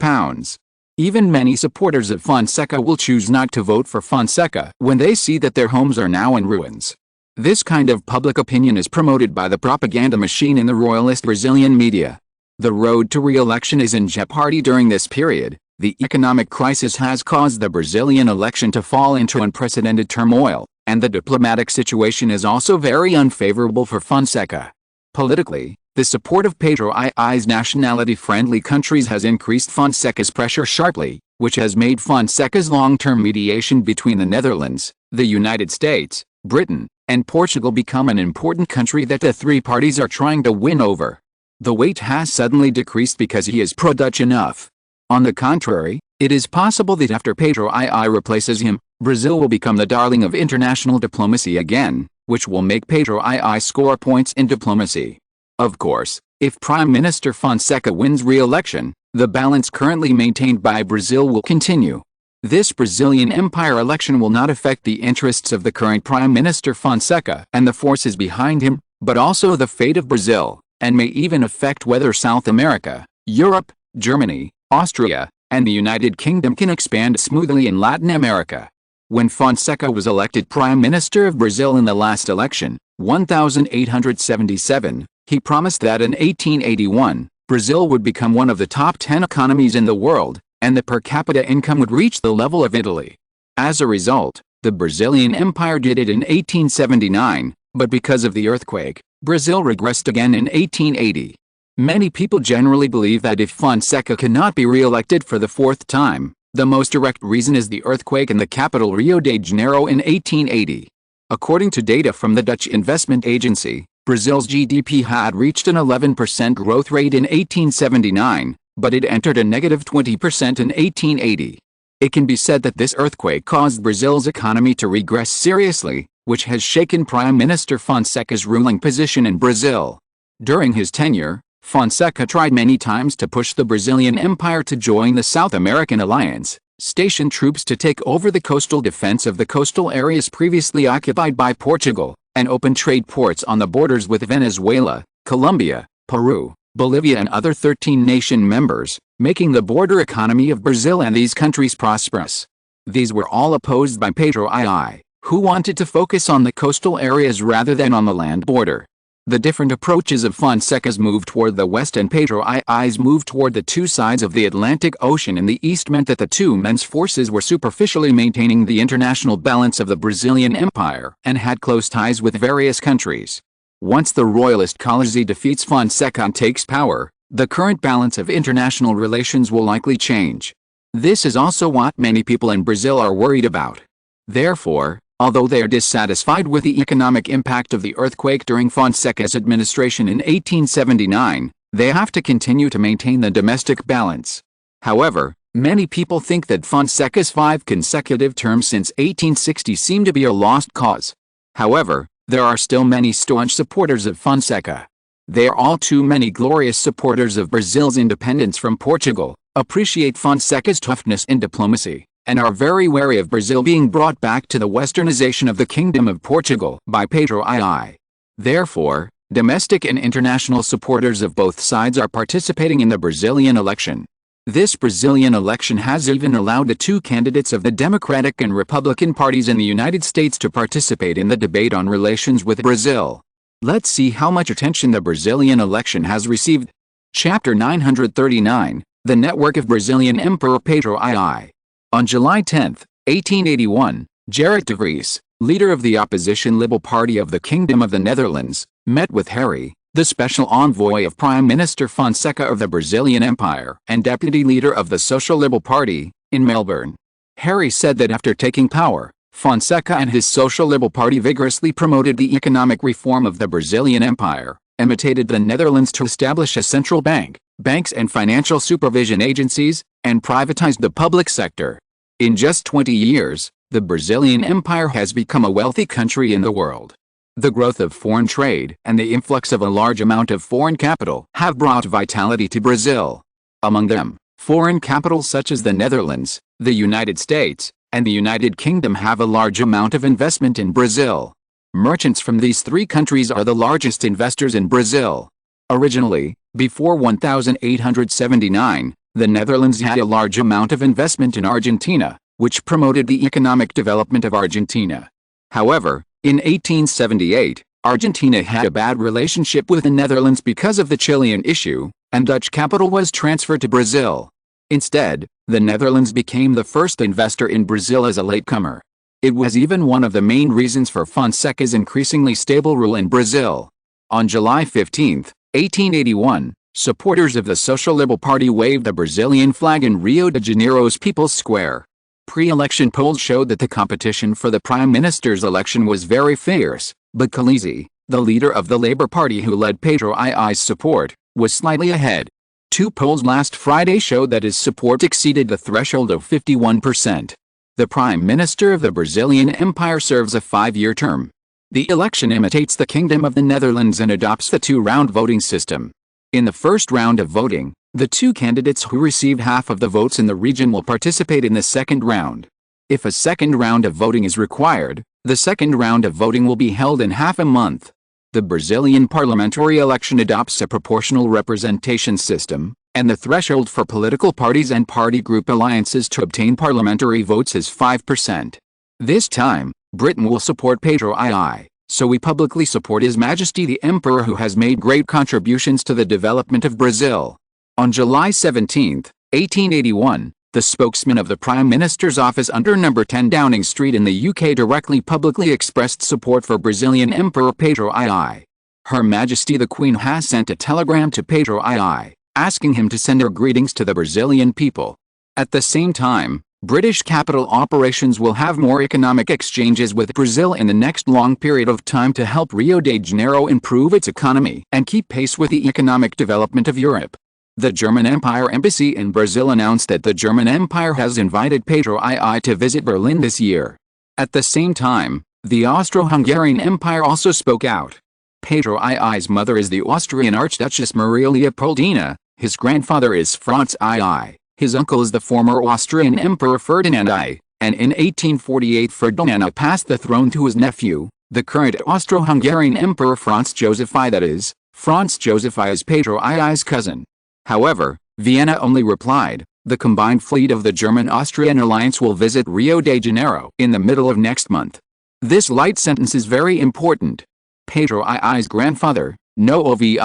Even many supporters of Fonseca will choose not to vote for Fonseca when they see that their homes are now in ruins. This kind of public opinion is promoted by the propaganda machine in the royalist Brazilian media. The road to re-election is in jeopardy during this period. The economic crisis has caused the Brazilian election to fall into unprecedented turmoil, and the diplomatic situation is also very unfavorable for Fonseca. Politically, the support of Pedro I's nationality-friendly countries has increased Fonseca's pressure sharply, which has made Fonseca's long-term mediation between the Netherlands, the United States, Britain, and Portugal become an important country that the three parties are trying to win over. The weight has suddenly decreased because he is pro-Dutch enough. On the contrary, it is possible that after Pedro I replaces him, Brazil will become the darling of international diplomacy again, which will make Pedro I score points in diplomacy. Of course, if Prime Minister Fonseca wins re-election, the balance currently maintained by Brazil will continue. This Brazilian Empire election will not affect the interests of the current Prime Minister Fonseca and the forces behind him, but also the fate of Brazil, and may even affect whether South America, Europe, Germany, Austria, and the United Kingdom can expand smoothly in Latin America. When Fonseca was elected Prime Minister of Brazil in the last election, 1877, he promised that in 1881, Brazil would become one of the top 10 economies in the world, and the per capita income would reach the level of Italy. As a result, the Brazilian Empire did it in 1879, but because of the earthquake, Brazil regressed again in 1880. Many people generally believe that if Fonseca cannot be re-elected for the fourth time, the most direct reason is the earthquake in the capital Rio de Janeiro in 1880. According to data from the Dutch investment agency, Brazil's GDP had reached an 11% growth rate in 1879, but it entered a negative 20% in 1880. It can be said that this earthquake caused Brazil's economy to regress seriously, which has shaken Prime Minister Fonseca's ruling position in Brazil. During his tenure, Fonseca tried many times to push the Brazilian Empire to join the South American alliance, station troops to take over the coastal defense of the coastal areas previously occupied by Portugal, and open trade ports on the borders with Venezuela, Colombia, Peru, Bolivia and other 13 nation members, making the border economy of Brazil and these countries prosperous. These were all opposed by Pedro I, who wanted to focus on the coastal areas rather than on the land border. The different approaches of Fonseca's move toward the west and Pedro I's move toward the two sides of the Atlantic Ocean in the east meant that the two men's forces were superficially maintaining the international balance of the Brazilian Empire and had close ties with various countries. Once the royalist coalition defeats Fonseca and takes power, the current balance of international relations will likely change. This is also what many people in Brazil are worried about. Therefore, although they are dissatisfied with the economic impact of the earthquake during Fonseca's administration in 1879, they have to continue to maintain the domestic balance. However, many people think that Fonseca's 5 consecutive terms since 1860 seem to be a lost cause. However, there are still many staunch supporters of Fonseca. They are all too many glorious supporters of Brazil's independence from Portugal, appreciate Fonseca's toughness in diplomacy, and are very wary of Brazil being brought back to the westernization of the Kingdom of Portugal by Pedro I. Therefore, domestic and international supporters of both sides are participating in the Brazilian election. This Brazilian election has even allowed the two candidates of the Democratic and Republican parties in the United States to participate in the debate on relations with Brazil. Let's see how much attention the Brazilian election has received. Chapter 939, The Network of Brazilian Emperor Pedro I. On July 10, 1881, Gerrit de Vries, leader of the opposition Liberal Party of the Kingdom of the Netherlands, met with Harry, the special envoy of Prime Minister Fonseca of the Brazilian Empire and deputy leader of the Social Liberal Party, in Melbourne. Harry said that after taking power, Fonseca and his Social Liberal Party vigorously promoted the economic reform of the Brazilian Empire, imitated the Netherlands to establish a central bank, banks and financial supervision agencies, and privatized the public sector. In just 20 years, the Brazilian Empire has become a wealthy country in the world. The growth of foreign trade and the influx of a large amount of foreign capital have brought vitality to Brazil. Among them, Foreign capitals such as the Netherlands, the United States, and the United Kingdom have a large amount of investment in Brazil. Merchants from these three countries are the largest investors in Brazil. Originally, before 1879, the Netherlands had a large amount of investment in Argentina, which promoted the economic development of Argentina. However, in 1878, Argentina had a bad relationship with the Netherlands because of the Chilean issue, and Dutch capital was transferred to Brazil. Instead, the Netherlands became the first investor in Brazil as a latecomer. It was even one of the main reasons for Fonseca's increasingly stable rule in Brazil. On July 15, 1881, supporters of the Social Liberal Party waved the Brazilian flag in Rio de Janeiro's People's Square. Pre-election polls showed that the competition for the prime minister's election was very fierce, but Khaleesi, the leader of the Labour Party who led Pedro I's support, was slightly ahead. Two polls last Friday showed that his support exceeded the threshold of 51%. The Prime Minister of the Brazilian Empire serves a 5-year term. The election imitates the Kingdom of the Netherlands and adopts the two-round voting system. In the first round of voting, the two candidates who received half of the votes in the region will participate in the second round. If a second round of voting is required, the second round of voting will be held in half a month. The Brazilian parliamentary election adopts a proportional representation system, and the threshold for political parties and party group alliances to obtain parliamentary votes is 5%. This time, Britain will support Pedro I, so we publicly support His Majesty the Emperor, who has made great contributions to the development of Brazil. On July 17, 1881, the spokesman of the Prime Minister's office under No. 10 Downing Street in the UK directly publicly expressed support for Brazilian Emperor Pedro I. Her Majesty the Queen has sent a telegram to Pedro I, asking him to send her greetings to the Brazilian people. At the same time, British capital operations will have more economic exchanges with Brazil in the next long period of time to help Rio de Janeiro improve its economy and keep pace with the economic development of Europe. The German Empire Embassy in Brazil announced that the German Empire has invited Pedro I to visit Berlin this year. At the same time, the Austro-Hungarian Empire also spoke out. Pedro I's mother is the Austrian Archduchess Maria Leopoldina, his grandfather is Franz II, his uncle is the former Austrian Emperor Ferdinand I, and in 1848 Ferdinand I passed the throne to his nephew, the current Austro-Hungarian Emperor Franz Joseph I. That is, Franz Joseph I is Pedro I's cousin. However, Vienna only replied, the combined fleet of the German-Austrian alliance will visit Rio de Janeiro in the middle of next month. This light sentence is very important. Pedro I's grandfather, Novi,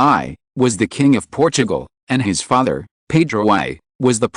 was the King of Portugal, and his father, Pedro I, was the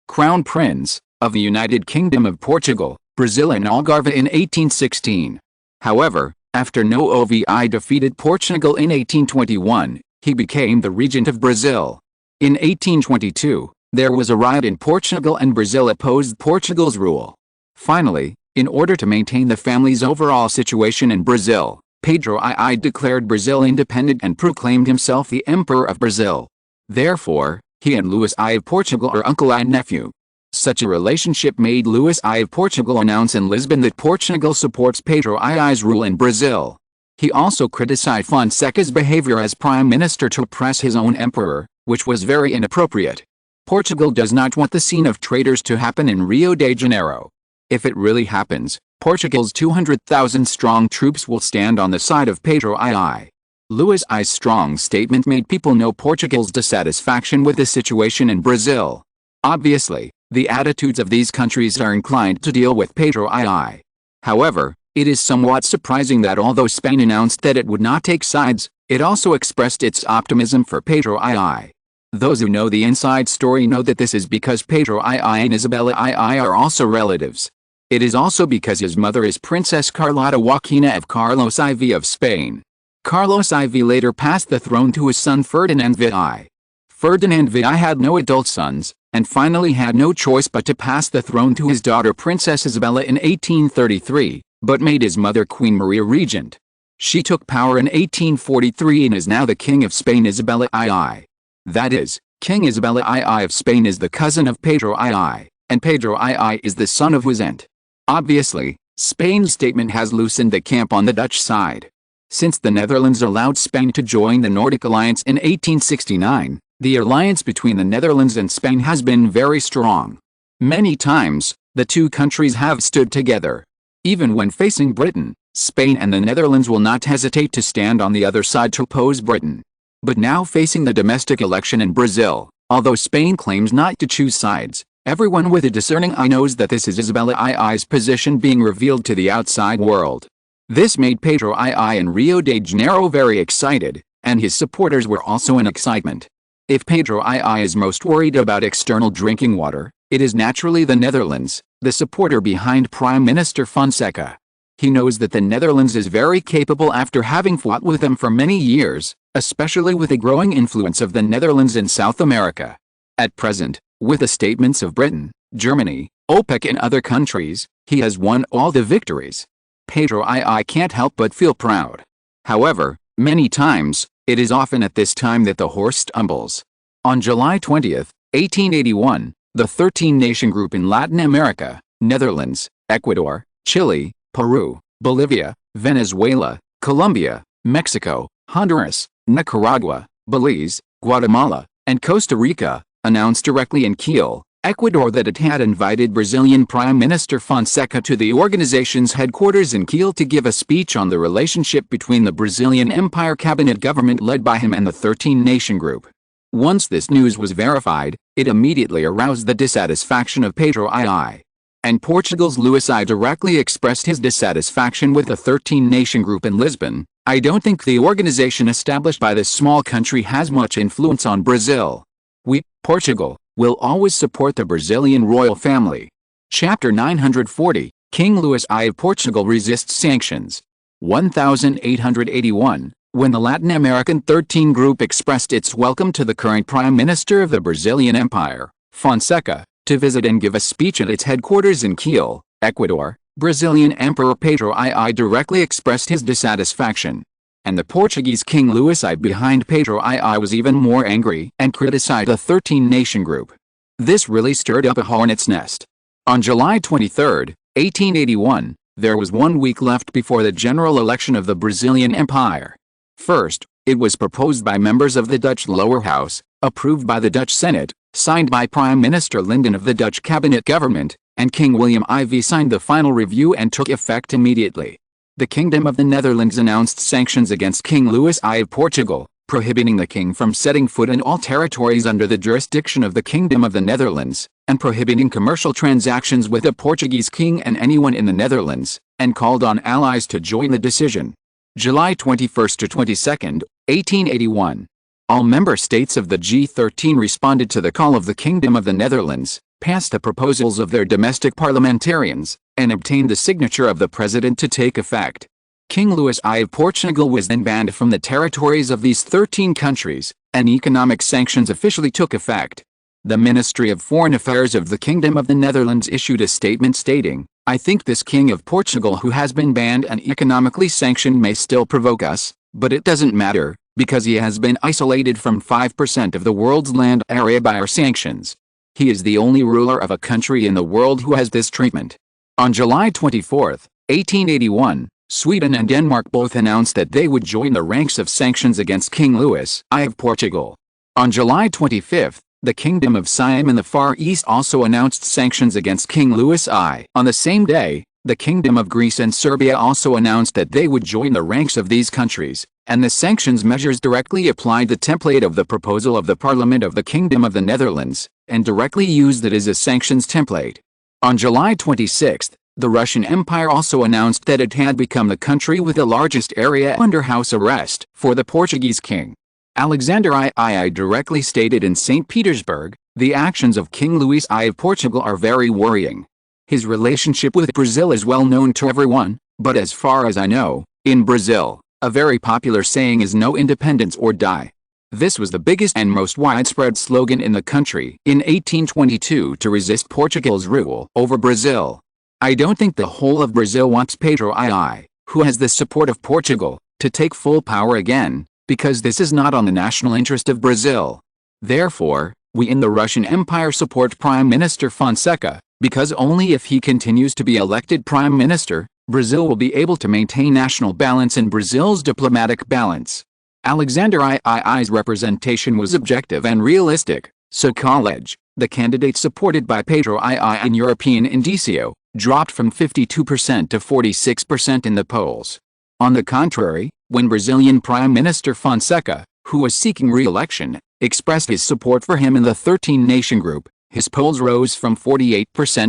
Crown Prince, of the United Kingdom of Portugal, Brazil and Algarve in 1816. However, after Novi defeated Portugal in 1821, he became the regent of Brazil. In 1822, there was a riot in Portugal and Brazil opposed Portugal's rule. Finally, in order to maintain the family's overall situation in Brazil, Pedro I declared Brazil independent and proclaimed himself the Emperor of Brazil. Therefore, he and Louis I of Portugal are uncle and nephew. Such a relationship made Louis I of Portugal announce in Lisbon that Portugal supports Pedro I's rule in Brazil. He also criticized Fonseca's behavior as prime minister to oppress his own emperor, which was very inappropriate. Portugal does not want the scene of traitors to happen in Rio de Janeiro. If it really happens, Portugal's 200,000-strong troops will stand on the side of Pedro I. Louis I's strong statement made people know Portugal's dissatisfaction with the situation in Brazil. Obviously, the attitudes of these countries are inclined to deal with Pedro I. However, it is somewhat surprising that although Spain announced that it would not take sides, it also expressed its optimism for Pedro I. Those who know the inside story know that this is because Pedro I and Isabella I are also relatives. It is also because his mother is Princess Carlota Joaquina of Carlos IV of Spain. Carlos IV later passed the throne to his son Ferdinand VI. Ferdinand VI had no adult sons, and finally had no choice but to pass the throne to his daughter Princess Isabella in 1833, but made his mother Queen Maria regent. She took power in 1843 and is now the King of Spain Isabella II. That is, King Isabella II of Spain is the cousin of Pedro I, and Pedro I is the son of his aunt. Obviously, Spain's statement has loosened the camp on the Dutch side. Since the Netherlands allowed Spain to join the Nordic alliance in 1869, The alliance between the Netherlands and Spain has been very strong. Many times, the two countries have stood together. Even when facing Britain, Spain and the Netherlands will not hesitate to stand on the other side to oppose Britain. But now facing the domestic election in Brazil, although Spain claims not to choose sides, everyone with a discerning eye knows that this is Isabella II's position being revealed to the outside world. This made Pedro II in Rio de Janeiro very excited, and his supporters were also in excitement. If Pedro II is most worried about external drinking water, it is naturally the Netherlands, the supporter behind Prime Minister Fonseca. He knows that the Netherlands is very capable after having fought with them for many years, especially with the growing influence of the Netherlands in South America. At present, with the statements of Britain, Germany, OPEC and other countries, he has won all the victories. Pedro II can't help but feel proud. However, many times, it is often at this time that the horse stumbles. On July 20, 1881, the 13-nation group in Latin America, Netherlands, Ecuador, Chile, Peru, Bolivia, Venezuela, Colombia, Mexico, Honduras, Nicaragua, Belize, Guatemala, and Costa Rica, announced directly in Quito, Ecuador that it had invited Brazilian Prime Minister Fonseca to the organization's headquarters in Quito to give a speech on the relationship between the Brazilian Empire cabinet government led by him and the 13-nation group. Once this news was verified, it immediately aroused the dissatisfaction of Pedro II. And Portugal's Luís I directly expressed his dissatisfaction with the 13-nation group in Lisbon. I don't think the organization established by this small country has much influence on Brazil. We, Portugal, will always support the Brazilian royal family. Chapter 940, King Luís I of Portugal resists sanctions. 1881, when the Latin American 13 group expressed its welcome to the current Prime Minister of the Brazilian Empire, Fonseca, to visit and give a speech at its headquarters in Quito, Ecuador, Brazilian Emperor Pedro II directly expressed his dissatisfaction. And the Portuguese King Luís I behind Pedro II was even more angry and criticized the 13-nation group. This really stirred up a hornet's nest. On July 23, 1881, there was 1 week left before the general election of the Brazilian Empire. First, it was proposed by members of the Dutch lower house, approved by the Dutch Senate, signed by Prime Minister Linden of the Dutch cabinet government, and King William IV signed the final review and took effect immediately. The Kingdom of the Netherlands announced sanctions against King Luís I of Portugal, prohibiting the king from setting foot in all territories under the jurisdiction of the Kingdom of the Netherlands, and prohibiting commercial transactions with the Portuguese king and anyone in the Netherlands, and called on allies to join the decision. July 21 to 22, 1881. All member states of the G13 responded to the call of the Kingdom of the Netherlands, passed the proposals of their domestic parliamentarians, and obtained the signature of the president to take effect. King Luís I of Portugal was then banned from the territories of these 13 countries, and economic sanctions officially took effect. The Ministry of Foreign Affairs of the Kingdom of the Netherlands issued a statement stating, "I think this King of Portugal who has been banned and economically sanctioned may still provoke us, but it doesn't matter, because he has been isolated from 5% of the world's land area by our sanctions. He is the only ruler of a country in the world who has this treatment." On July 24, 1881, Sweden and Denmark both announced that they would join the ranks of sanctions against King Luís I of Portugal. On July 25, the Kingdom of Siam in the Far East also announced sanctions against King Luís I. On the same day, the Kingdom of Greece and Serbia also announced that they would join the ranks of these countries, and the sanctions measures directly applied the template of the proposal of the Parliament of the Kingdom of the Netherlands, and directly used it as a sanctions template. On July 26, the Russian Empire also announced that it had become the country with the largest area under house arrest for the Portuguese king. Alexander II directly stated in St. Petersburg, "The actions of King Luís I of Portugal are very worrying. His relationship with Brazil is well known to everyone, but as far as I know, in Brazil, a very popular saying is 'no independence or die.'" This was the biggest and most widespread slogan in the country in 1822 to resist Portugal's rule over Brazil. I don't think the whole of Brazil wants Pedro II, who has the support of Portugal, to take full power again, because this is not on the national interest of Brazil. Therefore, we in the Russian Empire support Prime Minister Fonseca, because only if he continues to be elected Prime Minister, Brazil will be able to maintain national balance and Brazil's diplomatic balance. Alexander II's representation was objective and realistic, so college, the candidate supported by Pedro II in European indicio, dropped from 52% to 46% in the polls. On the contrary, when Brazilian Prime Minister Fonseca, who was seeking re-election, expressed his support for him in the 13-nation group, his polls rose from 48%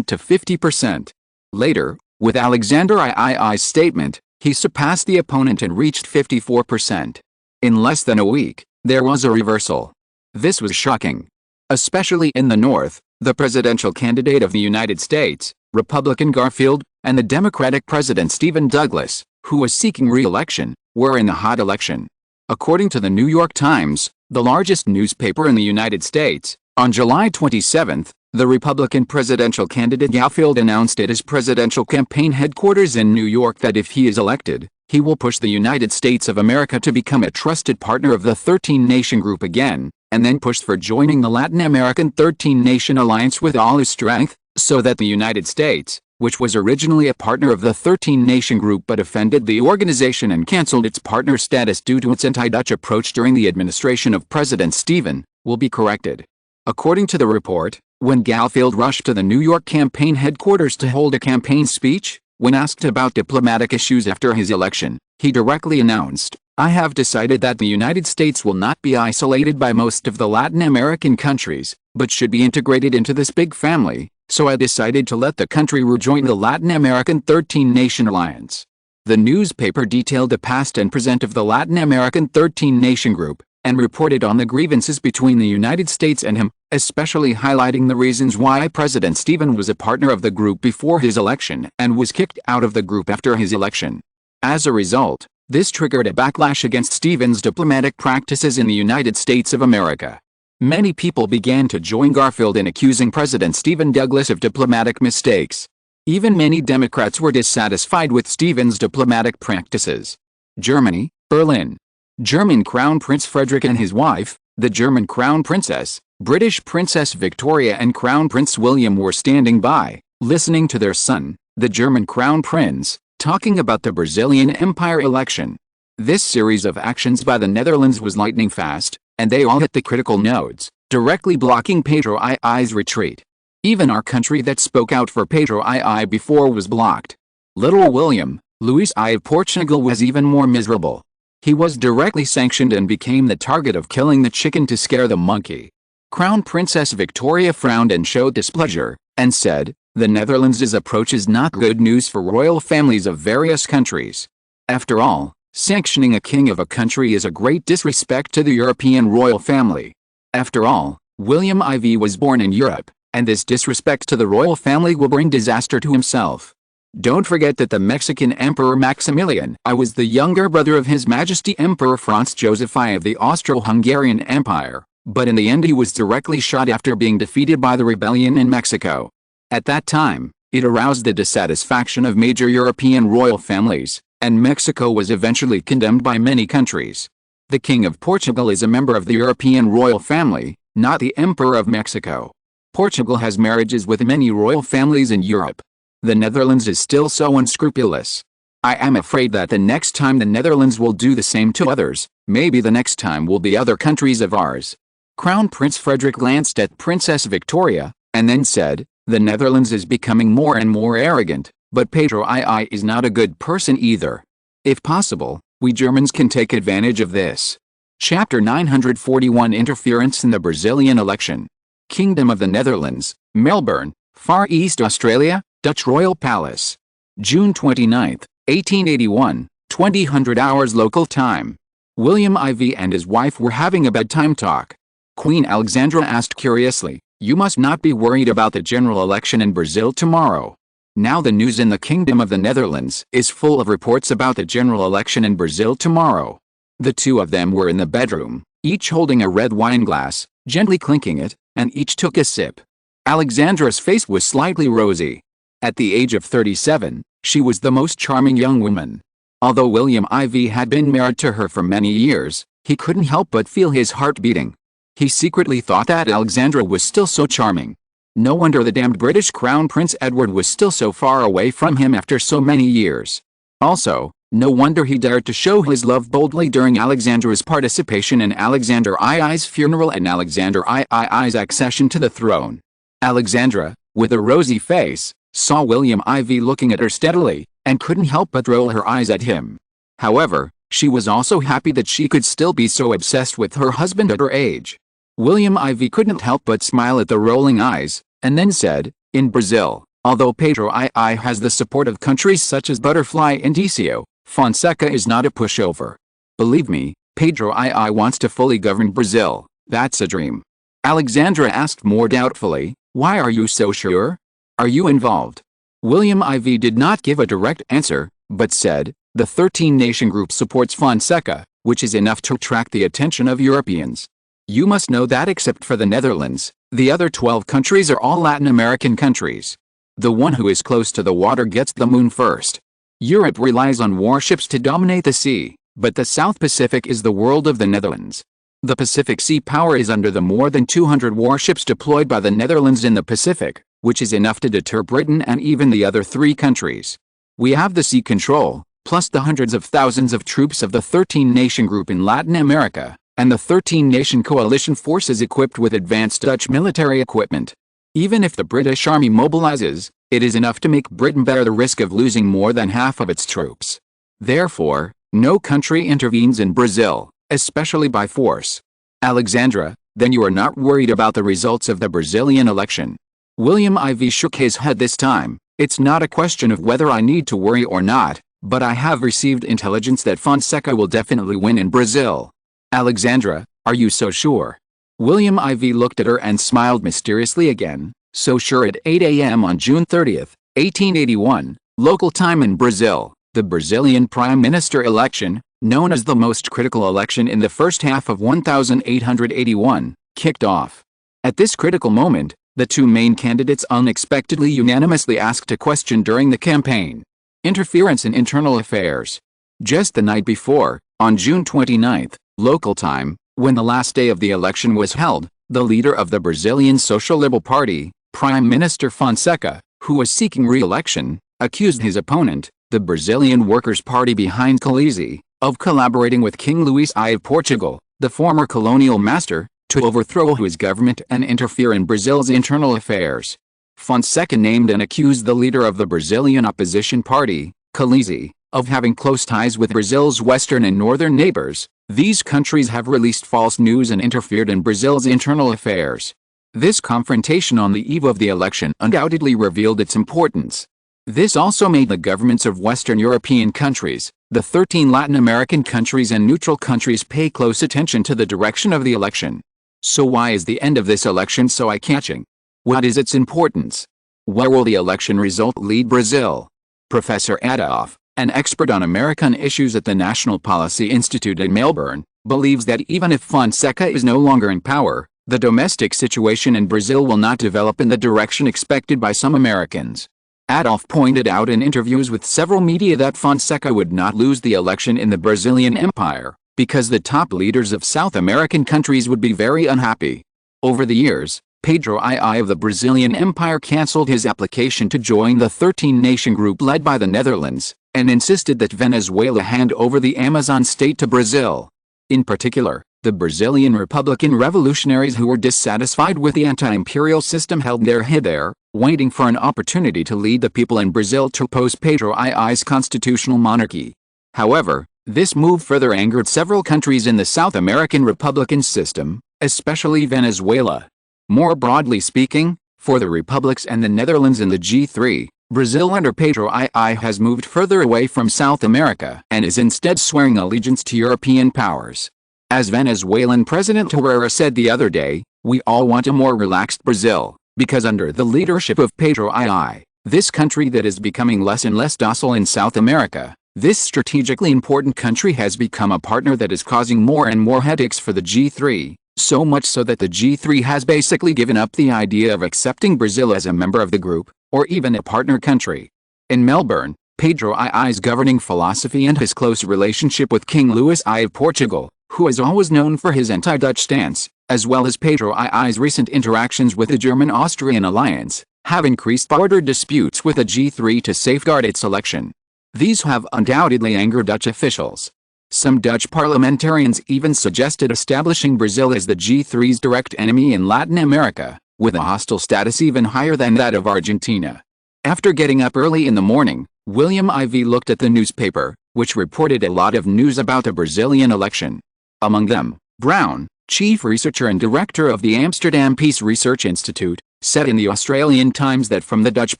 to 50%. Later, with Alexander II's statement, he surpassed the opponent and reached 54%. In less than a week, there was a reversal. This was shocking. Especially in the North, the presidential candidate of the United States, Republican Garfield, and the Democratic President Stephen Douglas, who was seeking re-election, were in a hot election. According to the New York Times, the largest newspaper in the United States, on July 27, the Republican presidential candidate Garfield announced at his presidential campaign headquarters in New York that if he is elected, he will push the United States of America to become a trusted partner of the 13-nation group again, and then pushed for joining the Latin American 13-nation alliance with all his strength, so that the United States, which was originally a partner of the 13-nation group but offended the organization and cancelled its partner status due to its anti-Dutch approach during the administration of President Stephen, will be corrected. According to the report, when Garfield rushed to the New York campaign headquarters to hold a campaign speech, when asked about diplomatic issues after his election, he directly announced, "I have decided that the United States will not be isolated by most of the Latin American countries, but should be integrated into this big family, so I decided to let the country rejoin the Latin American 13-nation alliance." The newspaper detailed the past and present of the Latin American 13-nation group, and reported on the grievances between the United States and him, especially highlighting the reasons why President Stephen was a partner of the group before his election and was kicked out of the group after his election. As a result, this triggered a backlash against Stephen's diplomatic practices in the United States of America. Many people began to join Garfield in accusing President Stephen Douglas of diplomatic mistakes. Even many Democrats were dissatisfied with Stephen's diplomatic practices. Germany, Berlin. German Crown Prince Frederick and his wife, the German Crown Princess, British Princess Victoria and Crown Prince William were standing by, listening to their son, the German Crown Prince, talking about the Brazilian Empire election. This series of actions by the Netherlands was lightning fast, and they all hit the critical nodes, directly blocking Pedro II's retreat. Even our country that spoke out for Pedro II before was blocked. Little William, Louis I of Portugal, was even more miserable. He was directly sanctioned and became the target of killing the chicken to scare the monkey. Crown Princess Victoria frowned and showed displeasure, and said, "The Netherlands' approach is not good news for royal families of various countries. After all, sanctioning a king of a country is a great disrespect to the European royal family. After all, William IV was born in Europe, and this disrespect to the royal family will bring disaster to himself. Don't forget that the Mexican Emperor Maximilian I was the younger brother of His Majesty Emperor Franz Joseph I of the Austro-Hungarian Empire, but in the end he was directly shot after being defeated by the rebellion in Mexico. At that time, it aroused the dissatisfaction of major European royal families, and Mexico was eventually condemned by many countries. The King of Portugal is a member of the European royal family, not the Emperor of Mexico. Portugal has marriages with many royal families in Europe. The Netherlands is still so unscrupulous. I am afraid that the next time the Netherlands will do the same to others, maybe the next time will be other countries of ours." Crown Prince Frederick glanced at Princess Victoria, and then said, "The Netherlands is becoming more and more arrogant, but Pedro II is not a good person either. If possible, we Germans can take advantage of this." Chapter 941 Interference in the Brazilian Election. Kingdom of the Netherlands, Melbourne, Far East Australia, Dutch Royal Palace. June 29, 1881, 2000 hours local time. William IV and his wife were having a bedtime talk. Queen Alexandra asked curiously, "You must not be worried about the general election in Brazil tomorrow. Now the news in the Kingdom of the Netherlands is full of reports about the general election in Brazil tomorrow." The two of them were in the bedroom, each holding a red wine glass, gently clinking it, and each took a sip. Alexandra's face was slightly rosy. At the age of 37, she was the most charming young woman. Although William IV had been married to her for many years, he couldn't help but feel his heart beating. He secretly thought that Alexandra was still so charming. No wonder the damned British Crown Prince Edward was still so far away from him after so many years. Also, No wonder he dared to show his love boldly during Alexandra's participation in Alexander II's funeral and Alexander II's accession to the throne. Alexandra, with a rosy face, saw William IV looking at her steadily, and couldn't help but roll her eyes at him. However, she was also happy that she could still be so obsessed with her husband at her age. William IV couldn't help but smile at the rolling eyes, and then said, "In Brazil, although Pedro II has the support of countries such as Butterfly Indicio, Fonseca is not a pushover. Believe me, Pedro II wants to fully govern Brazil. That's a dream." Alexandra asked more doubtfully, "Why are you so sure? Are you involved?" William IV did not give a direct answer, but said, "The 13-nation group supports Fonseca, which is enough to attract the attention of Europeans. You must know that except for the Netherlands, the other 12 countries are all Latin American countries. The one who is close to the water gets the moon first. Europe relies on warships to dominate the sea, but the South Pacific is the world of the Netherlands. The Pacific Sea Power is under the more than 200 warships deployed by the Netherlands in the Pacific, which is enough to deter Britain and even the other 3 countries. We have the sea control, plus the hundreds of thousands of troops of the 13-nation group in Latin America, and the 13-nation coalition forces equipped with advanced Dutch military equipment. Even if the British Army mobilizes, it is enough to make Britain bear the risk of losing more than half of its troops. Therefore, no country intervenes in Brazil, especially by force." Alexandra, "Then you are not worried about the results of the Brazilian election?" William IV shook his head this time. "It's not a question of whether I need to worry or not, but I have received intelligence that Fonseca will definitely win in Brazil." Alexandra, "Are you so sure?" William IV looked at her and smiled mysteriously again. "So sure." At 8 a.m. on June 30, 1881, local time in Brazil, the Brazilian Prime Minister election, known as the most critical election in the first half of 1881, kicked off. At this critical moment, the 2 main candidates unexpectedly unanimously asked a question during the campaign: interference in internal affairs. Just the night before, on June 29, local time, when the last day of the election was held, the leader of the Brazilian Social Liberal Party, Prime Minister Fonseca, who was seeking re-election, accused his opponent, the Brazilian Workers' Party behind Colizzi, of collaborating with King Luís I of Portugal, the former colonial master, to overthrow his government and interfere in Brazil's internal affairs. Fonseca named and accused the leader of the Brazilian opposition party, Colizzi, of having close ties with Brazil's western and northern neighbors. These countries have released false news and interfered in Brazil's internal affairs. This confrontation on the eve of the election undoubtedly revealed its importance. This also made the governments of Western European countries, the 13 Latin American countries and neutral countries pay close attention to the direction of the election. So why is the end of this election so eye-catching? What is its importance? Where will the election result lead Brazil? Professor Adolf, an expert on American issues at the National Policy Institute in Melbourne, believes that even if Fonseca is no longer in power, the domestic situation in Brazil will not develop in the direction expected by some Americans. Adolf pointed out in interviews with several media that Fonseca would not lose the election in the Brazilian Empire, because the top leaders of South American countries would be very unhappy. Over the years, Pedro II of the Brazilian Empire cancelled his application to join the 13-nation group led by the Netherlands, and insisted that Venezuela hand over the Amazon state to Brazil. In particular, the Brazilian Republican revolutionaries who were dissatisfied with the anti-imperial system held their head there, waiting for an opportunity to lead the people in Brazil to oppose Pedro II's constitutional monarchy. However, this move further angered several countries in the South American Republican system, especially Venezuela. More broadly speaking, for the republics and the Netherlands in the G3, Brazil under Pedro II has moved further away from South America and is instead swearing allegiance to European powers. As Venezuelan President Herrera said the other day, "We all want a more relaxed Brazil, because under the leadership of Pedro II, this country that is becoming less and less docile in South America, this strategically important country has become a partner that is causing more and more headaches for the G3, so much so that the G3 has basically given up the idea of accepting Brazil as a member of the group, or even a partner country." In Melbourne, Pedro II's governing philosophy and his close relationship with King Luís I of Portugal, who is always known for his anti-Dutch stance, as well as Pedro II's recent interactions with the German-Austrian alliance, have increased border disputes with the G3 to safeguard its election. These have undoubtedly angered Dutch officials. Some Dutch parliamentarians even suggested establishing Brazil as the G3's direct enemy in Latin America, with a hostile status even higher than that of Argentina. After getting up early in the morning, William IV looked at the newspaper, which reported a lot of news about the Brazilian election. Among them, Brown, chief researcher and director of the Amsterdam Peace Research Institute, said in the Australian Times that from the Dutch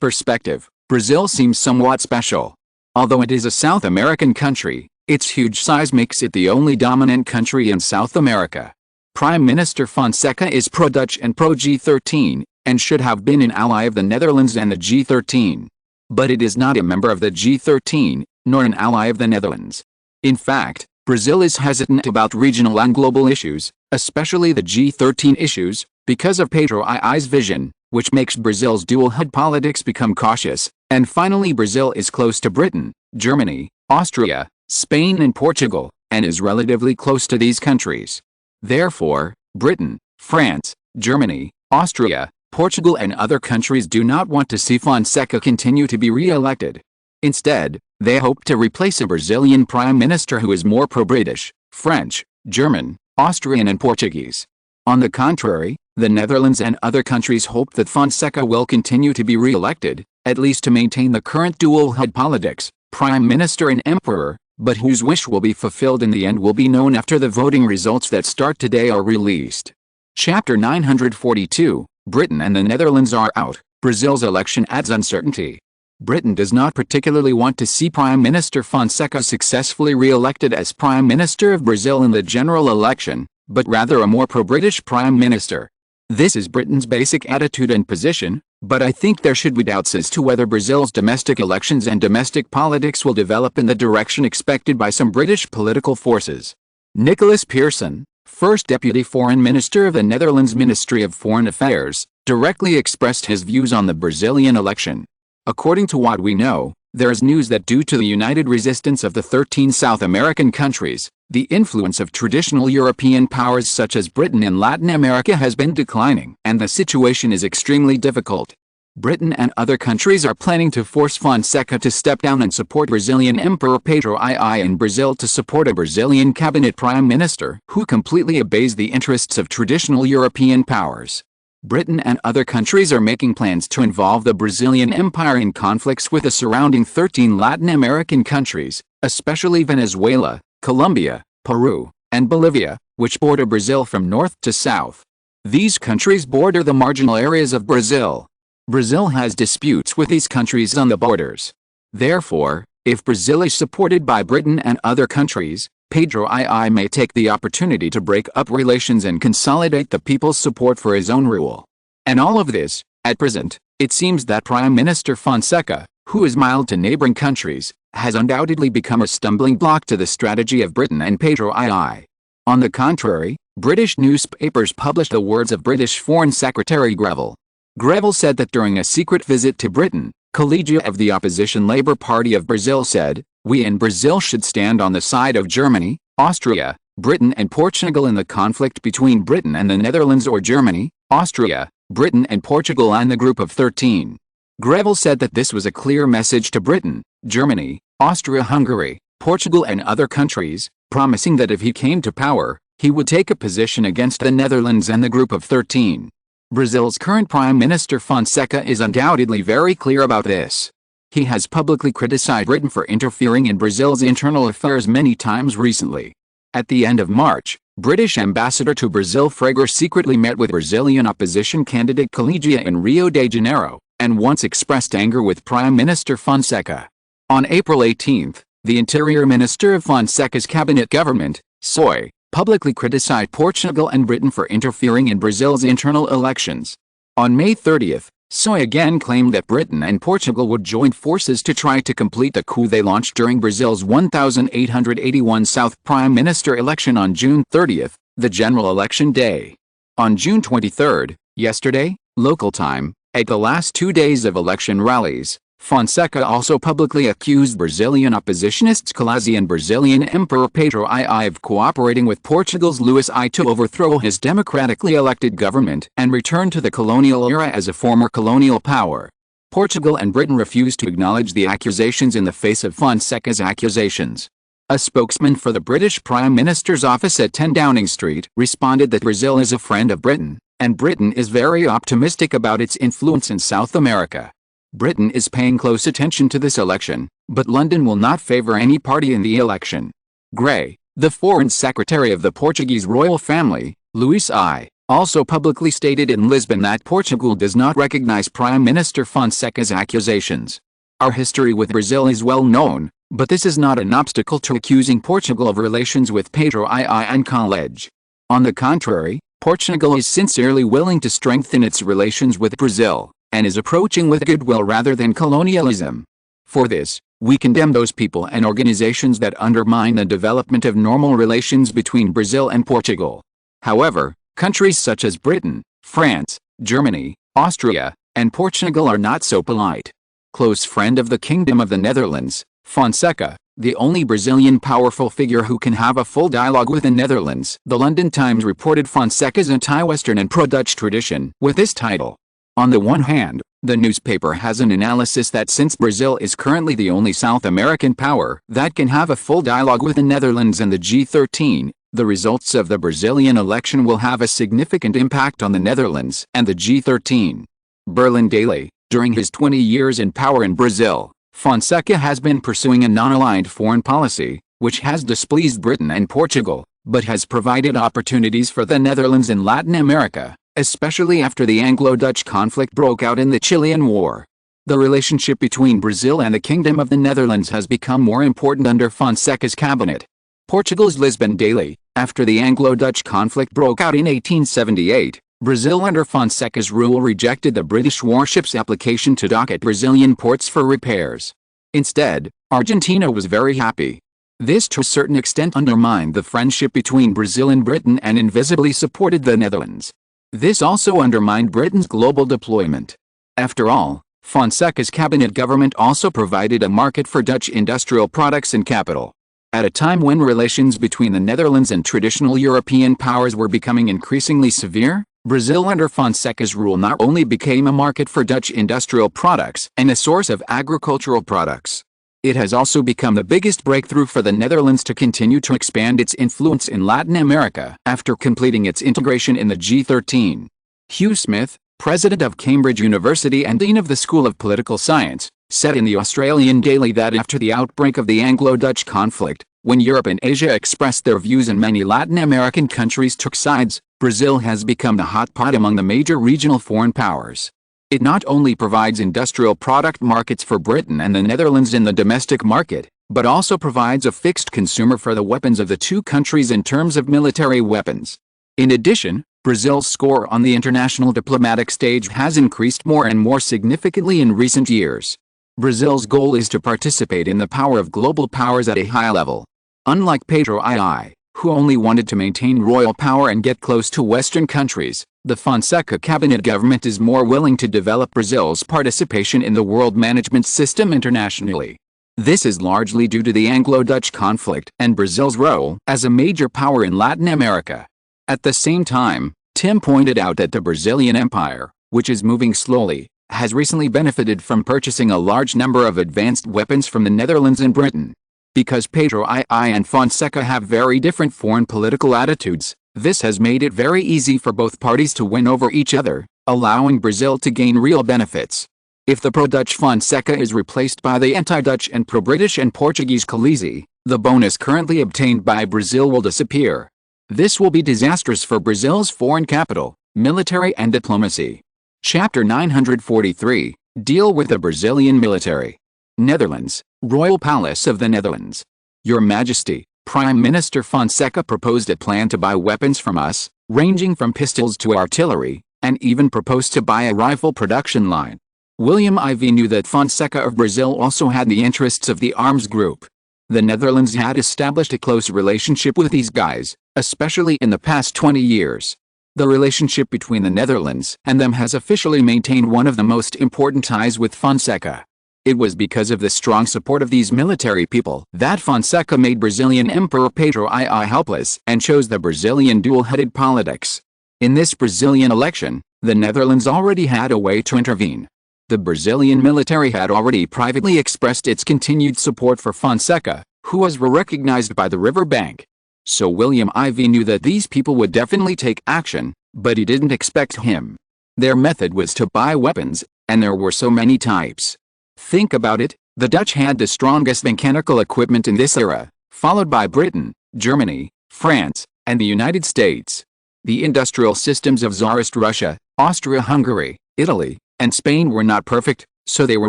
perspective, Brazil seems somewhat special. Although it is a South American country, its huge size makes it the only dominant country in South America. Prime Minister Fonseca is pro-Dutch and pro-G13, and should have been an ally of the Netherlands and the G13. But it is not a member of the G13, nor an ally of the Netherlands. In fact, Brazil is hesitant about regional and global issues, especially the G13 issues, because of Pedro II's vision, which makes Brazil's dual-head politics become cautious. And finally, Brazil is close to Britain, Germany, Austria, Spain and Portugal, and is relatively close to these countries. Therefore, Britain, France, Germany, Austria, Portugal and other countries do not want to see Fonseca continue to be re-elected. Instead, they hope to replace a Brazilian prime minister who is more pro-British, French, German, Austrian and Portuguese. On the contrary, the Netherlands and other countries hope that Fonseca will continue to be re-elected, at least to maintain the current dual-head politics, prime minister and emperor, but whose wish will be fulfilled in the end will be known after the voting results that start today are released. Chapter 942, Britain and the Netherlands are out. Brazil's election adds uncertainty. Britain does not particularly want to see Prime Minister Fonseca successfully re-elected as Prime Minister of Brazil in the general election, but rather a more pro-British Prime Minister. This is Britain's basic attitude and position, but I think there should be doubts as to whether Brazil's domestic elections and domestic politics will develop in the direction expected by some British political forces. Nicholas Pearson, first Deputy Foreign Minister of the Netherlands Ministry of Foreign Affairs, directly expressed his views on the Brazilian election. According to what we know, there is news that due to the united resistance of the 13 South American countries, the influence of traditional European powers such as Britain in Latin America has been declining, and the situation is extremely difficult. Britain and other countries are planning to force Fonseca to step down and support Brazilian Emperor Pedro II in Brazil to support a Brazilian cabinet prime minister who completely obeys the interests of traditional European powers. Britain and other countries are making plans to involve the Brazilian Empire in conflicts with the surrounding 13 Latin American countries, especially Venezuela, Colombia, Peru, and Bolivia, which border Brazil from north to south. These countries border the marginal areas of Brazil. Brazil has disputes with these countries on the borders. Therefore, if Brazil is supported by Britain and other countries, Pedro II may take the opportunity to break up relations and consolidate the people's support for his own rule. And all of this, at present, it seems that Prime Minister Fonseca, who is mild to neighboring countries, has undoubtedly become a stumbling block to the strategy of Britain and Pedro II. On the contrary, British newspapers published the words of British Foreign Secretary Greville. Greville said that during a secret visit to Britain, colleagues of the opposition Labour Party of Brazil said, "We in Brazil should stand on the side of Germany, Austria, Britain and Portugal in the conflict between Britain and the Netherlands or Germany, Austria, Britain and Portugal and the Group of 13. Greville said that this was a clear message to Britain, Germany, Austria-Hungary, Portugal and other countries, promising that if he came to power, he would take a position against the Netherlands and the Group of 13. Brazil's current Prime Minister Fonseca is undoubtedly very clear about this. He has publicly criticized Britain for interfering in Brazil's internal affairs many times recently. At the end of March, British Ambassador to Brazil Frager secretly met with Brazilian opposition candidate Collegia in Rio de Janeiro, and once expressed anger with Prime Minister Fonseca. On April 18, the Interior Minister of Fonseca's cabinet government, SOI, publicly criticized Portugal and Britain for interfering in Brazil's internal elections. On May 30, SOI again claimed that Britain and Portugal would join forces to try to complete the coup they launched during Brazil's 1881 South Prime Minister election on June 30, the general election day. On June 23, yesterday, local time, at the last 2 days of election rallies, Fonseca also publicly accused Brazilian oppositionists Collegia and Brazilian Emperor Pedro II of cooperating with Portugal's Luís I to overthrow his democratically elected government and return to the colonial era as a former colonial power. Portugal and Britain refused to acknowledge the accusations in the face of Fonseca's accusations. A spokesman for the British Prime Minister's office at 10 Downing Street responded that Brazil is a friend of Britain, and Britain is very optimistic about its influence in South America. Britain is paying close attention to this election, but London will not favour any party in the election. Gray, the Foreign Secretary of the Portuguese royal family, Luís I, also publicly stated in Lisbon that Portugal does not recognize Prime Minister Fonseca's accusations. Our history with Brazil is well known, but this is not an obstacle to accusing Portugal of relations with Pedro II and College. On the contrary, Portugal is sincerely willing to strengthen its relations with Brazil, and is approaching with goodwill rather than colonialism. For this, we condemn those people and organizations that undermine the development of normal relations between Brazil and Portugal. However, countries such as Britain, France, Germany, Austria, and Portugal are not so polite. Close friend of the Kingdom of the Netherlands, Fonseca, the only Brazilian powerful figure who can have a full dialogue with the Netherlands. The London Times reported Fonseca's anti-Western and pro-Dutch tradition with this title. On the one hand, the newspaper has an analysis that since Brazil is currently the only South American power that can have a full dialogue with the Netherlands and the G13, the results of the Brazilian election will have a significant impact on the Netherlands and the G13. Berlin Daily, during his 20 years in power in Brazil, Fonseca has been pursuing a non-aligned foreign policy, which has displeased Britain and Portugal, but has provided opportunities for the Netherlands in Latin America, especially after the Anglo-Dutch conflict broke out in the Chilean War. The relationship between Brazil and the Kingdom of the Netherlands has become more important under Fonseca's cabinet. Portugal's Lisbon Daily, after the Anglo-Dutch conflict broke out in 1878, Brazil under Fonseca's rule rejected the British warship's application to dock at Brazilian ports for repairs. Instead, Argentina was very happy. This to a certain extent undermined the friendship between Brazil and Britain and invisibly supported the Netherlands. This also undermined Britain's global deployment. After all, Fonseca's cabinet government also provided a market for Dutch industrial products and capital. At a time when relations between the Netherlands and traditional European powers were becoming increasingly severe, Brazil under Fonseca's rule not only became a market for Dutch industrial products and a source of agricultural products. It has also become the biggest breakthrough for the Netherlands to continue to expand its influence in Latin America after completing its integration in the G13. Hugh Smith, president of Cambridge University and dean of the School of Political Science, said in the Australian Daily that after the outbreak of the Anglo-Dutch conflict, when Europe and Asia expressed their views and many Latin American countries took sides, Brazil has become the hot pot among the major regional foreign powers. It not only provides industrial product markets for Britain and the Netherlands in the domestic market, but also provides a fixed consumer for the weapons of the two countries in terms of military weapons. In addition, Brazil's score on the international diplomatic stage has increased more and more significantly in recent years. Brazil's goal is to participate in the power of global powers at a high level. Unlike Pedro II, who only wanted to maintain royal power and get close to Western countries, the Fonseca cabinet government is more willing to develop Brazil's participation in the world management system internationally. This is largely due to the Anglo-Dutch conflict and Brazil's role as a major power in Latin America. At the same time, Tim pointed out that the Brazilian Empire, which is moving slowly, has recently benefited from purchasing a large number of advanced weapons from the Netherlands and Britain. Because Pedro II and Fonseca have very different foreign political attitudes, this has made it very easy for both parties to win over each other, allowing Brazil to gain real benefits. If the pro-Dutch Fonseca is replaced by the anti-Dutch and pro-British and Portuguese Colise, the bonus currently obtained by Brazil will disappear. This will be disastrous for Brazil's foreign capital, military and diplomacy. Chapter 943, Deal with the Brazilian military. Netherlands, Royal Palace of the Netherlands. Your Majesty, Prime Minister Fonseca proposed a plan to buy weapons from us, ranging from pistols to artillery, and even proposed to buy a rifle production line. William IV knew that Fonseca of Brazil also had the interests of the arms group. The Netherlands had established a close relationship with these guys, especially in the past 20 years. The relationship between the Netherlands and them has officially maintained one of the most important ties with Fonseca. It was because of the strong support of these military people that Fonseca made Brazilian Emperor Pedro II helpless and chose the Brazilian dual-headed politics. In this Brazilian election, the Netherlands already had a way to intervene. The Brazilian military had already privately expressed its continued support for Fonseca, who was recognized by the riverbank. So William IV knew that these people would definitely take action, but he didn't expect him. Their method was to buy weapons, and there were so many types. Think about it, the Dutch had the strongest mechanical equipment in this era, followed by Britain, Germany, France, and the United States. The industrial systems of Tsarist Russia, Austria-Hungary, Italy, and Spain were not perfect, so they were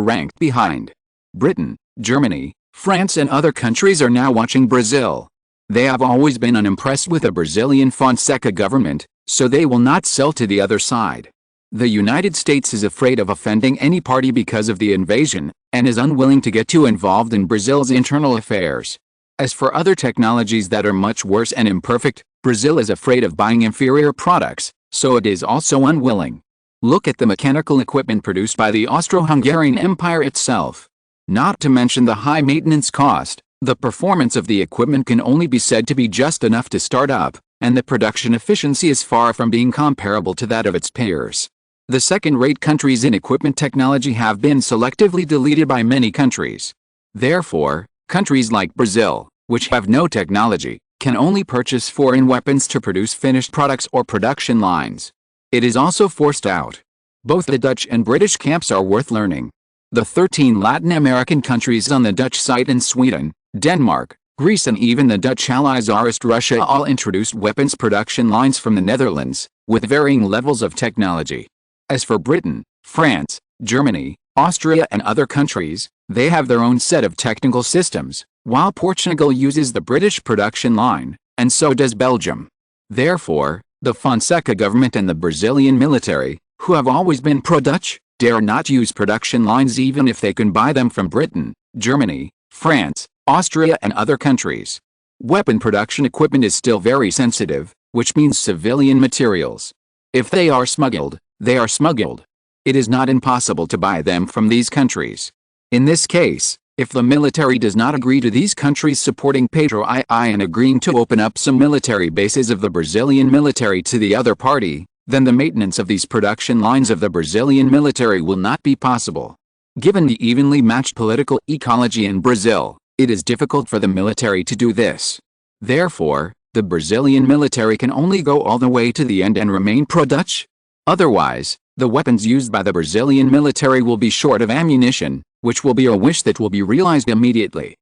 ranked behind. Britain, Germany, France and other countries are now watching Brazil. They have always been unimpressed with the Brazilian Fonseca government, so they will not sell to the other side. The United States is afraid of offending any party because of the invasion, and is unwilling to get too involved in Brazil's internal affairs. As for other technologies that are much worse and imperfect, Brazil is afraid of buying inferior products, so it is also unwilling. Look at the mechanical equipment produced by the Austro-Hungarian Empire itself. Not to mention the high maintenance cost, the performance of the equipment can only be said to be just enough to start up, and the production efficiency is far from being comparable to that of its peers. The second-rate countries in equipment technology have been selectively deleted by many countries. Therefore, countries like Brazil, which have no technology, can only purchase foreign weapons to produce finished products or production lines. It is also forced out. Both the Dutch and British camps are worth learning. The 13 Latin American countries on the Dutch side and Sweden, Denmark, Greece and even the Dutch allies Tsarist Russia all introduced weapons production lines from the Netherlands, with varying levels of technology. As for Britain, France, Germany, Austria and other countries, they have their own set of technical systems, while Portugal uses the British production line, and so does Belgium. Therefore, the Fonseca government and the Brazilian military, who have always been pro-Dutch, dare not use production lines even if they can buy them from Britain, Germany, France, Austria and other countries. Weapon production equipment is still very sensitive, which means civilian materials. If they are smuggled, they are smuggled. It is not impossible to buy them from these countries. In this case, if the military does not agree to these countries supporting Pedro II and agreeing to open up some military bases of the Brazilian military to the other party, then the maintenance of these production lines of the Brazilian military will not be possible. Given the evenly matched political ecology in Brazil, it is difficult for the military to do this. Therefore, the Brazilian military can only go all the way to the end and remain pro-Dutch. Otherwise, the weapons used by the Brazilian military will be short of ammunition, which will be a wish that will be realized immediately.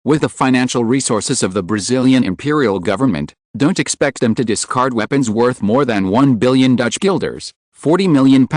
With the financial resources of the Brazilian imperial government, don't expect them to discard weapons worth more than 1 billion Dutch guilders, £40 million.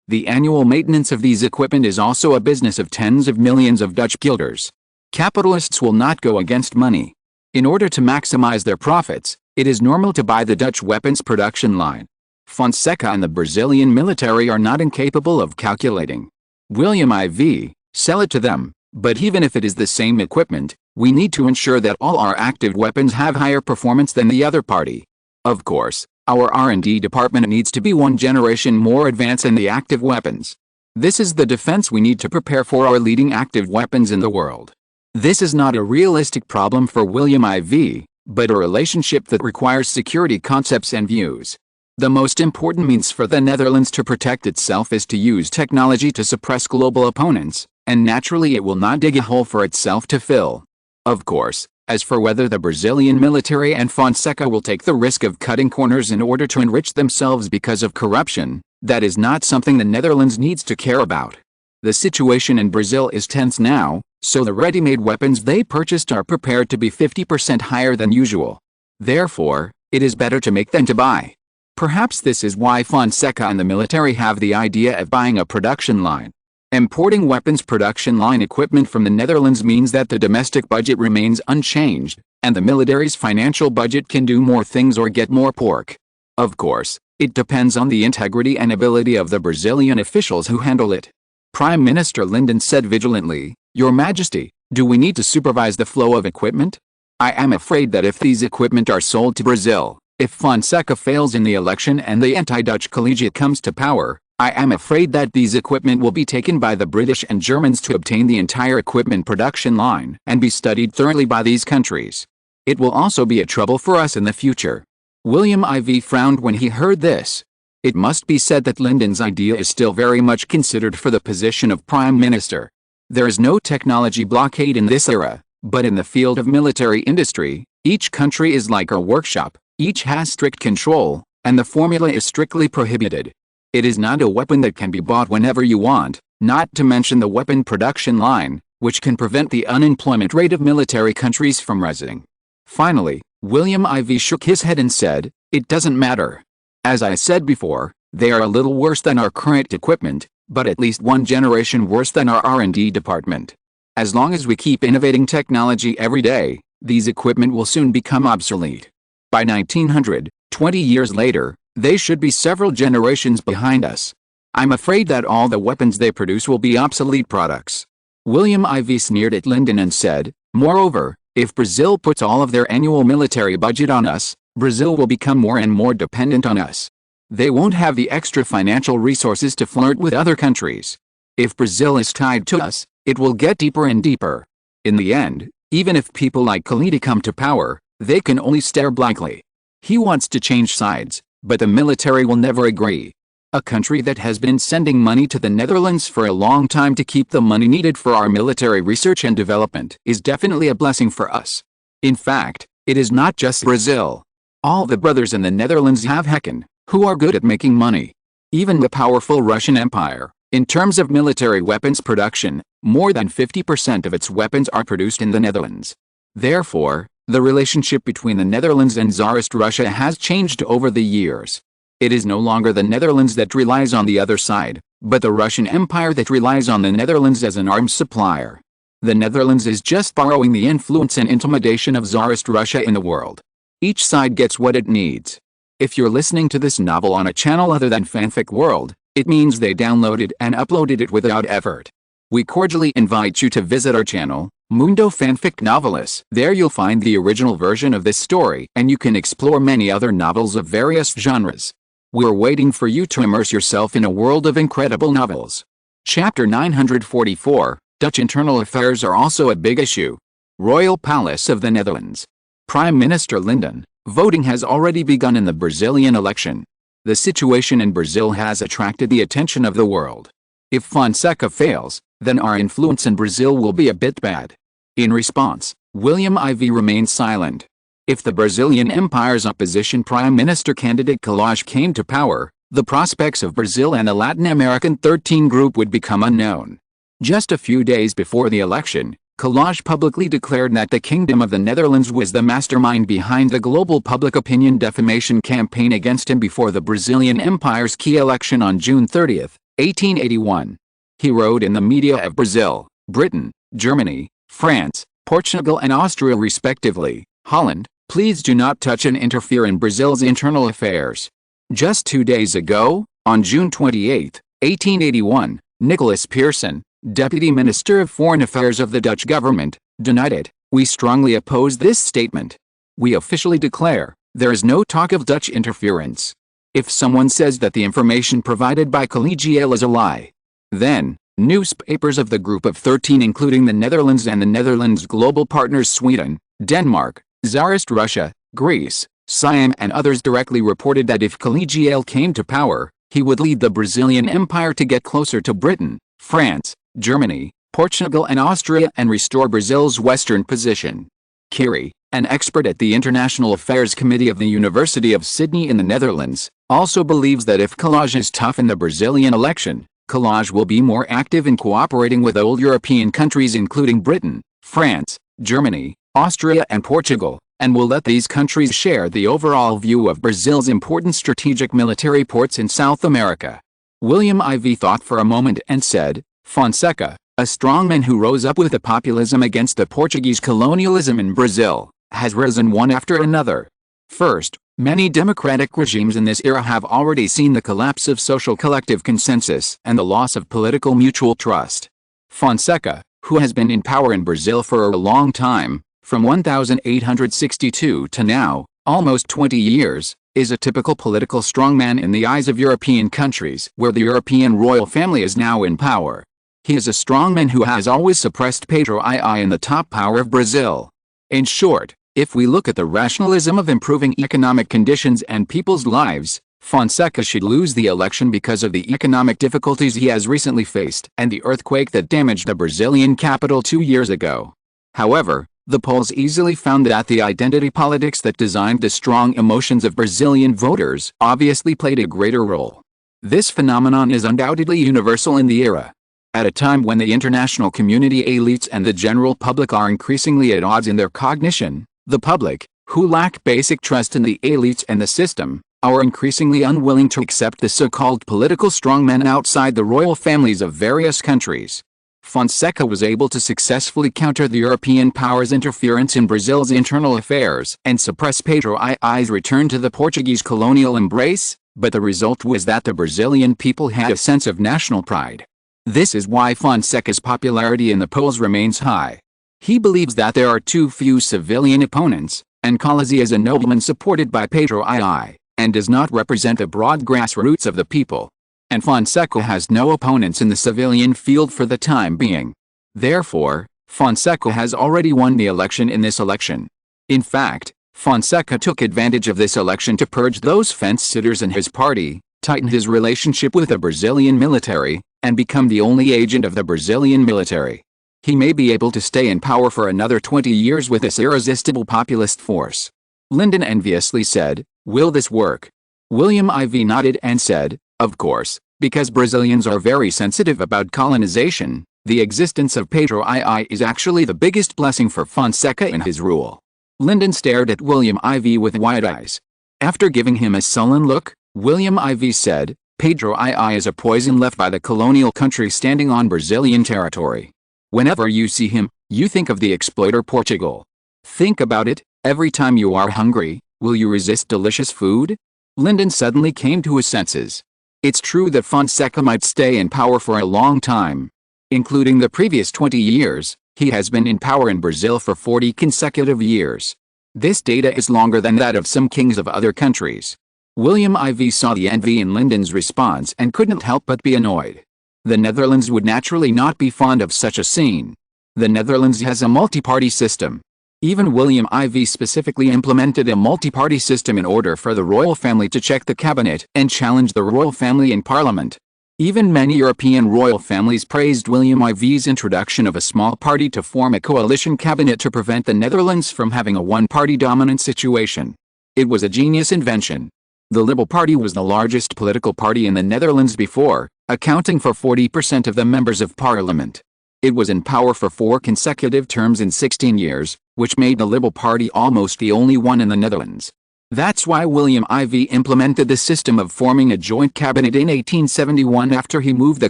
The annual maintenance of these equipment is also a business of tens of millions of Dutch guilders. Capitalists will not go against money. In order to maximize their profits, it is normal to buy the Dutch weapons production line. Fonseca and the Brazilian military are not incapable of calculating. William IV, sell it to them, but even if it is the same equipment, we need to ensure that all our active weapons have higher performance than the other party. Of course, our R&D department needs to be one generation more advanced in the active weapons. This is the defense we need to prepare for our leading active weapons in the world. This is not a realistic problem for William IV, but a relationship that requires security concepts and views. The most important means for the Netherlands to protect itself is to use technology to suppress global opponents, and naturally it will not dig a hole for itself to fill. Of course, as for whether the Brazilian military and Fonseca will take the risk of cutting corners in order to enrich themselves because of corruption, that is not something the Netherlands needs to care about. The situation in Brazil is tense now, so the ready-made weapons they purchased are prepared to be 50% higher than usual. Therefore, it is better to make than to buy. Perhaps this is why Fonseca and the military have the idea of buying a production line. Importing weapons production line equipment from the Netherlands means that the domestic budget remains unchanged, and the military's financial budget can do more things or get more pork. Of course, it depends on the integrity and ability of the Brazilian officials who handle it. Prime Minister Linden said vigilantly, "Your Majesty, do we need to supervise the flow of equipment? I am afraid that if these equipment are sold to Brazil, if Fonseca fails in the election and the anti-Dutch collegiate comes to power, I am afraid that these equipment will be taken by the British and Germans to obtain the entire equipment production line and be studied thoroughly by these countries. It will also be a trouble for us in the future." William IV frowned when he heard this. It must be said that Lyndon's idea is still very much considered for the position of Prime Minister. There is no technology blockade in this era, but in the field of military industry, each country is like a workshop, each has strict control, and the formula is strictly prohibited. It is not a weapon that can be bought whenever you want, not to mention the weapon production line, which can prevent the unemployment rate of military countries from rising. Finally, William IV shook his head and said, "It doesn't matter. As I said before, they are a little worse than our current equipment, but at least one generation worse than our R&D department. As long as we keep innovating technology every day, these equipment will soon become obsolete. By 1900, 20 years later, they should be several generations behind us. I'm afraid that all the weapons they produce will be obsolete products." William IV sneered at Lyndon and said, "Moreover, if Brazil puts all of their annual military budget on us, Brazil will become more and more dependent on us. They won't have the extra financial resources to flirt with other countries. If Brazil is tied to us, it will get deeper and deeper. In the end, even if people like Khalidi come to power, they can only stare blankly. He wants to change sides, but the military will never agree. A country that has been sending money to the Netherlands for a long time to keep the money needed for our military research and development is definitely a blessing for us. In fact, it is not just Brazil. All the brothers in the Netherlands have Hecken, who are good at making money. Even the powerful Russian Empire, in terms of military weapons production, more than 50% of its weapons are produced in the Netherlands. Therefore, the relationship between the Netherlands and Tsarist Russia has changed over the years. It is no longer the Netherlands that relies on the other side, but the Russian Empire that relies on the Netherlands as an arms supplier. The Netherlands is just borrowing the influence and intimidation of Tsarist Russia in the world. Each side gets what it needs. If you're listening to this novel on a channel other than Fanfic World, it means they downloaded and uploaded it without effort. We cordially invite you to visit our channel, Mundo Fanfic Novelis. There you'll find the original version of this story, and you can explore many other novels of various genres. We're waiting for you to immerse yourself in a world of incredible novels. Chapter 944, Dutch internal affairs are also a big issue. Royal Palace of the Netherlands. Prime Minister Lyndon, voting has already begun in the Brazilian election. The situation in Brazil has attracted the attention of the world. If Fonseca fails, then our influence in Brazil will be a bit bad. In response, William IV remained silent. If the Brazilian Empire's opposition Prime Minister candidate Collage came to power, the prospects of Brazil and the Latin American 13 group would become unknown. Just a few days before the election, Collage publicly declared that the Kingdom of the Netherlands was the mastermind behind the global public opinion defamation campaign against him before the Brazilian Empire's key election on June 30, 1881. He wrote in the media of Brazil, Britain, Germany, France, Portugal and Austria respectively, Holland, "Please do not touch and interfere in Brazil's internal affairs." Just 2 days ago, on June 28, 1881, Nicholas Pearson, Deputy Minister of Foreign Affairs of the Dutch government, denied it. "We strongly oppose this statement. We officially declare, there is no talk of Dutch interference. If someone says that the information provided by Collegiale is a lie, then, newspapers of the Group of 13 including the Netherlands and the Netherlands' global partners Sweden, Denmark, Tsarist Russia, Greece, Siam and others directly reported that if Collegiale came to power, he would lead the Brazilian Empire to get closer to Britain, France, Germany, Portugal and Austria and restore Brazil's western position." Curie, an expert at the International Affairs Committee of the University of Sydney in the Netherlands, also believes that if Collage is tough in the Brazilian election, Collage will be more active in cooperating with old European countries including Britain, France, Germany, Austria and Portugal, and will let these countries share the overall view of Brazil's important strategic military ports in South America. William IV thought for a moment and said, "Fonseca, a strongman who rose up with the populism against the Portuguese colonialism in Brazil, has risen one after another. First, many democratic regimes in this era have already seen the collapse of social collective consensus and the loss of political mutual trust. Fonseca, who has been in power in Brazil for a long time, from 1862 to now, almost 20 years, is a typical political strongman in the eyes of European countries where the European royal family is now in power. He is a strongman who has always suppressed Pedro II in the top power of Brazil. In short, if we look at the rationalism of improving economic conditions and people's lives, Fonseca should lose the election because of the economic difficulties he has recently faced and the earthquake that damaged the Brazilian capital 2 years ago. However, the polls easily found that the identity politics that designed the strong emotions of Brazilian voters obviously played a greater role. This phenomenon is undoubtedly universal in the era. At a time when the international community elites and the general public are increasingly at odds in their cognition, the public, who lack basic trust in the elites and the system, are increasingly unwilling to accept the so-called political strongmen outside the royal families of various countries. Fonseca was able to successfully counter the European powers' interference in Brazil's internal affairs and suppress Pedro I's return to the Portuguese colonial embrace, but the result was that the Brazilian people had a sense of national pride. This is why Fonseca's popularity in the polls remains high. He believes that there are too few civilian opponents, and calls he is a nobleman supported by Pedro I, and does not represent the broad grassroots of the people. And Fonseca has no opponents in the civilian field for the time being. Therefore, Fonseca has already won the election in this election. In fact, Fonseca took advantage of this election to purge those fence-sitters in his party, tighten his relationship with the Brazilian military, and become the only agent of the Brazilian military. He may be able to stay in power for another 20 years with this irresistible populist force. Lyndon enviously said, "Will this work?" William IV nodded and said, "Of course, because Brazilians are very sensitive about colonization, the existence of Pedro I is actually the biggest blessing for Fonseca in his rule." Lyndon stared at William IV with wide eyes. After giving him a sullen look, William IV said, "Pedro I is a poison left by the colonial country standing on Brazilian territory. Whenever you see him, you think of the exploiter Portugal. Think about it, every time you are hungry, will you resist delicious food?" Lyndon suddenly came to his senses. It's true that Fonseca might stay in power for a long time. Including the previous 20 years, he has been in power in Brazil for 40 consecutive years. This data is longer than that of some kings of other countries. William IV saw the envy in Lyndon's response and couldn't help but be annoyed. The Netherlands would naturally not be fond of such a scene. The Netherlands has a multi-party system. Even William IV specifically implemented a multi-party system in order for the royal family to check the cabinet and challenge the royal family in parliament. Even many European royal families praised William IV's introduction of a small party to form a coalition cabinet to prevent the Netherlands from having a one-party dominant situation. It was a genius invention. The Liberal Party was the largest political party in the Netherlands before, accounting for 40% of the members of parliament. It was in power for 4 consecutive terms in 16 years, which made the Liberal Party almost the only one in the Netherlands. That's why William IV implemented the system of forming a joint cabinet in 1871 after he moved the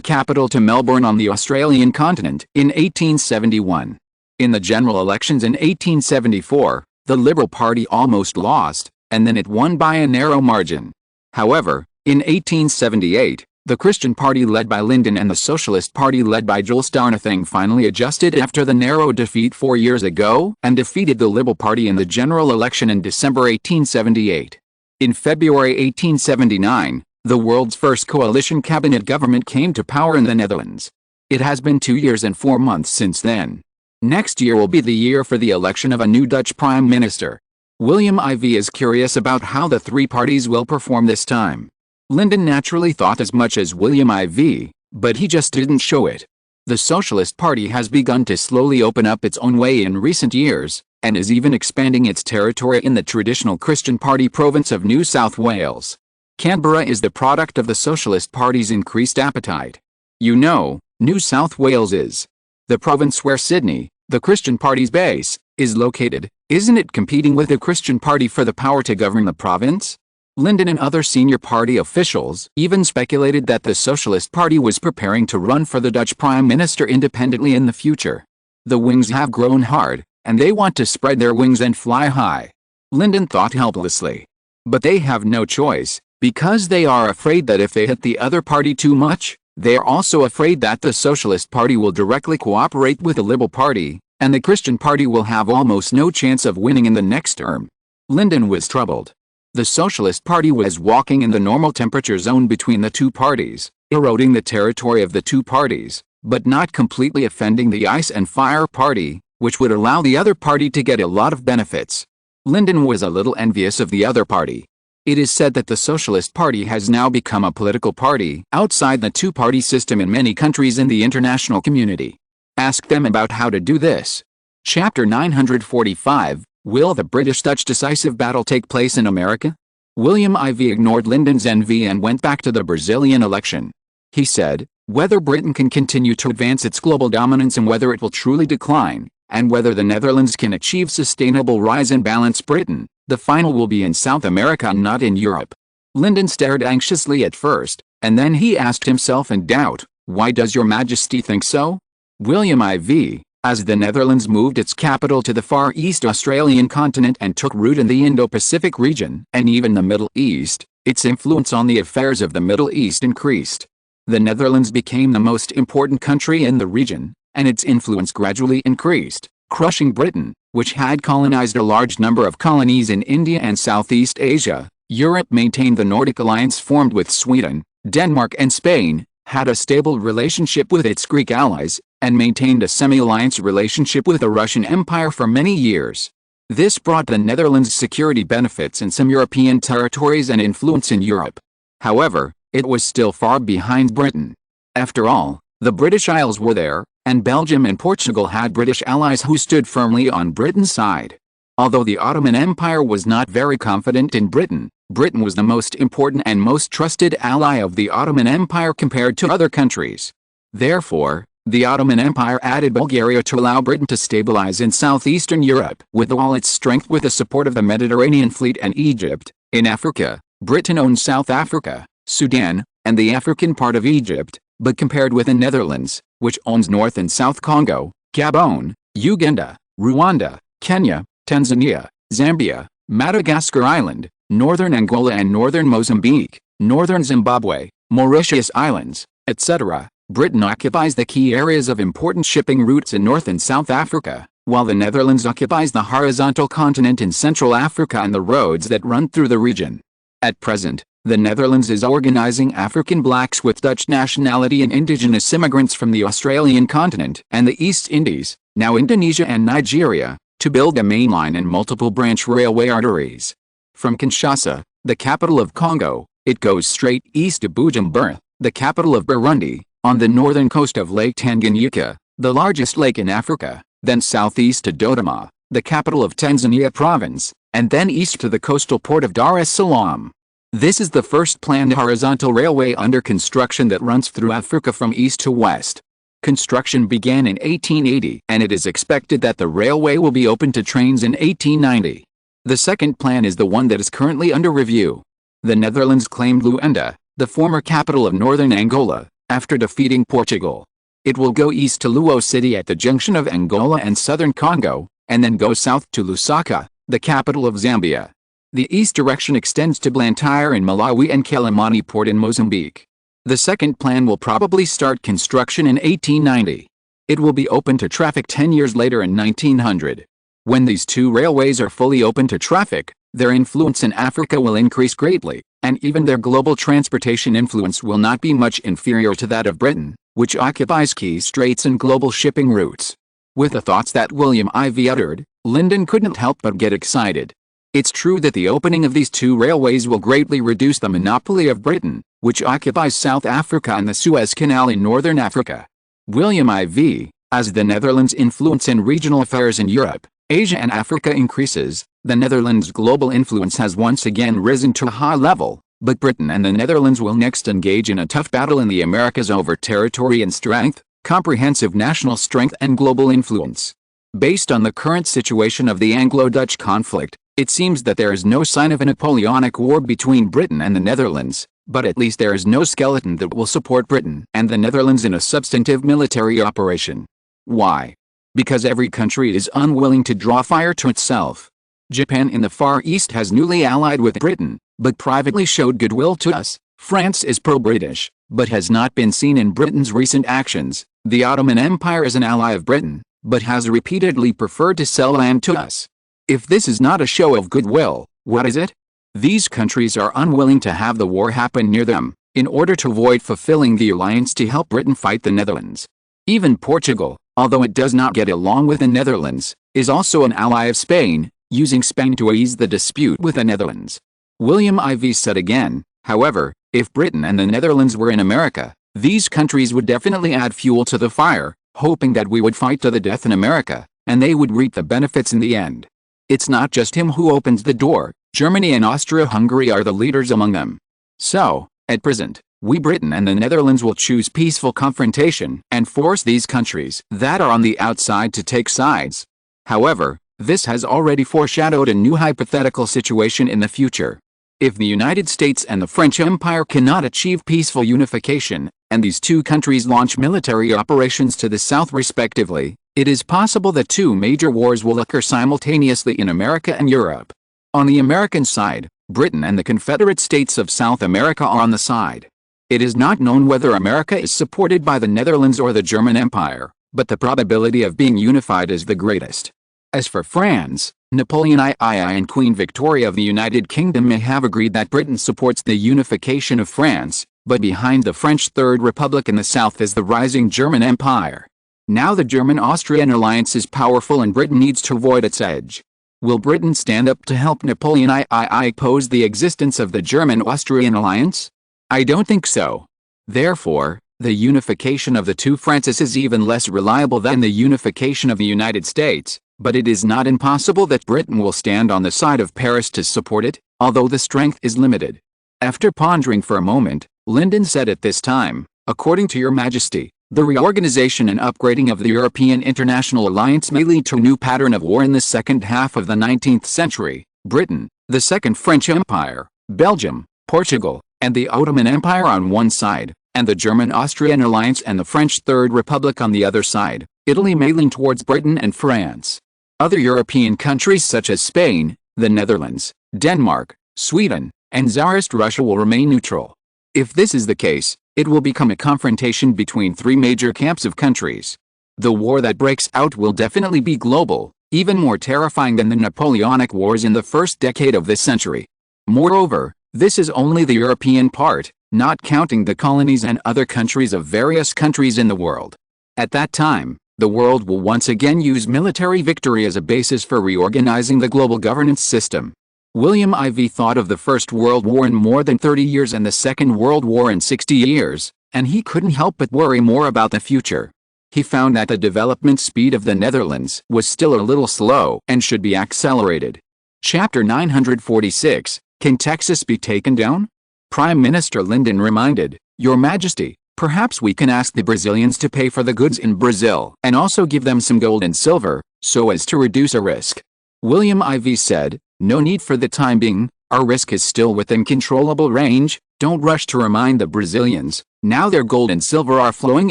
capital to Melbourne on the Australian continent in 1871. In the general elections in 1874, the Liberal Party almost lost, and then it won by a narrow margin. However, in 1878, the Christian Party led by Lyndon and the Socialist Party led by Jules Darnathing finally adjusted after the narrow defeat 4 years ago and defeated the Liberal Party in the general election in December 1878. In February 1879, the world's first coalition cabinet government came to power in the Netherlands. It has been 2 years and 4 months since then. Next year will be the year for the election of a new Dutch Prime Minister. William IV is curious about how the 3 parties will perform this time. Lyndon naturally thought as much as William IV, but he just didn't show it. The Socialist Party has begun to slowly open up its own way in recent years, and is even expanding its territory in the traditional Christian Party province of New South Wales. Canberra is the product of the Socialist Party's increased appetite. You know, New South Wales is the province where Sydney, the Christian Party's base, is located. Isn't it competing with the Christian Party for the power to govern the province? Lyndon and other senior party officials even speculated that the Socialist Party was preparing to run for the Dutch Prime Minister independently in the future. The wings have grown hard, and they want to spread their wings and fly high. Lyndon thought helplessly. But they have no choice, because they are afraid that if they hit the other party too much, they are also afraid that the Socialist Party will directly cooperate with the Liberal Party, and the Christian Party will have almost no chance of winning in the next term. Lyndon was troubled. The Socialist Party was walking in the normal temperature zone between the 2 parties, eroding the territory of the 2 parties, but not completely offending the Ice and Fire Party, which would allow the other party to get a lot of benefits. Lyndon was a little envious of the other party. It is said that the Socialist Party has now become a political party outside the two-party system in many countries in the international community. Ask them about how to do this. Chapter 945, Will the British-Dutch decisive battle take place in America? William IV ignored Lyndon's envy and went back to the Brazilian election. He said, whether Britain can continue to advance its global dominance and whether it will truly decline, and whether the Netherlands can achieve sustainable rise and balance Britain, the final will be in South America and not in Europe. Lyndon stared anxiously at first, and then he asked himself in doubt, why does your Majesty think so? William IV, as the Netherlands moved its capital to the Far East Australian continent and took root in the Indo-Pacific region and even the Middle East, its influence on the affairs of the Middle East increased. The Netherlands became the most important country in the region, and its influence gradually increased, crushing Britain, which had colonized a large number of colonies in India and Southeast Asia. Europe maintained the Nordic alliance formed with Sweden, Denmark and Spain, had a stable relationship with its Greek allies, and maintained a semi-alliance relationship with the Russian Empire for many years. This brought the Netherlands security benefits in some European territories and influence in Europe. However, it was still far behind Britain. After all, the British Isles were there, and Belgium and Portugal had British allies who stood firmly on Britain's side. Although the Ottoman Empire was not very confident in Britain, Britain was the most important and most trusted ally of the Ottoman Empire compared to other countries. Therefore, the Ottoman Empire added Bulgaria to allow Britain to stabilize in southeastern Europe with all its strength with the support of the Mediterranean fleet and Egypt. In Africa, Britain owned South Africa, Sudan, and the African part of Egypt, but compared with the Netherlands, which owns North and South Congo, Gabon, Uganda, Rwanda, Kenya, Tanzania, Zambia, Madagascar Island, northern Angola and northern Mozambique, northern Zimbabwe, Mauritius Islands, etc., Britain occupies the key areas of important shipping routes in North and South Africa, while the Netherlands occupies the horizontal continent in Central Africa and the roads that run through the region. At present, the Netherlands is organizing African blacks with Dutch nationality and indigenous immigrants from the Australian continent and the East Indies, now Indonesia and Nigeria, to build a main line and multiple branch railway arteries. From Kinshasa, the capital of Congo, it goes straight east to Bujumbura, the capital of Burundi, on the northern coast of Lake Tanganyika, the largest lake in Africa, then southeast to Dodoma, the capital of Tanzania province, and then east to the coastal port of Dar es Salaam. This is the first planned horizontal railway under construction that runs through Africa from east to west. Construction began in 1880 and it is expected that the railway will be open to trains in 1890. The second plan is the one that is currently under review. The Netherlands claimed Luanda, the former capital of northern Angola, after defeating Portugal. It will go east to Luo City at the junction of Angola and southern Congo, and then go south to Lusaka, the capital of Zambia. The east direction extends to Blantyre in Malawi and Quelimane Port in Mozambique. The second plan will probably start construction in 1890. It will be open to traffic 10 years later in 1900. When these two railways are fully open to traffic, their influence in Africa will increase greatly, and even their global transportation influence will not be much inferior to that of Britain, which occupies key straits and global shipping routes. With the thoughts that William IV uttered, Lyndon couldn't help but get excited. It's true that the opening of these two railways will greatly reduce the monopoly of Britain, which occupies South Africa and the Suez Canal in northern Africa. William IV, as the Netherlands' influence in regional affairs in Europe, Asia and Africa increases, the Netherlands' global influence has once again risen to a high level, but Britain and the Netherlands will next engage in a tough battle in the Americas over territory and strength, comprehensive national strength and global influence. Based on the current situation of the Anglo-Dutch conflict, it seems that there is no sign of a Napoleonic war between Britain and the Netherlands, but at least there is no skeleton that will support Britain and the Netherlands in a substantive military operation. Why? Because every country is unwilling to draw fire to itself. Japan in the Far East has newly allied with Britain, but privately showed goodwill to us. France is pro-British, but has not been seen in Britain's recent actions. The Ottoman Empire is an ally of Britain, but has repeatedly preferred to sell land to us. If this is not a show of goodwill, what is it? These countries are unwilling to have the war happen near them, in order to avoid fulfilling the alliance to help Britain fight the Netherlands. Even Portugal, although it does not get along with the Netherlands, is also an ally of Spain, using Spain to ease the dispute with the Netherlands. William IV said again, however, if Britain and the Netherlands were in America, these countries would definitely add fuel to the fire, hoping that we would fight to the death in America, and they would reap the benefits in the end. It's not just him who opens the door. Germany and Austria-Hungary are the leaders among them. So, at present, we Britain and the Netherlands will choose peaceful confrontation and force these countries that are on the outside to take sides. However, this has already foreshadowed a new hypothetical situation in the future. If the United States and the French Empire cannot achieve peaceful unification, and these two countries launch military operations to the south respectively, it is possible that two major wars will occur simultaneously in America and Europe. On the American side, Britain and the Confederate States of South America are on the side. It is not known whether America is supported by the Netherlands or the German Empire, but the probability of being unified is the greatest. As for France, Napoleon III and Queen Victoria of the United Kingdom may have agreed that Britain supports the unification of France, but behind the French Third Republic in the south is the rising German Empire. Now the German-Austrian alliance is powerful and Britain needs to avoid its edge. Will Britain stand up to help Napoleon III oppose the existence of the German-Austrian alliance? I don't think so. Therefore, the unification of the two Frances is even less reliable than the unification of the United States, but it is not impossible that Britain will stand on the side of Paris to support it, although the strength is limited. After pondering for a moment, Lyndon said at this time, according to Your Majesty, the reorganization and upgrading of the European International Alliance may lead to a new pattern of war in the second half of the 19th century. Britain, the Second French Empire, Belgium, Portugal, and the Ottoman Empire on one side, and the German-Austrian alliance and the French Third Republic on the other side. Italy may lean towards Britain and France. Other European countries such as Spain, the Netherlands, Denmark, Sweden, and Tsarist Russia will remain neutral. If this is the case, it will become a confrontation between three major camps of countries. The war that breaks out will definitely be global, even more terrifying than the Napoleonic Wars in the first decade of this century. Moreover, this is only the European part, not counting the colonies and other countries of various countries in the world. At that time, the world will once again use military victory as a basis for reorganizing the global governance system. William IV thought of the First World War in more than 30 years and the Second World War in 60 years, and he couldn't help but worry more about the future. He found that the development speed of the Netherlands was still a little slow and should be accelerated. Chapter 946, Can Texas be taken down? Prime Minister Lyndon reminded, Your Majesty, perhaps we can ask the Brazilians to pay for the goods in Brazil and also give them some gold and silver, so as to reduce a risk. William IV said, No need for the time being, our risk is still within controllable range. Don't rush to remind the Brazilians, now their gold and silver are flowing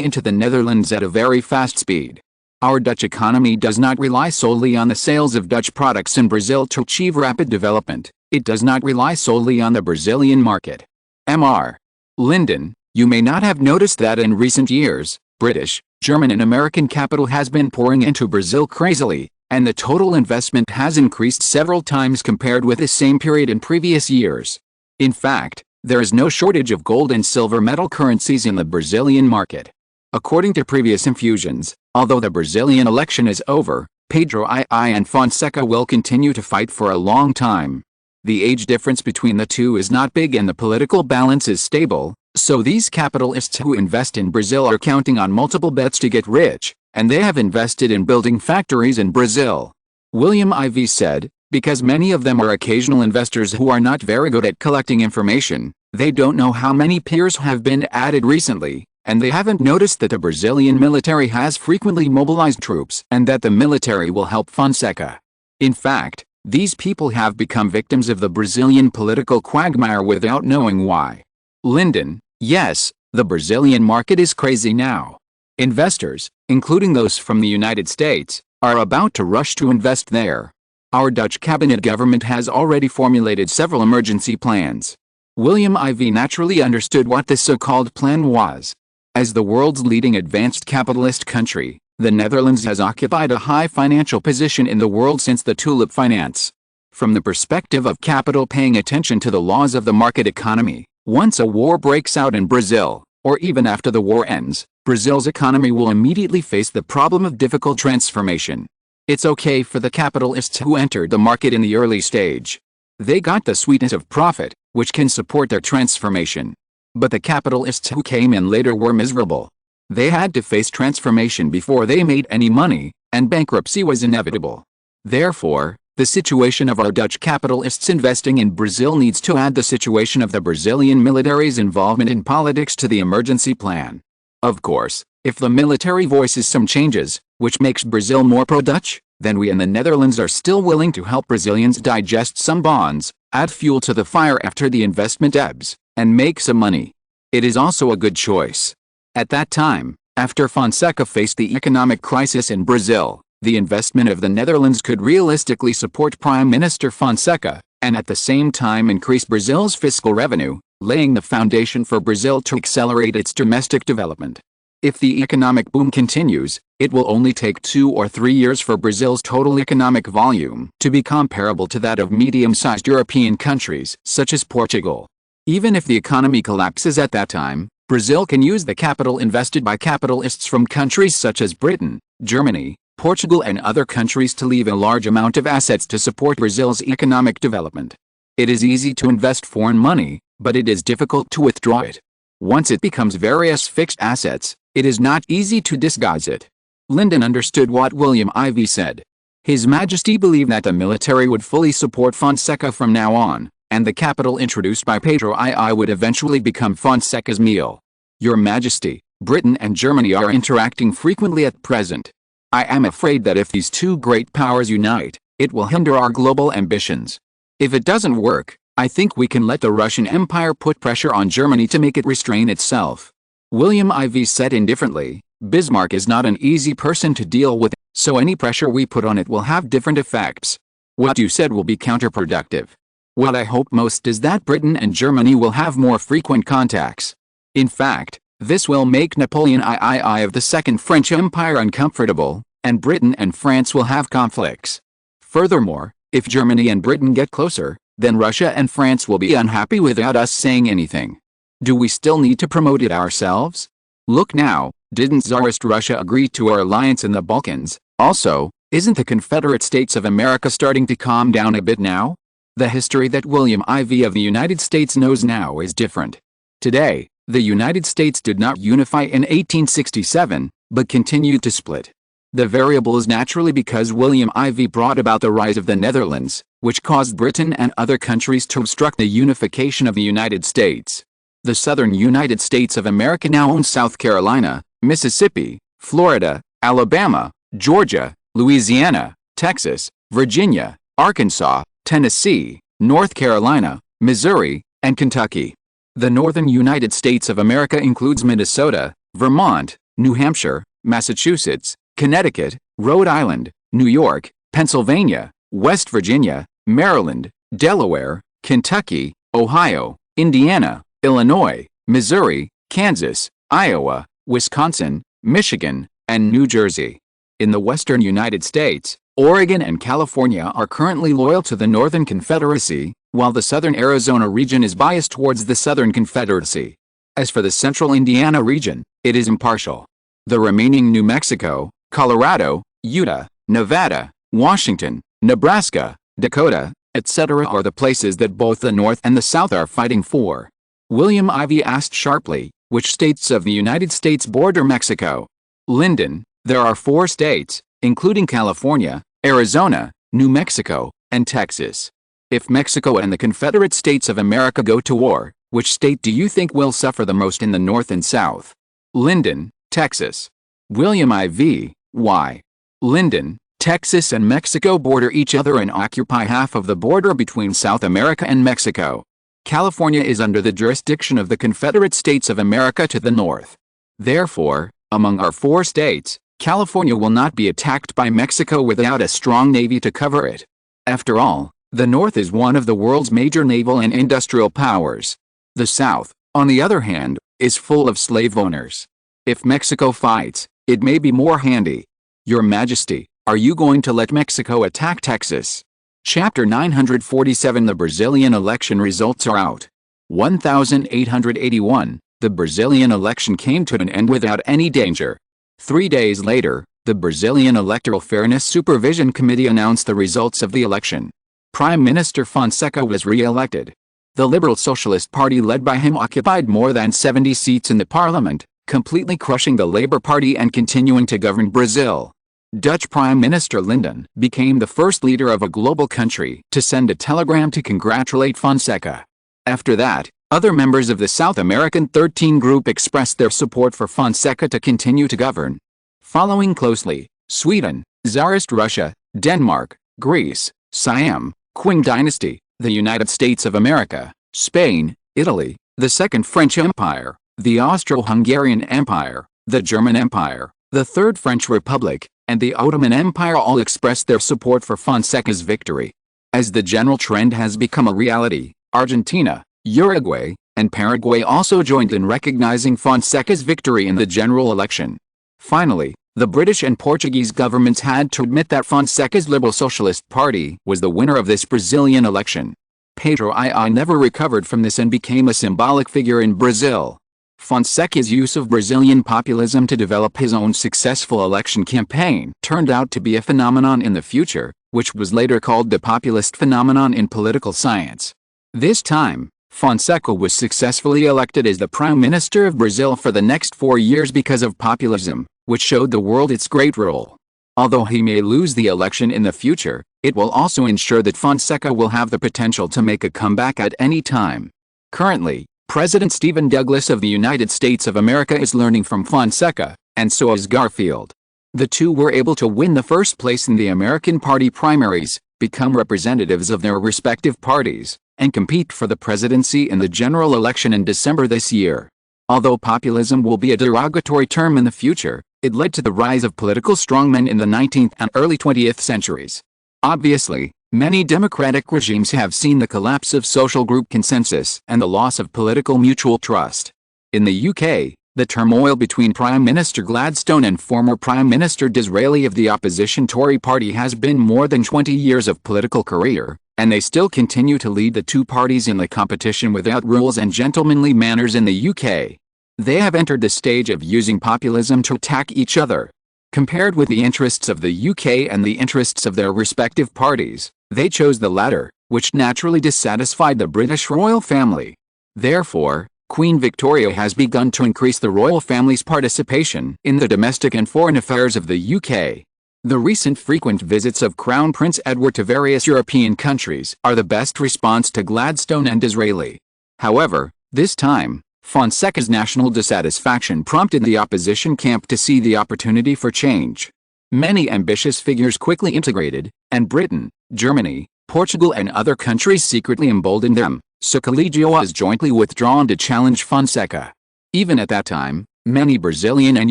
into the Netherlands at a very fast speed. Our Dutch economy does not rely solely on the sales of Dutch products in Brazil to achieve rapid development. It does not rely solely on the Brazilian market. Mr. Lyndon, you may not have noticed that in recent years, British, German and American capital has been pouring into Brazil crazily, and the total investment has increased several times compared with the same period in previous years. In fact, there is no shortage of gold and silver metal currencies in the Brazilian market. According to previous infusions, although the Brazilian election is over, Pedro II and Fonseca will continue to fight for a long time. The age difference between the two is not big and the political balance is stable, so these capitalists who invest in Brazil are counting on multiple bets to get rich, and they have invested in building factories in Brazil. William IV said, because many of them are occasional investors who are not very good at collecting information, they don't know how many piers have been added recently, and they haven't noticed that the Brazilian military has frequently mobilized troops and that the military will help Fonseca. In fact, these people have become victims of the Brazilian political quagmire without knowing why. Lyndon, yes, the Brazilian market is crazy now. Investors, including those from the United States, are about to rush to invest there. Our Dutch cabinet government has already formulated several emergency plans. William IV naturally understood what this so-called plan was. As the world's leading advanced capitalist country, the Netherlands has occupied a high financial position in the world since the tulip finance. From the perspective of capital paying attention to the laws of the market economy, once a war breaks out in Brazil, or even after the war ends, Brazil's economy will immediately face the problem of difficult transformation. It's okay for the capitalists who entered the market in the early stage. They got the sweetness of profit, which can support their transformation. But the capitalists who came in later were miserable. They had to face transformation before they made any money, and bankruptcy was inevitable. Therefore, the situation of our Dutch capitalists investing in Brazil needs to add the situation of the Brazilian military's involvement in politics to the emergency plan. Of course, if the military voices some changes, which makes Brazil more pro-Dutch, then we in the Netherlands are still willing to help Brazilians digest some bonds, add fuel to the fire after the investment ebbs, and make some money. It is also a good choice. At that time, after Fonseca faced the economic crisis in Brazil, the investment of the Netherlands could realistically support Prime Minister Fonseca, and at the same time increase Brazil's fiscal revenue, laying the foundation for Brazil to accelerate its domestic development. If the economic boom continues, it will only take 2 or 3 years for Brazil's total economic volume to be comparable to that of medium-sized European countries, such as Portugal. Even if the economy collapses at that time, Brazil can use the capital invested by capitalists from countries such as Britain, Germany, Portugal and other countries to leave a large amount of assets to support Brazil's economic development. It is easy to invest foreign money, but it is difficult to withdraw it. Once it becomes various fixed assets, it is not easy to disguise it. Lyndon understood what William Ivey said. His Majesty believed that the military would fully support Fonseca from now on, and the capital introduced by Pedro II would eventually become Fonseca's meal. Your Majesty, Britain and Germany are interacting frequently at present. I am afraid that if these two great powers unite, it will hinder our global ambitions. If it doesn't work, I think we can let the Russian Empire put pressure on Germany to make it restrain itself. William Ivey said indifferently, Bismarck is not an easy person to deal with, so any pressure we put on it will have different effects. What you said will be counterproductive. What I hope most is that Britain and Germany will have more frequent contacts. In fact, this will make Napoleon III of the Second French Empire uncomfortable, and Britain and France will have conflicts. Furthermore, if Germany and Britain get closer, then Russia and France will be unhappy without us saying anything. Do we still need to promote it ourselves? Look now, didn't Tsarist Russia agree to our alliance in the Balkans? Also, isn't the Confederate States of America starting to calm down a bit now? The history that William Ivey of the United States knows now is different. Today, the United States did not unify in 1867, but continued to split. The variable is naturally because William Ivey brought about the rise of the Netherlands, which caused Britain and other countries to obstruct the unification of the United States. The southern United States of America now owns South Carolina, Mississippi, Florida, Alabama, Georgia, Louisiana, Texas, Virginia, Arkansas, Tennessee, North Carolina, Missouri, and Kentucky. The northern United States of America includes Minnesota, Vermont, New Hampshire, Massachusetts, Connecticut, Rhode Island, New York, Pennsylvania, West Virginia, Maryland, Delaware, Kentucky, Ohio, Indiana, Illinois, Missouri, Kansas, Iowa, Wisconsin, Michigan, and New Jersey. In the western United States, Oregon and California are currently loyal to the Northern Confederacy, while the southern Arizona region is biased towards the Southern Confederacy. As for the central Indiana region, it is impartial. The remaining New Mexico, Colorado, Utah, Nevada, Washington, Nebraska, Dakota, etc. are the places that both the North and the South are fighting for. William Ivey asked sharply, which states of the United States border Mexico? Lyndon, there are 4 states, including California, Arizona, New Mexico, and Texas. If Mexico and the Confederate States of America go to war, which state do you think will suffer the most in the North and South? Lyndon, Texas. William Ivey, why? Lyndon, Texas and Mexico border each other and occupy half of the border between South America and Mexico. California is under the jurisdiction of the Confederate States of America to the north. Therefore, among our 4 states, California will not be attacked by Mexico without a strong navy to cover it. After all, the North is one of the world's major naval and industrial powers. The South, on the other hand, is full of slave owners. If Mexico fights, it may be more handy. Your Majesty, are you going to let Mexico attack Texas? Chapter 947. The Brazilian election results are out. 1881, the Brazilian election came to an end without any danger. 3 days later, the Brazilian Electoral Fairness Supervision Committee announced the results of the election. Prime Minister Fonseca was re-elected. The Liberal Socialist Party led by him occupied more than 70 seats in the parliament, completely crushing the Labour Party and continuing to govern Brazil. Dutch Prime Minister Linden became the first leader of a global country to send a telegram to congratulate Fonseca. After that, other members of the South American 13 group expressed their support for Fonseca to continue to govern. Following closely, Sweden, Tsarist Russia, Denmark, Greece, Siam, Qing Dynasty, the United States of America, Spain, Italy, the Second French Empire, the Austro-Hungarian Empire, the German Empire, the Third French Republic, and the Ottoman Empire all expressed their support for Fonseca's victory. As the general trend has become a reality, Argentina, Uruguay, and Paraguay also joined in recognizing Fonseca's victory in the general election. Finally, the British and Portuguese governments had to admit that Fonseca's Liberal Socialist Party was the winner of this Brazilian election. Pedro I never recovered from this and became a symbolic figure in Brazil. Fonseca's use of Brazilian populism to develop his own successful election campaign turned out to be a phenomenon in the future, which was later called the populist phenomenon in political science. This time, Fonseca was successfully elected as the Prime Minister of Brazil for the next 4 years because of populism, which showed the world its great role. Although he may lose the election in the future, it will also ensure that Fonseca will have the potential to make a comeback at any time. Currently, President Stephen Douglas of the United States of America is learning from Fonseca, and so is Garfield. The two were able to win the first place in the American Party primaries, become representatives of their respective parties, and compete for the presidency in the general election in December this year. Although populism will be a derogatory term in the future, it led to the rise of political strongmen in the 19th and early 20th centuries. Obviously, many democratic regimes have seen the collapse of social group consensus and the loss of political mutual trust. In the UK, the turmoil between Prime Minister Gladstone and former Prime Minister Disraeli of the opposition Tory party has been more than 20 years of political career, and they still continue to lead the two parties in the competition without rules and gentlemanly manners in the UK. They have entered the stage of using populism to attack each other. Compared with the interests of the UK and the interests of their respective parties, they chose the latter, which naturally dissatisfied the British royal family. Therefore, Queen Victoria has begun to increase the royal family's participation in the domestic and foreign affairs of the UK. The recent frequent visits of Crown Prince Edward to various European countries are the best response to Gladstone and Disraeli. However, this time, Fonseca's national dissatisfaction prompted the opposition camp to see the opportunity for change. Many ambitious figures quickly integrated, and Britain, Germany, Portugal and other countries secretly emboldened them, so Collegio was jointly withdrawn to challenge Fonseca. Even at that time, many Brazilian and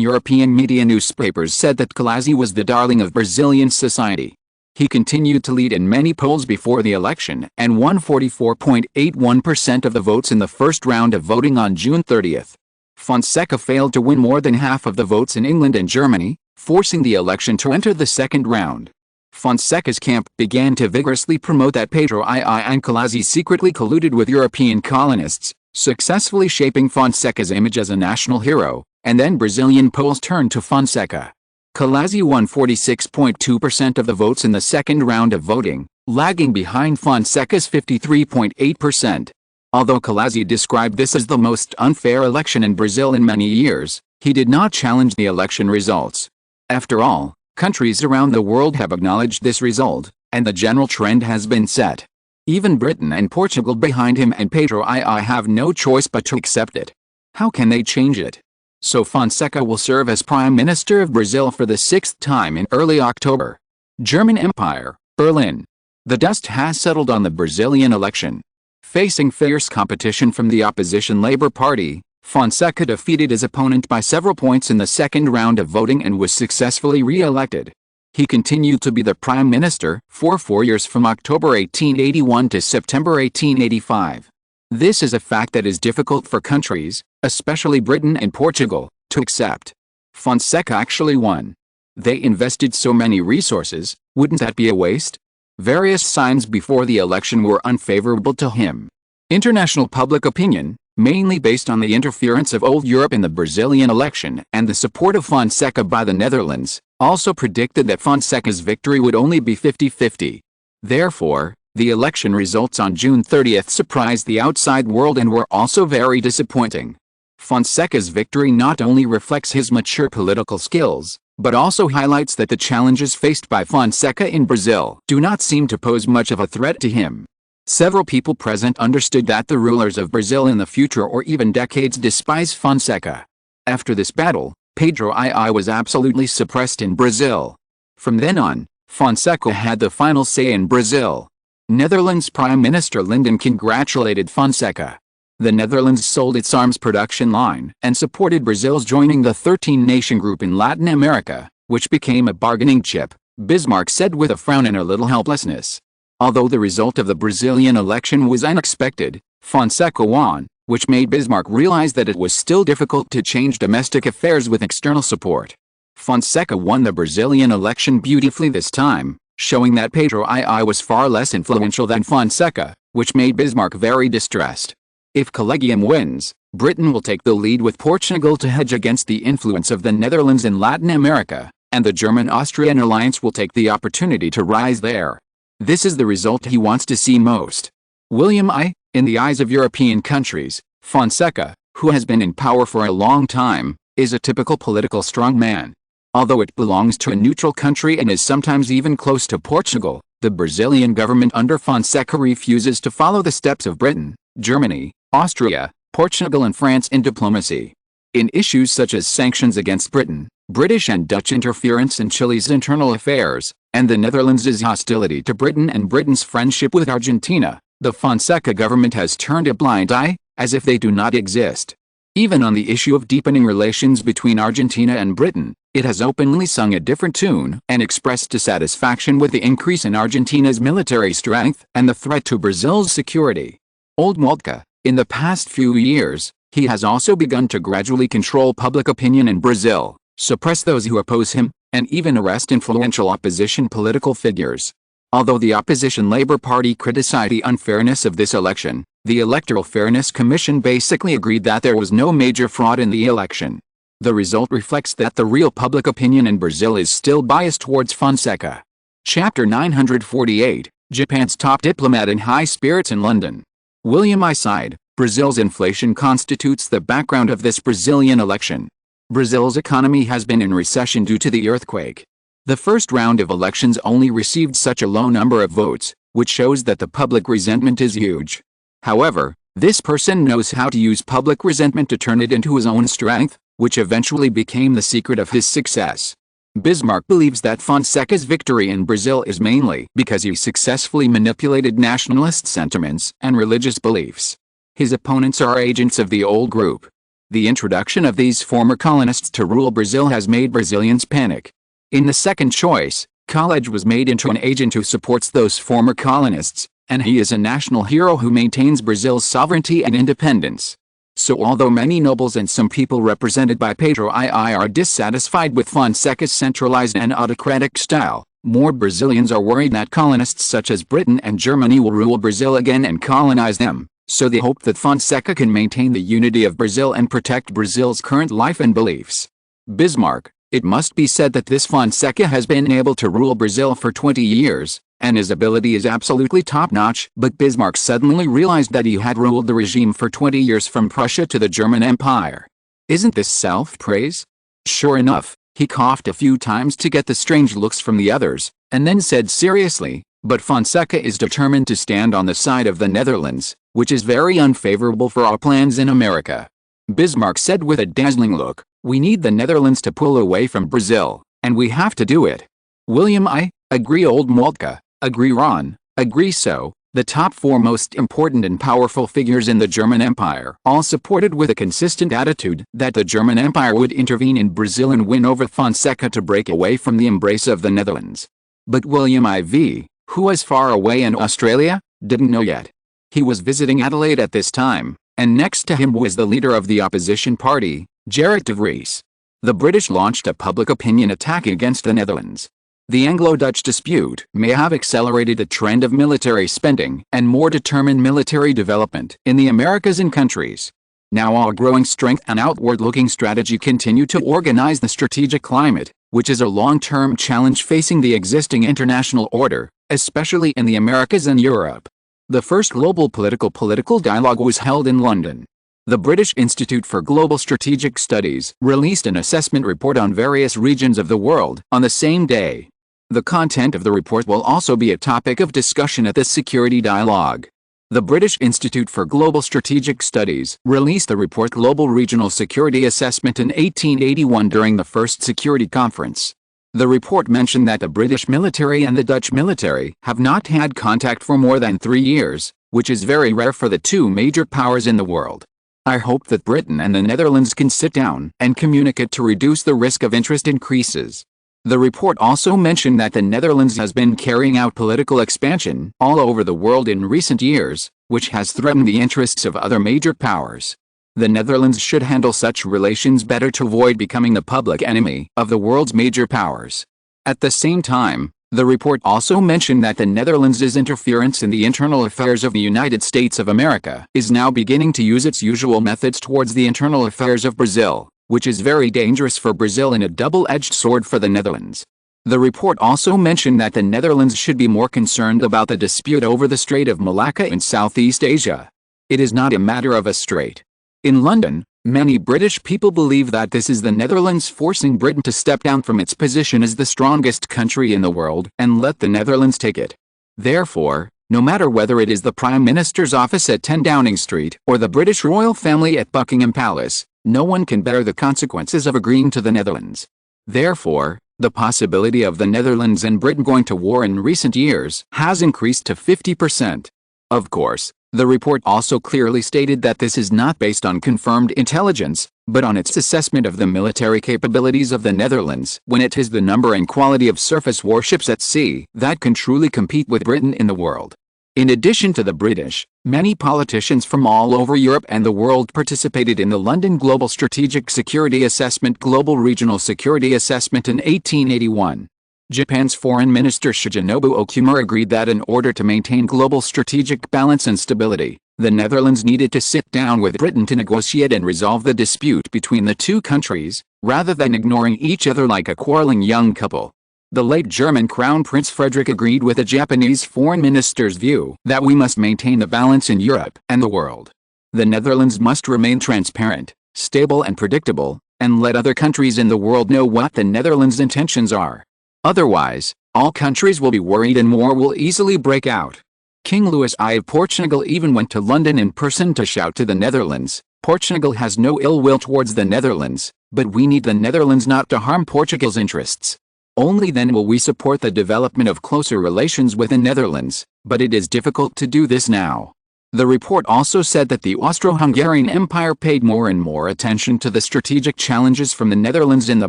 European media newspapers said that Collegio was the darling of Brazilian society. He continued to lead in many polls before the election and won 44.81% of the votes in the first round of voting on June 30th. Fonseca failed to win more than half of the votes in England and Germany, forcing the election to enter the second round. Fonseca's camp began to vigorously promote that Pedro I and Collegio secretly colluded with European colonists, successfully shaping Fonseca's image as a national hero, and then Brazilian polls turned to Fonseca. Collegio won 46.2% of the votes in the second round of voting, lagging behind Fonseca's 53.8%. Although Collegio described this as the most unfair election in Brazil in many years, he did not challenge the election results. After all, countries around the world have acknowledged this result, and the general trend has been set. Even Britain and Portugal behind him and Pedro I have no choice but to accept it. How can they change it? So Fonseca will serve as Prime Minister of Brazil for the 6th time in early October. German Empire, Berlin. The dust has settled on the Brazilian election. Facing fierce competition from the opposition Labour Party, Fonseca defeated his opponent by several points in the second round of voting and was successfully re-elected. He continued to be the Prime Minister for 4 years from October 1881 to September 1885. This is a fact that is difficult for countries, especially Britain and Portugal, to accept. Fonseca actually won. They invested so many resources, wouldn't that be a waste? Various signs before the election were unfavorable to him. International public opinion, mainly based on the interference of old Europe in the Brazilian election and the support of Fonseca by the Netherlands, also predicted that Fonseca's victory would only be 50-50. Therefore, The election results on June 30th surprised the outside world and were also very disappointing. Fonseca's victory not only reflects his mature political skills, but also highlights that the challenges faced by Fonseca in Brazil do not seem to pose much of a threat to him. Several people present understood that the rulers of Brazil in the future or even decades despise Fonseca. After this battle, Pedro II was absolutely suppressed in Brazil. From then on, Fonseca had the final say in Brazil. Netherlands Prime Minister Linden congratulated Fonseca. The Netherlands sold its arms production line and supported Brazil's joining the 13-nation group in Latin America, which became a bargaining chip, Bismarck said with a frown and a little helplessness. Although the result of the Brazilian election was unexpected, Fonseca won, which made Bismarck realize that it was still difficult to change domestic affairs with external support. Fonseca won the Brazilian election beautifully this time, showing that Pedro II was far less influential than Fonseca, which made Bismarck very distressed. If Collegium wins, Britain will take the lead with Portugal to hedge against the influence of the Netherlands in Latin America, and the German-Austrian alliance will take the opportunity to rise there. This is the result he wants to see most. William I, in the eyes of European countries, Fonseca, who has been in power for a long time, is a typical political strongman. Although it belongs to a neutral country and is sometimes even close to Portugal, the Brazilian government under Fonseca refuses to follow the steps of Britain, Germany, Austria, Portugal and France in diplomacy. In issues such as sanctions against Britain, British and Dutch interference in Chile's internal affairs, and the Netherlands' hostility to Britain and Britain's friendship with Argentina, the Fonseca government has turned a blind eye, as if they do not exist. Even on the issue of deepening relations between Argentina and Britain, it has openly sung a different tune and expressed dissatisfaction with the increase in Argentina's military strength and the threat to Brazil's security. Old Moltke, in the past few years, he has also begun to gradually control public opinion in Brazil, suppress those who oppose him, and even arrest influential opposition political figures. Although the opposition Labour Party criticized the unfairness of this election, the Electoral Fairness Commission basically agreed that there was no major fraud in the election. The result reflects that the real public opinion in Brazil is still biased towards Fonseca. Chapter 948, Japan's top diplomat in high spirits in London. William I sighed. Brazil's inflation constitutes the background of this Brazilian election. Brazil's economy has been in recession due to the earthquake. The first round of elections only received such a low number of votes, which shows that the public resentment is huge. However, this person knows how to use public resentment to turn it into his own strength, which eventually became the secret of his success. Bismarck believes that Fonseca's victory in Brazil is mainly because he successfully manipulated nationalist sentiments and religious beliefs. His opponents are agents of the old group. The introduction of these former colonists to rule Brazil has made Brazilians panic. In the second choice, College was made into an agent who supports those former colonists, and he is a national hero who maintains Brazil's sovereignty and independence. So although many nobles and some people represented by Pedro II are dissatisfied with Fonseca's centralized and autocratic style, more Brazilians are worried that colonists such as Britain and Germany will rule Brazil again and colonize them. So they hope that Fonseca can maintain the unity of Brazil and protect Brazil's current life and beliefs. Bismarck, it must be said that this Fonseca has been able to rule Brazil for 20 years, and his ability is absolutely top-notch. But Bismarck suddenly realized that he had ruled the regime for 20 years from Prussia to the German Empire. Isn't this self-praise? Sure enough, he coughed a few times to get the strange looks from the others, and then said seriously, "But Fonseca is determined to stand on the side of the Netherlands, which is very unfavorable for our plans in America." Bismarck said with a dazzling look, "We need the Netherlands to pull away from Brazil, and we have to do it." William I, agree old Moltke, agree Ron, agree so. The top four most important and powerful figures in the German Empire all supported with a consistent attitude that the German Empire would intervene in Brazil and win over Fonseca to break away from the embrace of the Netherlands. But William IV, who was far away in Australia, didn't know yet. He was visiting Adelaide at this time, and next to him was the leader of the opposition party, Gerrit de Vries. The British launched a public opinion attack against the Netherlands. The Anglo-Dutch dispute may have accelerated a trend of military spending and more determined military development in the Americas and countries. Now our growing strength and outward-looking strategy continue to organize the strategic climate, which is a long-term challenge facing the existing international order, especially in the Americas and Europe. The first global political dialogue was held in London. The British Institute for Global Strategic Studies released an assessment report on various regions of the world on the same day. The content of the report will also be a topic of discussion at this security dialogue. The British Institute for Global Strategic Studies released the report Global Regional Security Assessment in 1881 during the First Security Conference. The report mentioned that the British military and the Dutch military have not had contact for more than 3 years, which is very rare for the two major powers in the world. I hope that Britain and the Netherlands can sit down and communicate to reduce the risk of interest increases. The report also mentioned that the Netherlands has been carrying out political expansion all over the world in recent years, which has threatened the interests of other major powers. The Netherlands should handle such relations better to avoid becoming the public enemy of the world's major powers. At the same time, the report also mentioned that the Netherlands' interference in the internal affairs of the United States of America is now beginning to use its usual methods towards the internal affairs of Brazil, which is very dangerous for Brazil and a double-edged sword for the Netherlands. The report also mentioned that the Netherlands should be more concerned about the dispute over the Strait of Malacca in Southeast Asia. It is not a matter of a strait. In London, many British people believe that this is the Netherlands forcing Britain to step down from its position as the strongest country in the world and let the Netherlands take it. Therefore, no matter whether it is the Prime Minister's office at 10 Downing Street or the British royal family at Buckingham Palace, no one can bear the consequences of agreeing to the Netherlands. Therefore, the possibility of the Netherlands and Britain going to war in recent years has increased to 50%. Of course, the report also clearly stated that this is not based on confirmed intelligence, but on its assessment of the military capabilities of the Netherlands when it is the number and quality of surface warships at sea that can truly compete with Britain in the world. In addition to the British, many politicians from all over Europe and the world participated in the London Global Strategic Security Assessment Global Regional Security Assessment in 1881. Japan's Foreign Minister Shigenobu Okumura agreed that in order to maintain global strategic balance and stability, the Netherlands needed to sit down with Britain to negotiate and resolve the dispute between the two countries, rather than ignoring each other like a quarreling young couple. The late German Crown Prince Frederick agreed with the Japanese foreign minister's view that we must maintain the balance in Europe and the world. The Netherlands must remain transparent, stable and predictable, and let other countries in the world know what the Netherlands' intentions are. Otherwise, all countries will be worried and war will easily break out. King Louis I of Portugal even went to London in person to shout to the Netherlands, "Portugal has no ill will towards the Netherlands, but we need the Netherlands not to harm Portugal's interests. Only then will we support the development of closer relations with the Netherlands, but it is difficult to do this now." The report also said that the Austro-Hungarian Empire paid more and more attention to the strategic challenges from the Netherlands in the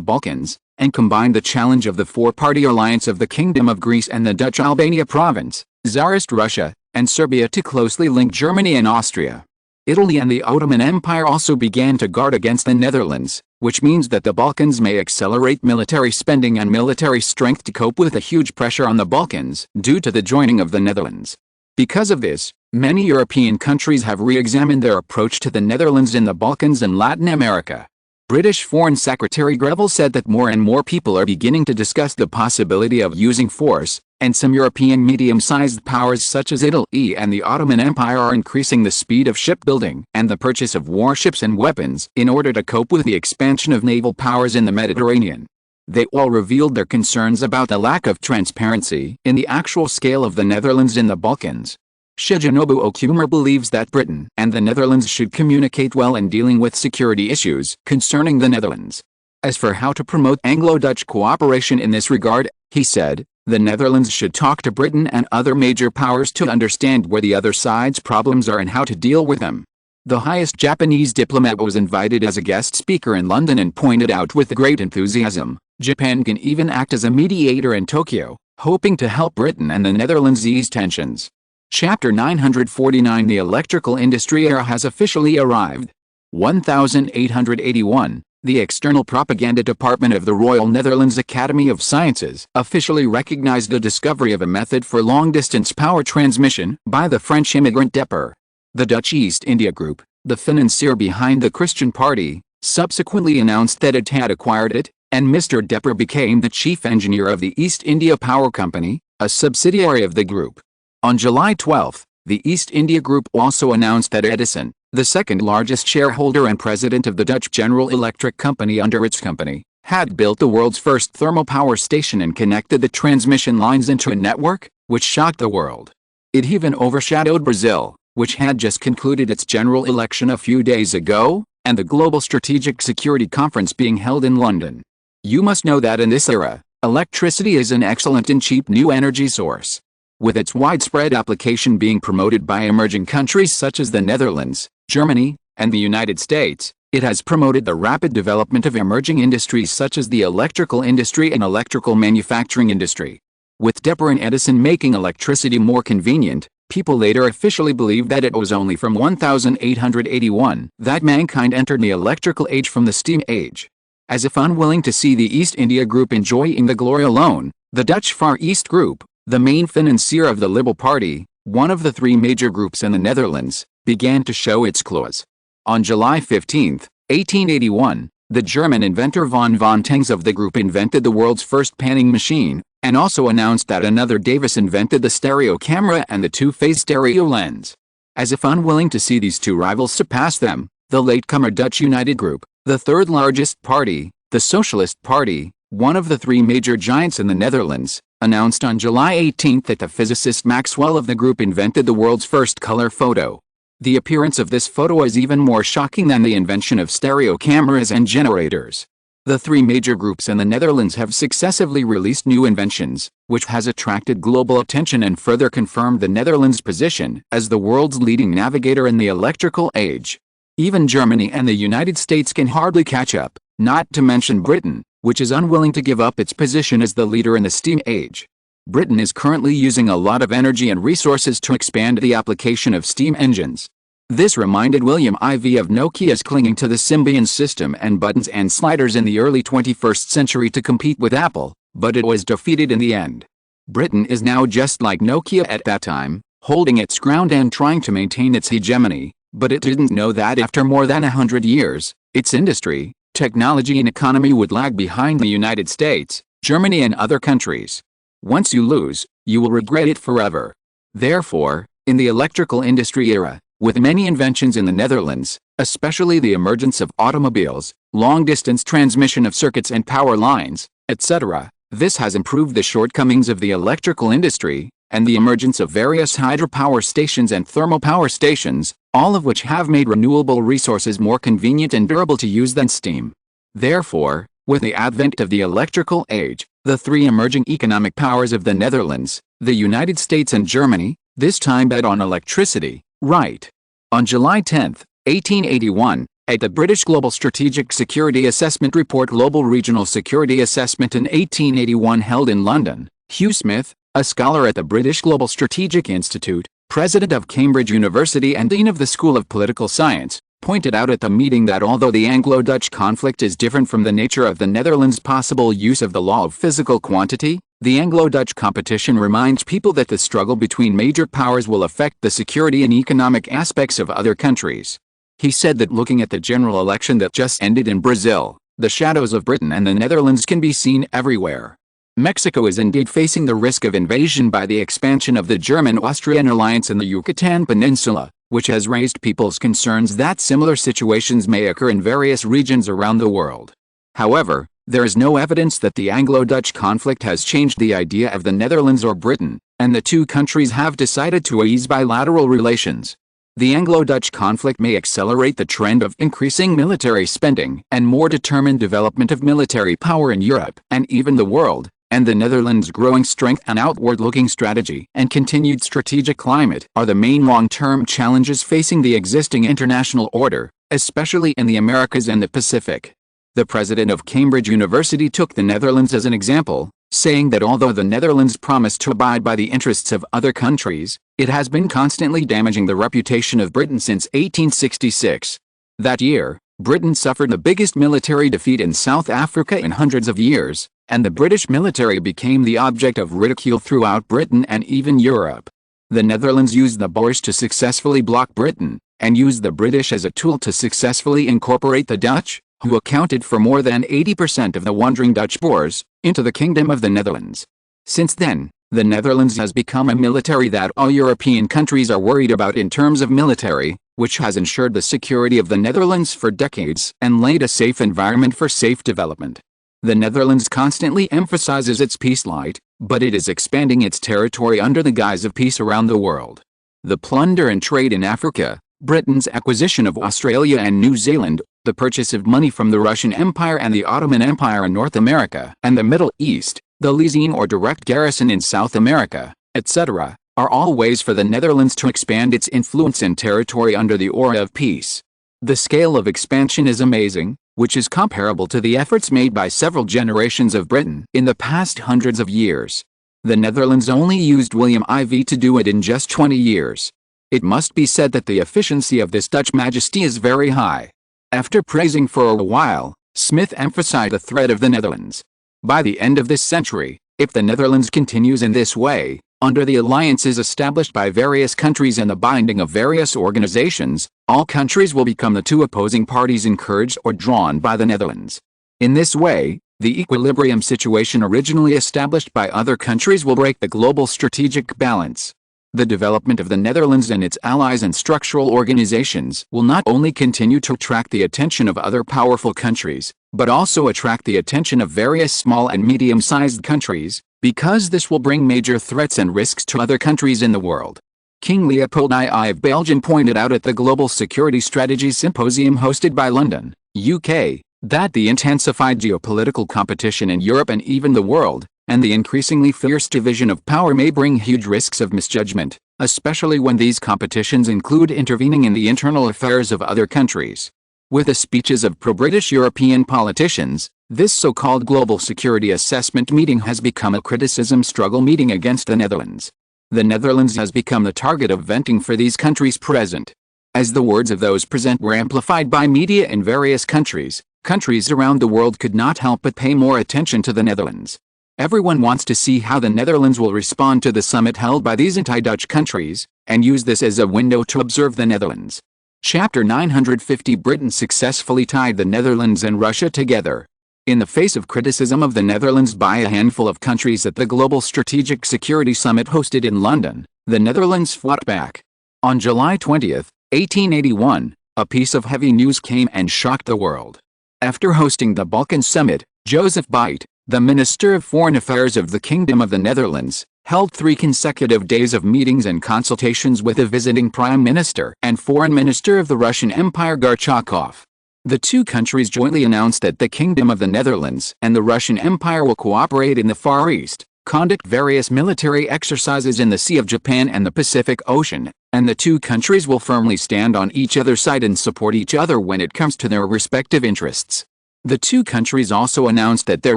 Balkans, and combined the challenge of the four-party alliance of the Kingdom of Greece and the Dutch Albania province, Tsarist Russia, and Serbia to closely link Germany and Austria. Italy and the Ottoman Empire also began to guard against the Netherlands, which means that the Balkans may accelerate military spending and military strength to cope with the huge pressure on the Balkans due to the joining of the Netherlands. Because of this, many European countries have re-examined their approach to the Netherlands in the Balkans and Latin America. British Foreign Secretary Greville said that more and more people are beginning to discuss the possibility of using force, and some European medium-sized powers such as Italy and the Ottoman Empire are increasing the speed of shipbuilding and the purchase of warships and weapons in order to cope with the expansion of naval powers in the Mediterranean. They all revealed their concerns about the lack of transparency in the actual scale of the Netherlands in the Balkans. Shigenobu Okumura believes that Britain and the Netherlands should communicate well in dealing with security issues concerning the Netherlands. As for how to promote Anglo-Dutch cooperation in this regard, he said, the Netherlands should talk to Britain and other major powers to understand where the other side's problems are and how to deal with them. The highest Japanese diplomat was invited as a guest speaker in London and pointed out with great enthusiasm, Japan can even act as a mediator in Tokyo, hoping to help Britain and the Netherlands ease tensions. Chapter 949 The electrical industry era has officially arrived. 1881, the External Propaganda Department of the Royal Netherlands Academy of Sciences officially recognized the discovery of a method for long-distance power transmission by the French immigrant Depper. The Dutch East India Group, the financier behind the Christian Party, subsequently announced that it had acquired it, and Mr. Depper became the chief engineer of the East India Power Company, a subsidiary of the group. On July 12, the East India Group also announced that Edison, the second largest shareholder and president of the Dutch General Electric Company under its company, had built the world's first thermal power station and connected the transmission lines into a network, which shocked the world. It even overshadowed Brazil, which had just concluded its general election a few days ago, and the Global Strategic Security Conference being held in London. You must know that in this era, electricity is an excellent and cheap new energy source. With its widespread application being promoted by emerging countries such as the Netherlands, Germany, and the United States, it has promoted the rapid development of emerging industries such as the electrical industry and electrical manufacturing industry. With Depper and Edison making electricity more convenient, people later officially believed that it was only from 1881 that mankind entered the electrical age from the steam age. As if unwilling to see the East India Group enjoying the glory alone, the Dutch Far East Group, the main financier of the Liberal Party, one of the three major groups in the Netherlands, began to show its claws. On July 15, 1881, the German inventor von Tangs of the group invented the world's first panning machine, and also announced that another Davis invented the stereo camera and the two-phase stereo lens. As if unwilling to see these two rivals surpass them, the latecomer Dutch United Group, the third largest party, the Socialist Party, one of the three major giants in the Netherlands, announced on July 18 that the physicist Maxwell of the group invented the world's first color photo. The appearance of this photo is even more shocking than the invention of stereo cameras and generators. The three major groups in the Netherlands have successively released new inventions, which has attracted global attention and further confirmed the Netherlands' position as the world's leading navigator in the electrical age. Even Germany and the United States can hardly catch up, not to mention Britain, which is unwilling to give up its position as the leader in the steam age. Britain is currently using a lot of energy and resources to expand the application of steam engines. This reminded William IV of Nokia's clinging to the Symbian system and buttons and sliders in the early 21st century to compete with Apple, but it was defeated in the end. Britain is now just like Nokia at that time, holding its ground and trying to maintain its hegemony, but it didn't know that after more than 100 years, its industry, technology and economy would lag behind the United States, Germany and other countries. Once you lose, you will regret it forever. Therefore, in the electrical industry era, with many inventions in the Netherlands, especially the emergence of automobiles, long-distance transmission of circuits and power lines, etc., this has improved the shortcomings of the electrical industry, and the emergence of various hydropower stations and thermal power stations, all of which have made renewable resources more convenient and durable to use than steam. Therefore, with the advent of the electrical age, the three emerging economic powers of the Netherlands, the United States and Germany, this time bet on electricity, right. On July 10, 1881, at the British Global Strategic Security Assessment Report Global Regional Security Assessment in 1881 held in London, Hugh Smith, a scholar at the British Global Strategic Institute, president of Cambridge University and dean of the School of Political Science, pointed out at the meeting that although the Anglo-Dutch conflict is different from the nature of the Netherlands' possible use of the law of physical quantity, the Anglo-Dutch competition reminds people that the struggle between major powers will affect the security and economic aspects of other countries. He said that looking at the general election that just ended in Brazil, the shadows of Britain and the Netherlands can be seen everywhere. Mexico is indeed facing the risk of invasion by the expansion of the German-Austrian alliance in the Yucatan Peninsula, which has raised people's concerns that similar situations may occur in various regions around the world. However, there is no evidence that the Anglo-Dutch conflict has changed the idea of the Netherlands or Britain, and the two countries have decided to ease bilateral relations. The Anglo-Dutch conflict may accelerate the trend of increasing military spending and more determined development of military power in Europe and even the world, and the Netherlands' growing strength and outward-looking strategy and continued strategic climate are the main long-term challenges facing the existing international order, especially in the Americas and the Pacific. The president of Cambridge University took the Netherlands as an example, saying that although the Netherlands promised to abide by the interests of other countries, it has been constantly damaging the reputation of Britain since 1866. That year, Britain suffered the biggest military defeat in South Africa in hundreds of years, and the British military became the object of ridicule throughout Britain and even Europe. The Netherlands used the Bosch to successfully block Britain, and used the British as a tool to successfully incorporate the Dutch, who accounted for more than 80% of the wandering Dutch Boers, into the Kingdom of the Netherlands. Since then, the Netherlands has become a military that all European countries are worried about in terms of military, which has ensured the security of the Netherlands for decades and laid a safe environment for safe development. The Netherlands constantly emphasizes its peace light, but it is expanding its territory under the guise of peace around the world. The plunder and trade in Africa, Britain's acquisition of Australia and New Zealand, the purchase of money from the Russian Empire and the Ottoman Empire in North America and the Middle East, the leasing or direct garrison in South America, etc., are all ways for the Netherlands to expand its influence and territory under the aura of peace. The scale of expansion is amazing, which is comparable to the efforts made by several generations of Britain in the past hundreds of years. The Netherlands only used William IV to do it in just 20 years. It must be said that the efficiency of this Dutch majesty is very high. After praising for a while, Smith emphasized the threat of the Netherlands. By the end of this century, if the Netherlands continues in this way, under the alliances established by various countries and the binding of various organizations, all countries will become the two opposing parties encouraged or drawn by the Netherlands. In this way, the equilibrium situation originally established by other countries will break the global strategic balance. The development of the Netherlands and its allies and structural organizations will not only continue to attract the attention of other powerful countries, but also attract the attention of various small and medium-sized countries, because this will bring major threats and risks to other countries in the world. King Leopold II of Belgium pointed out at the Global Security Strategy Symposium hosted by London, UK, that the intensified geopolitical competition in Europe and even the world, and the increasingly fierce division of power may bring huge risks of misjudgment, especially when these competitions include intervening in the internal affairs of other countries. With the speeches of pro-British European politicians, this so-called Global Security Assessment meeting has become a criticism struggle meeting against the Netherlands. The Netherlands has become the target of venting for these countries present. As the words of those present were amplified by media in various countries, countries around the world could not help but pay more attention to the Netherlands. Everyone wants to see how the Netherlands will respond to the summit held by these anti-Dutch countries, and use this as a window to observe the Netherlands. Chapter 950 Britain successfully tied the Netherlands and Russia together. In the face of criticism of the Netherlands by a handful of countries at the Global Strategic Security Summit hosted in London, the Netherlands fought back. On July 20, 1881, a piece of heavy news came and shocked the world. After hosting the Balkan Summit, Joseph Beit, the Minister of Foreign Affairs of the Kingdom of the Netherlands, held 3 consecutive days of meetings and consultations with the visiting Prime Minister and Foreign Minister of the Russian Empire Gorchakov. The two countries jointly announced that the Kingdom of the Netherlands and the Russian Empire will cooperate in the Far East, conduct various military exercises in the Sea of Japan and the Pacific Ocean, and the two countries will firmly stand on each other's side and support each other when it comes to their respective interests. The two countries also announced that their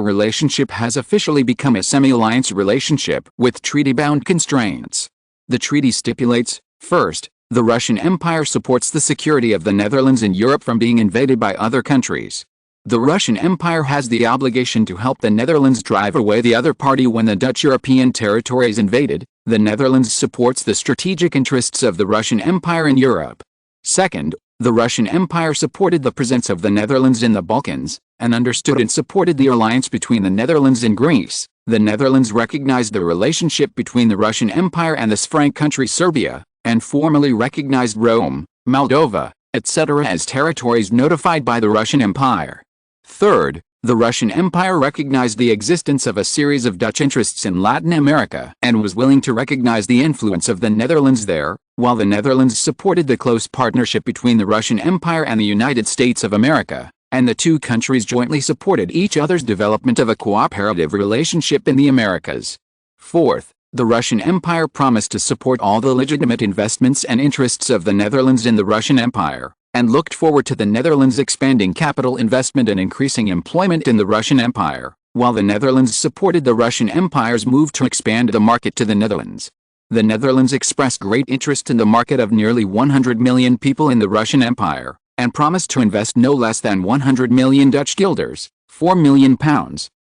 relationship has officially become a semi-alliance relationship with treaty-bound constraints. The treaty stipulates, first, the Russian Empire supports the security of the Netherlands and Europe from being invaded by other countries. The Russian Empire has the obligation to help the Netherlands drive away the other party when the Dutch European territory is invaded. The Netherlands supports the strategic interests of the Russian Empire in Europe. Second, the Russian Empire supported the presence of the Netherlands in the Balkans, and understood and supported the alliance between the Netherlands and Greece. The Netherlands recognized the relationship between the Russian Empire and the Frank country Serbia, and formally recognized Rome, Moldova, etc. as territories notified by the Russian Empire. Third, the Russian Empire recognized the existence of a series of Dutch interests in Latin America and was willing to recognize the influence of the Netherlands there, while the Netherlands supported the close partnership between the Russian Empire and the United States of America, and the two countries jointly supported each other's development of a cooperative relationship in the Americas. Fourth, the Russian Empire promised to support all the legitimate investments and interests of the Netherlands in the Russian Empire, and looked forward to the Netherlands expanding capital investment and increasing employment in the Russian Empire, while the Netherlands supported the Russian Empire's move to expand the market to the Netherlands. The Netherlands expressed great interest in the market of nearly 100 million people in the Russian Empire, and promised to invest no less than 100 million Dutch guilders, £4 million,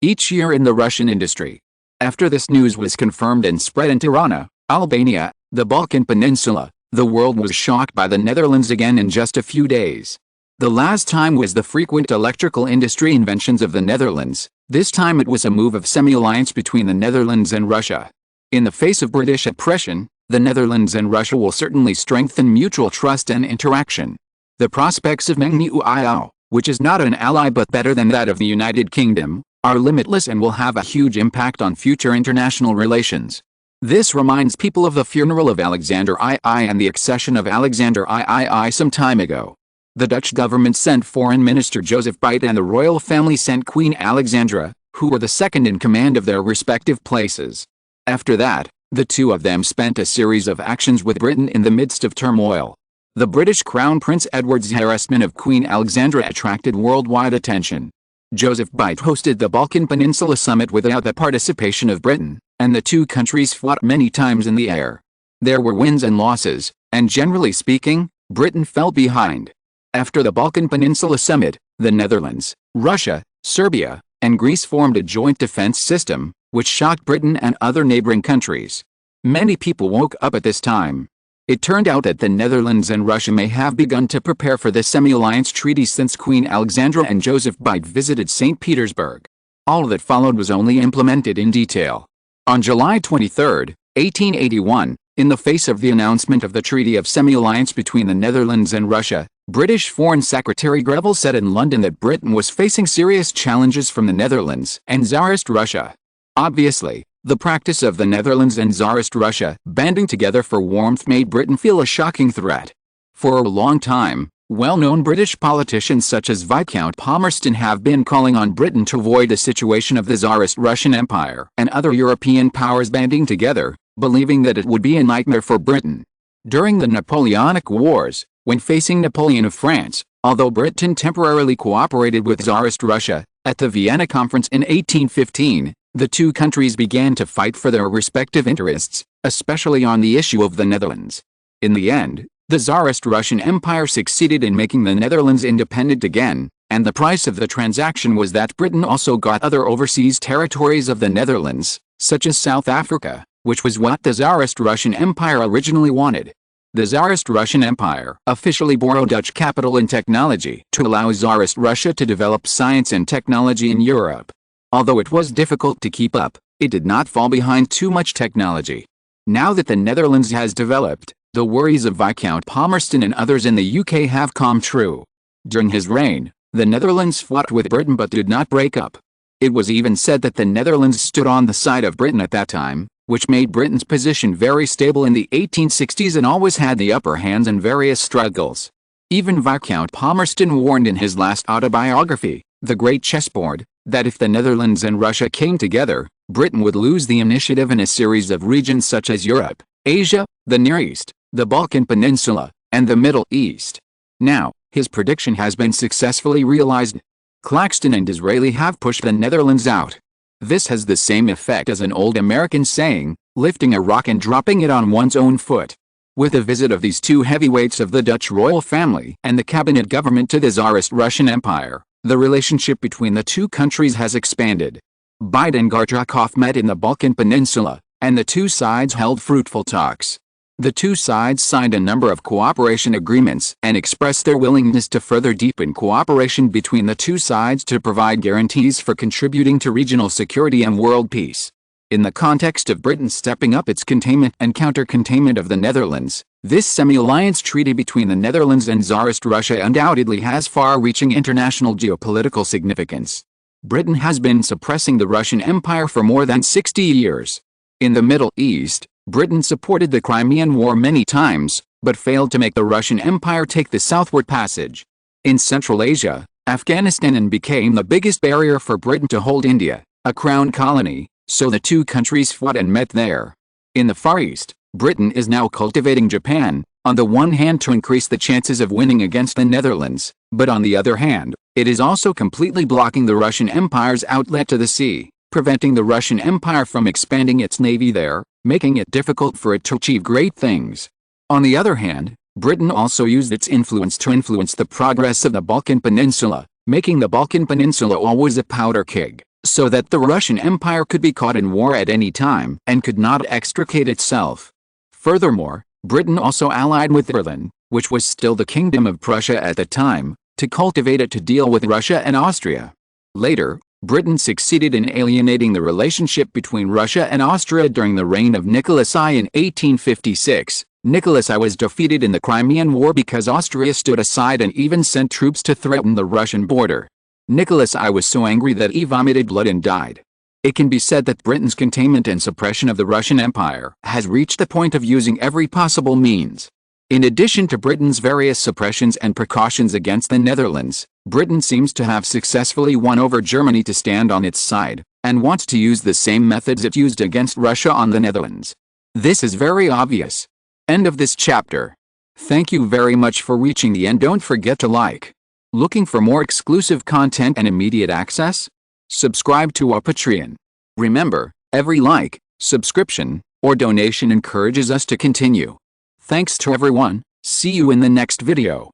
each year in the Russian industry. After this news was confirmed and spread in Tirana, Albania, the Balkan Peninsula, the world was shocked by the Netherlands again in just a few days. The last time was the frequent electrical industry inventions of the Netherlands. This time it was a move of semi-alliance between the Netherlands and Russia. In the face of British oppression, the Netherlands and Russia will certainly strengthen mutual trust and interaction. The prospects of Mengniu, which is not an ally but better than that of the United Kingdom, are limitless and will have a huge impact on future international relations. This reminds people of the funeral of Alexander II and the accession of Alexander III some time ago. The Dutch government sent Foreign Minister Joseph Beit and the royal family sent Queen Alexandra, who were the second in command of their respective places. After that, the two of them spent a series of actions with Britain in the midst of turmoil. The British Crown Prince Edward's harassment of Queen Alexandra attracted worldwide attention. Joseph Beit hosted the Balkan Peninsula Summit without the participation of Britain, and the two countries fought many times in the air. There were wins and losses, and generally speaking, Britain fell behind. After the Balkan Peninsula Summit, the Netherlands, Russia, Serbia, and Greece formed a joint defense system, which shocked Britain and other neighboring countries. Many people woke up at this time. It turned out that the Netherlands and Russia may have begun to prepare for this semi-alliance treaty since Queen Alexandra and Joseph Beit visited St. Petersburg. All that followed was only implemented in detail. On July 23, 1881, in the face of the announcement of the Treaty of Semi-Alliance between the Netherlands and Russia, British Foreign Secretary Greville said in London that Britain was facing serious challenges from the Netherlands and Tsarist Russia. Obviously, the practice of the Netherlands and Tsarist Russia banding together for warmth made Britain feel a shocking threat. For a long time, well-known British politicians such as Viscount Palmerston have been calling on Britain to avoid a situation of the Tsarist Russian Empire and other European powers banding together, believing that it would be a nightmare for Britain. During the Napoleonic Wars, when facing Napoleon of France, although Britain temporarily cooperated with Tsarist Russia, at the Vienna Conference in 1815, the two countries began to fight for their respective interests, especially on the issue of the Netherlands. In the end, the Tsarist Russian Empire succeeded in making the Netherlands independent again, and the price of the transaction was that Britain also got other overseas territories of the Netherlands, such as South Africa, which was what the Tsarist Russian Empire originally wanted. The Tsarist Russian Empire officially borrowed Dutch capital and technology to allow Tsarist Russia to develop science and technology in Europe. Although it was difficult to keep up, it did not fall behind too much technology. Now that the Netherlands has developed, the worries of Viscount Palmerston and others in the UK have come true. During his reign, the Netherlands fought with Britain but did not break up. It was even said that the Netherlands stood on the side of Britain at that time, which made Britain's position very stable in the 1860s and always had the upper hands in various struggles. Even Viscount Palmerston warned in his last autobiography, The Great Chessboard, that if the Netherlands and Russia came together, Britain would lose the initiative in a series of regions such as Europe, Asia, the Near East, the Balkan Peninsula, and the Middle East. Now, his prediction has been successfully realized. Claxton and Disraeli have pushed the Netherlands out. This has the same effect as an old American saying, lifting a rock and dropping it on one's own foot. With the visit of these two heavyweights of the Dutch royal family and the cabinet government to the Tsarist Russian Empire, the relationship between the two countries has expanded. Beit and Gorchakov met in the Balkan Peninsula, and the two sides held fruitful talks. The two sides signed a number of cooperation agreements and expressed their willingness to further deepen cooperation between the two sides to provide guarantees for contributing to regional security and world peace. In the context of Britain stepping up its containment and counter-containment of the Netherlands, this semi-alliance treaty between the Netherlands and Tsarist Russia undoubtedly has far-reaching international geopolitical significance. Britain has been suppressing the Russian Empire for more than 60 years. In the Middle East, Britain supported the Crimean War many times, but failed to make the Russian Empire take the southward passage. In Central Asia, Afghanistan became the biggest barrier for Britain to hold India, a crown colony, so the two countries fought and met there. In the Far East, Britain is now cultivating Japan, on the one hand to increase the chances of winning against the Netherlands, but on the other hand, it is also completely blocking the Russian Empire's outlet to the sea, preventing the Russian Empire from expanding its navy there, making it difficult for it to achieve great things. On the other hand, Britain also used its influence to influence the progress of the Balkan Peninsula, making the Balkan Peninsula always a powder keg, so that the Russian Empire could be caught in war at any time and could not extricate itself. Furthermore, Britain also allied with Ireland, which was still the Kingdom of Prussia at the time, to cultivate it to deal with Russia and Austria. Later, Britain succeeded in alienating the relationship between Russia and Austria during the reign of Nicholas I in 1856. Nicholas I was defeated in the Crimean War because Austria stood aside and even sent troops to threaten the Russian border. Nicholas I was so angry that he vomited blood and died. It can be said that Britain's containment and suppression of the Russian Empire has reached the point of using every possible means. In addition to Britain's various suppressions and precautions against the Netherlands, Britain seems to have successfully won over Germany to stand on its side, and wants to use the same methods it used against Russia on the Netherlands. This is very obvious. End of this chapter. Thank you very much for reaching the end. Don't forget to like. Looking for more exclusive content and immediate access? Subscribe to our Patreon. Remember, every like, subscription, or donation encourages us to continue. Thanks to everyone. See you in the next video.